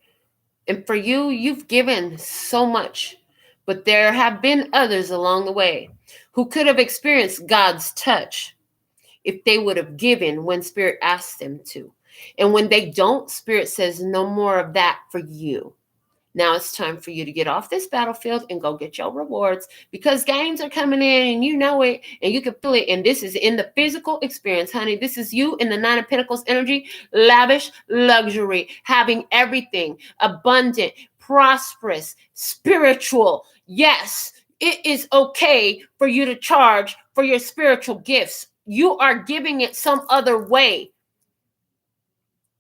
Speaker 1: And for you, you've given so much, but there have been others along the way who could have experienced God's touch if they would have given when spirit asked them to. And when they don't, spirit says, no more of that for you. Now it's time for you to get off this battlefield and go get your rewards, because gains are coming in and you know it and you can feel it. And this is in the physical experience, honey. This is you in the Nine of Pentacles energy, lavish luxury, having everything, abundant, prosperous, spiritual. Yes, it is okay for you to charge for your spiritual gifts. You are giving it some other way.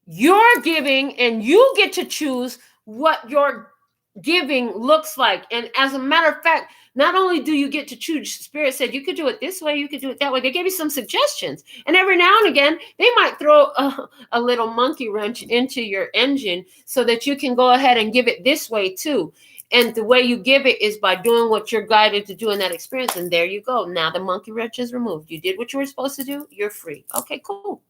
Speaker 1: You're giving and you get to choose what your giving looks like. And as a matter of fact, not only do you get to choose, spirit said you could do it this way, you could do it that way. They gave you some suggestions. And every now and again, they might throw a little monkey wrench into your engine so that you can go ahead and give it this way too. And the way you give it is by doing what you're guided to do in that experience. And there you go. Now the monkey wrench is removed. You did what you were supposed to do. You're free. Okay, cool.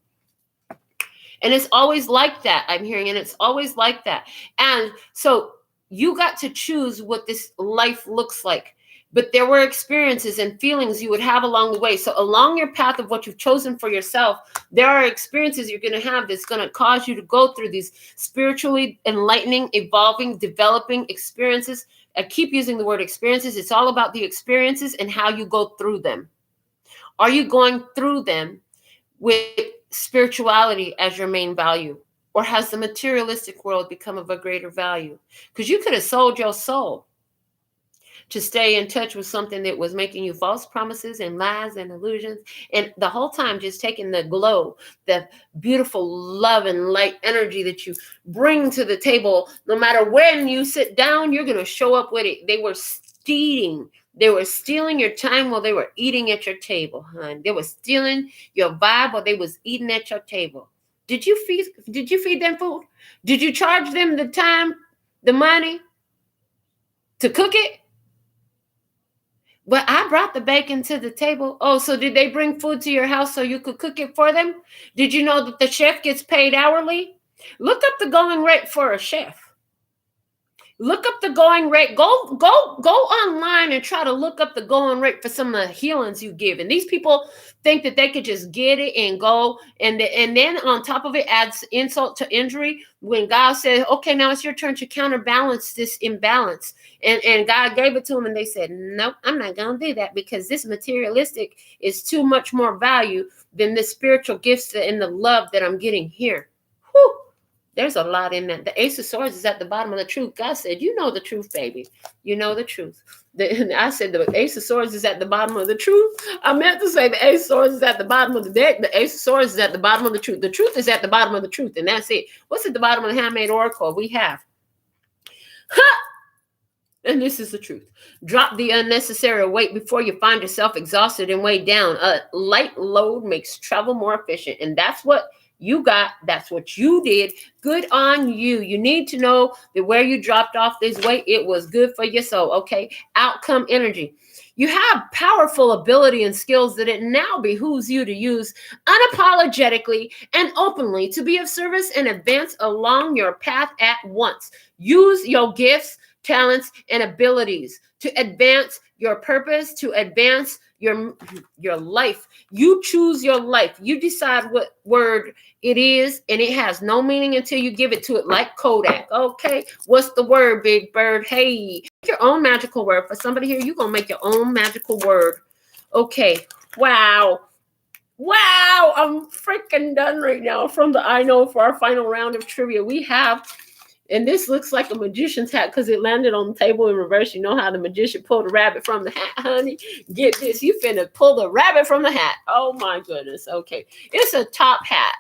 Speaker 1: And it's always like that, I'm hearing, and it's always like that. And so you got to choose what this life looks like. But there were experiences and feelings you would have along the way. So along your path of what you've chosen for yourself, there are experiences you're going to have that's going to cause you to go through these spiritually enlightening, evolving, developing experiences. I keep using the word experiences. It's all about the experiences and how you go through them. Are you going through them with spirituality as your main value? Or has the materialistic world become of a greater value? Because you could have sold your soul to stay in touch with something that was making you false promises and lies and illusions. And the whole time just taking the glow, the beautiful love and light energy that you bring to the table. No matter when you sit down, you're going to show up with it. They were stealing. They were stealing your time while they were eating at your table, hon. They were stealing your vibe while they was eating at your table. Did you feed them food? Did you charge them the time, the money to cook it? But I brought the bacon to the table. Oh, so did they bring food to your house so you could cook it for them? Did you know that the chef gets paid hourly? Look up the going rate for a chef. Look up the going rate. Go online and try to look up the going rate for some of the healings you give. And these people think that they could just get it and go. And then on top of it adds insult to injury when God said, okay, now it's your turn to counterbalance this imbalance. And God gave it to them and they said, nope, I'm not going to do that because this materialistic is too much more value than the spiritual gifts and the love that I'm getting here. Whew. There's a lot in that. The Ace of Swords is at the bottom of the truth. God said, you know the truth, baby. You know the truth. I said the Ace of Swords is at the bottom of the truth. I meant to say the Ace of Swords is at the bottom of the deck. The Ace of Swords is at the bottom of the truth. The truth is at the bottom of the truth. And that's it. What's at the bottom of the Handmade Oracle? We have. Ha! And this is the truth. Drop the unnecessary weight before you find yourself exhausted and weighed down. A light load makes travel more efficient. And that's what you got. That's what you did. Good on you. You need to know that where you dropped off this weight, it was good for your soul. Okay. Outcome energy. You have powerful ability and skills that it now behooves you to use unapologetically and openly to be of service and advance along your path at once. Use your gifts, talents, and abilities to advance your purpose, to advance your life. You choose your life. You decide what word it is, and it has no meaning until you give it to it, like Kodak. Okay, what's the word, big bird? Hey, make your own magical word. For somebody here, you're going to make your own magical word. Okay, wow. I'm freaking done right now from the I Know for our final round of trivia. We have And this looks like a magician's hat because it landed on the table in reverse. You know how the magician pulled the rabbit from the hat, honey? Get this. You finna pull the rabbit from the hat. Oh, my goodness. Okay. It's a top hat.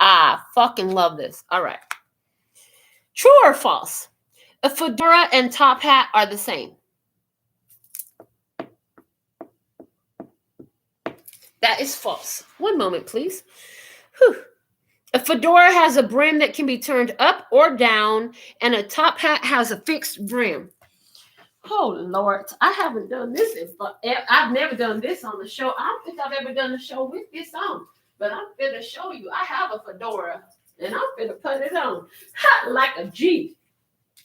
Speaker 1: I fucking love this. All right. True or false? A fedora and top hat are the same. That is false. One moment, please. Whew. A fedora has a brim that can be turned up or down, and a top hat has a fixed brim. Oh, Lord. I haven't done this. I've never done this on the show. I don't think I've ever done a show with this on. But I'm going to show you. I have a fedora, and I'm going to put it on. Hot like a G.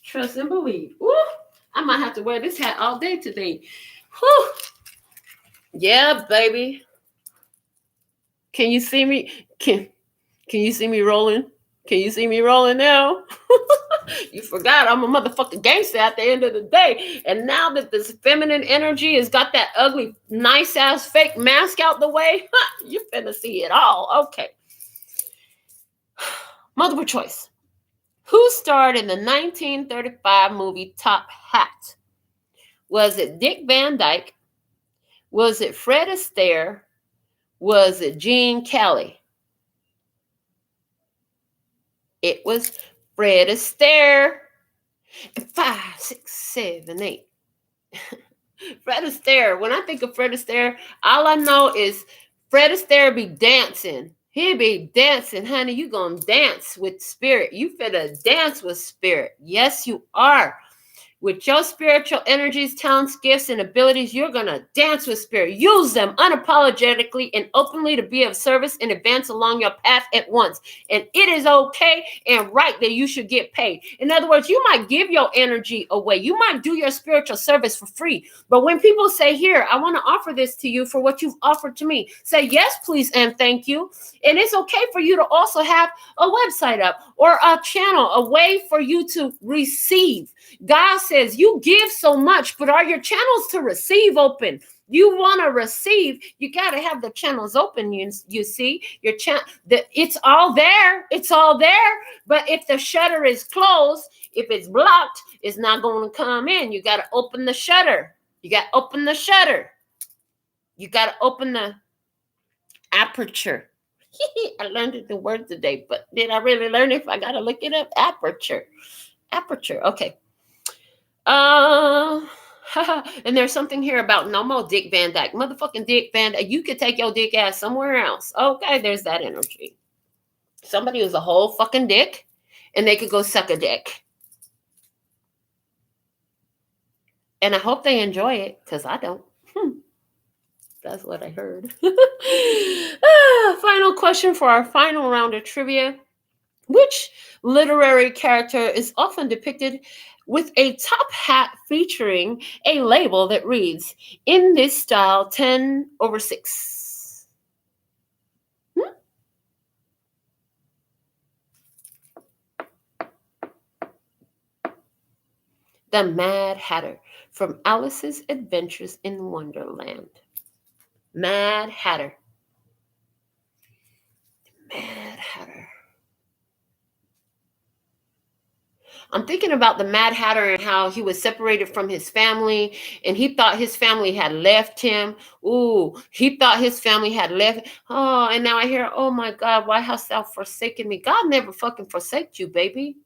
Speaker 1: Trust and believe. Woo. I might have to wear this hat all day today. Whew. Yeah, baby. Can you see me? Can you see me rolling? Can you see me rolling now? You forgot I'm a motherfucking gangster at the end of the day. And now that this feminine energy has got that ugly, nice-ass fake mask out the way, you finna see it all. Okay. Multiple choice. Who starred in the 1935 movie Top Hat? Was it Dick Van Dyke? Was it Fred Astaire? Was it Gene Kelly? It was Fred Astaire. And 5, 6, 7, 8. Fred Astaire. When I think of Fred Astaire, all I know is Fred Astaire be dancing. He be dancing, honey. You gonna dance with spirit. You finna dance with spirit. Yes, you are. With your spiritual energies, talents, gifts, and abilities, you're going to dance with spirit. Use them unapologetically and openly to be of service and advance along your path at once. And it is okay and right that you should get paid. In other words, you might give your energy away. You might do your spiritual service for free. But when people say, here, I want to offer this to you for what you've offered to me, say, yes, please, and thank you. And it's okay for you to also have a website up or a channel, a way for you to receive. God says you give so much, but are your channels to receive open? You want to receive, you got to have the channels open. You see, your it's all there. It's all there. But if the shutter is closed, if it's blocked, it's not going to come in. You got to open the shutter. You got to open the shutter. You got to open the aperture. I learned the word today, but did I really learn it? If I got to look it up, aperture. Aperture. Okay. And there's something here about no more Dick Van Dyke. Motherfucking Dick Van Dyke. You could take your dick ass somewhere else. Okay, there's that energy. Somebody who's a whole fucking dick, and they could go suck a dick. And I hope they enjoy it, because I don't. That's what I heard. Final question for our final round of trivia. Which literary character is often depicted with a top hat featuring a label that reads, in this style, 10/6? The Mad Hatter from Alice's Adventures in Wonderland. Mad Hatter. Mad Hatter. I'm thinking about the Mad Hatter and how he was separated from his family, and he thought his family had left him. Ooh, he thought his family had left. Oh, and now I hear, oh my God, why hast thou forsaken me? God never fucking forsaked you, baby.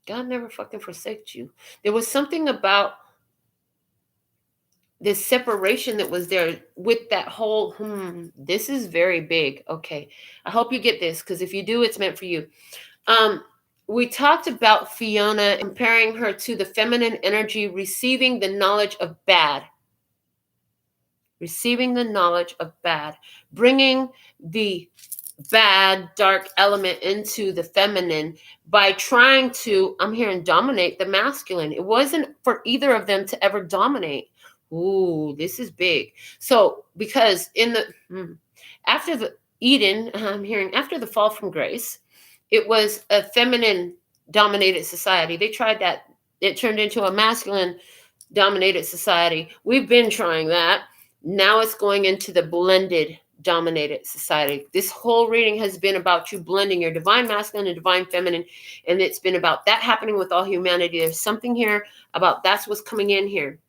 Speaker 1: God never fucking forsaked you. There was something about this separation that was there with that whole, this is very big. Okay, I hope you get this, because if you do, it's meant for you. We talked about Fiona, comparing her to the feminine energy, receiving the knowledge of bad. Receiving the knowledge of bad. Bringing the bad, dark element into the feminine by trying to, I'm hearing, dominate the masculine. It wasn't for either of them to ever dominate. Ooh, this is big. So, because in the, after the Eden, I'm hearing, after the fall from grace, it was a feminine dominated society. They tried that. It turned into a masculine dominated society. We've been trying that. Now it's going into the blended dominated society. This whole reading has been about you blending your divine masculine and divine feminine, and it's been about that happening with all humanity. There's something here about that's what's coming in here.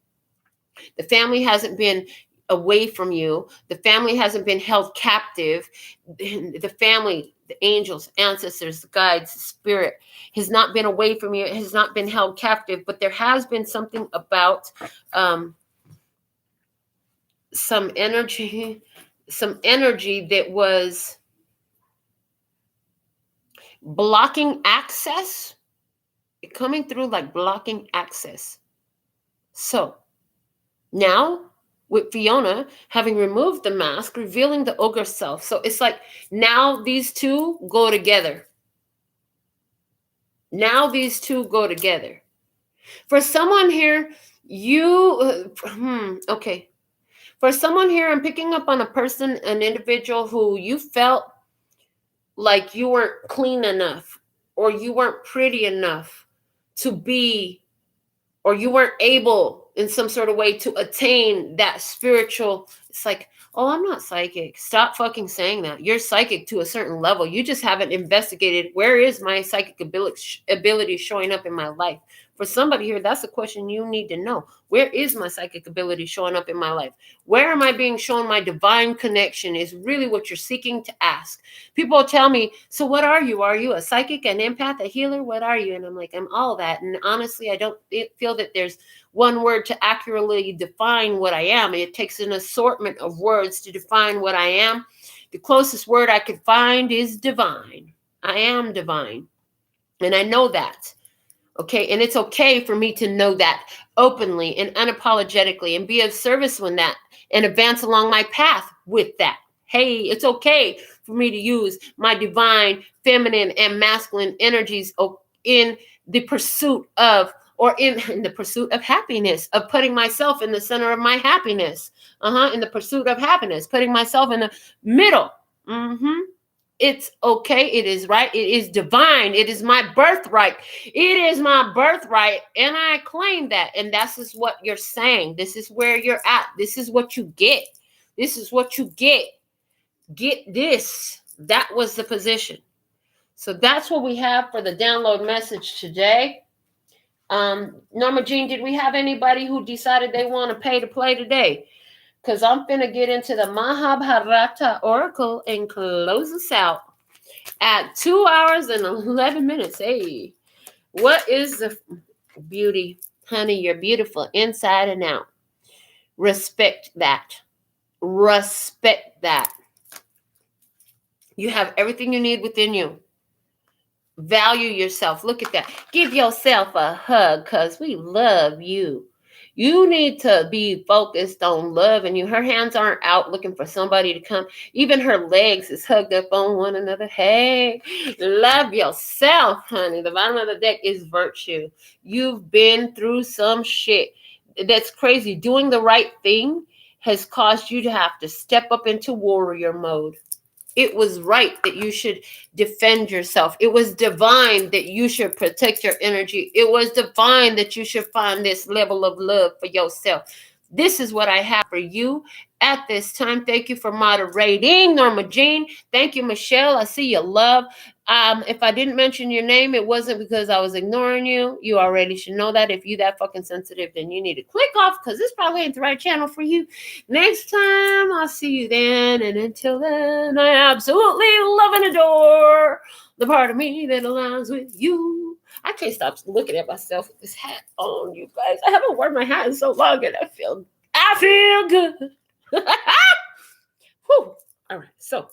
Speaker 1: The family hasn't been away from you. The family hasn't been held captive. The family, the angels, ancestors, the guides, the spirit has not been away from you. It has not been held captive, but there has been something about some energy that was blocking access, coming through like blocking access. So now with Fiona having removed the mask, revealing the ogre self. So it's like now these two go together. Now these two go together. For someone here, okay. For someone here, I'm picking up on a person, an individual who you felt like you weren't clean enough or you weren't pretty enough to be, or you weren't able in some sort of way to attain that spiritual. It's like, oh, I'm not psychic. Stop fucking saying that. You're psychic to a certain level. You just haven't investigated where is my psychic ability showing up in my life. For somebody here, that's a question you need to know. Where is my psychic ability showing up in my life? Where am I being shown my divine connection is really what you're seeking to ask. People tell me, so what are you? Are you a psychic, an empath, a healer? What are you? And I'm like, I'm all that. And honestly, I don't feel that there's one word to accurately define what I am. It takes an assortment of words to define what I am. The closest word I could find is divine. I am divine. And I know that. Okay. And it's okay for me to know that openly and unapologetically and be of service when that and advance along my path with that. Hey, it's okay for me to use my divine feminine and masculine energies in the pursuit of, or in the pursuit of happiness, of putting myself in the center of my happiness. In the pursuit of happiness, putting myself in the middle. It's okay. It is right. It is divine. It is my birthright. It is my birthright. And I claim that. And that's just what you're saying. This is where you're at. This is what you get. This is what you get. Get this. That was the position. So that's what we have for the download message today. Norma Jean, did we have anybody who decided they want to pay to play today? Because I'm finna get into the Mahabharata Oracle and close us out at 2 hours and 11 minutes. Hey, what is the beauty? Honey, you're beautiful inside and out. Respect that. Respect that. You have everything you need within you. Value yourself. Look at that. Give yourself a hug because we love you. You need to be focused on loving you. Her hands aren't out looking for somebody to come. Even her legs is hugged up on one another. Hey, love yourself, honey. The bottom of the deck is virtue. You've been through some shit. That's crazy. Doing the right thing has caused you to have to step up into warrior mode. It was right that you should defend yourself. It was divine that you should protect your energy. It was divine that you should find this level of love for yourself. This is what I have for you at this time. Thank you for moderating, Norma Jean. Thank you, Michelle. I see your love. If I didn't mention your name, it wasn't because I was ignoring you. You already should know that. If you that fucking sensitive, then you need to click off because this probably ain't the right channel for you. Next time, I'll see you then. And until then, I absolutely love and adore the part of me that aligns with you. I can't stop looking at myself with this hat on, you guys. I haven't worn my hat in so long, and I feel good. Whew. All right, so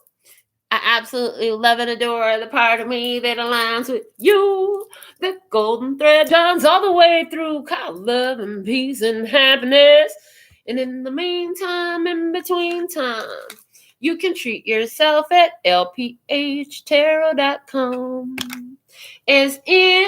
Speaker 1: I absolutely love and adore the part of me that aligns with you. The golden thread runs all the way through. Call love and peace and happiness. And in the meantime, in between time, you can treat yourself at LPHtarot.com. As in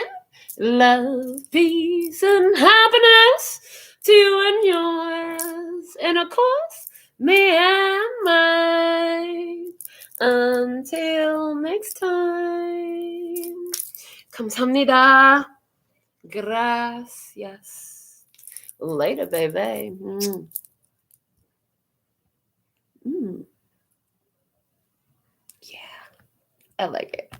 Speaker 1: love, peace, and happiness to you and yours. And of course, me and mine. Until next time. Kamsahamnida. Gracias. Later, baby. I like it.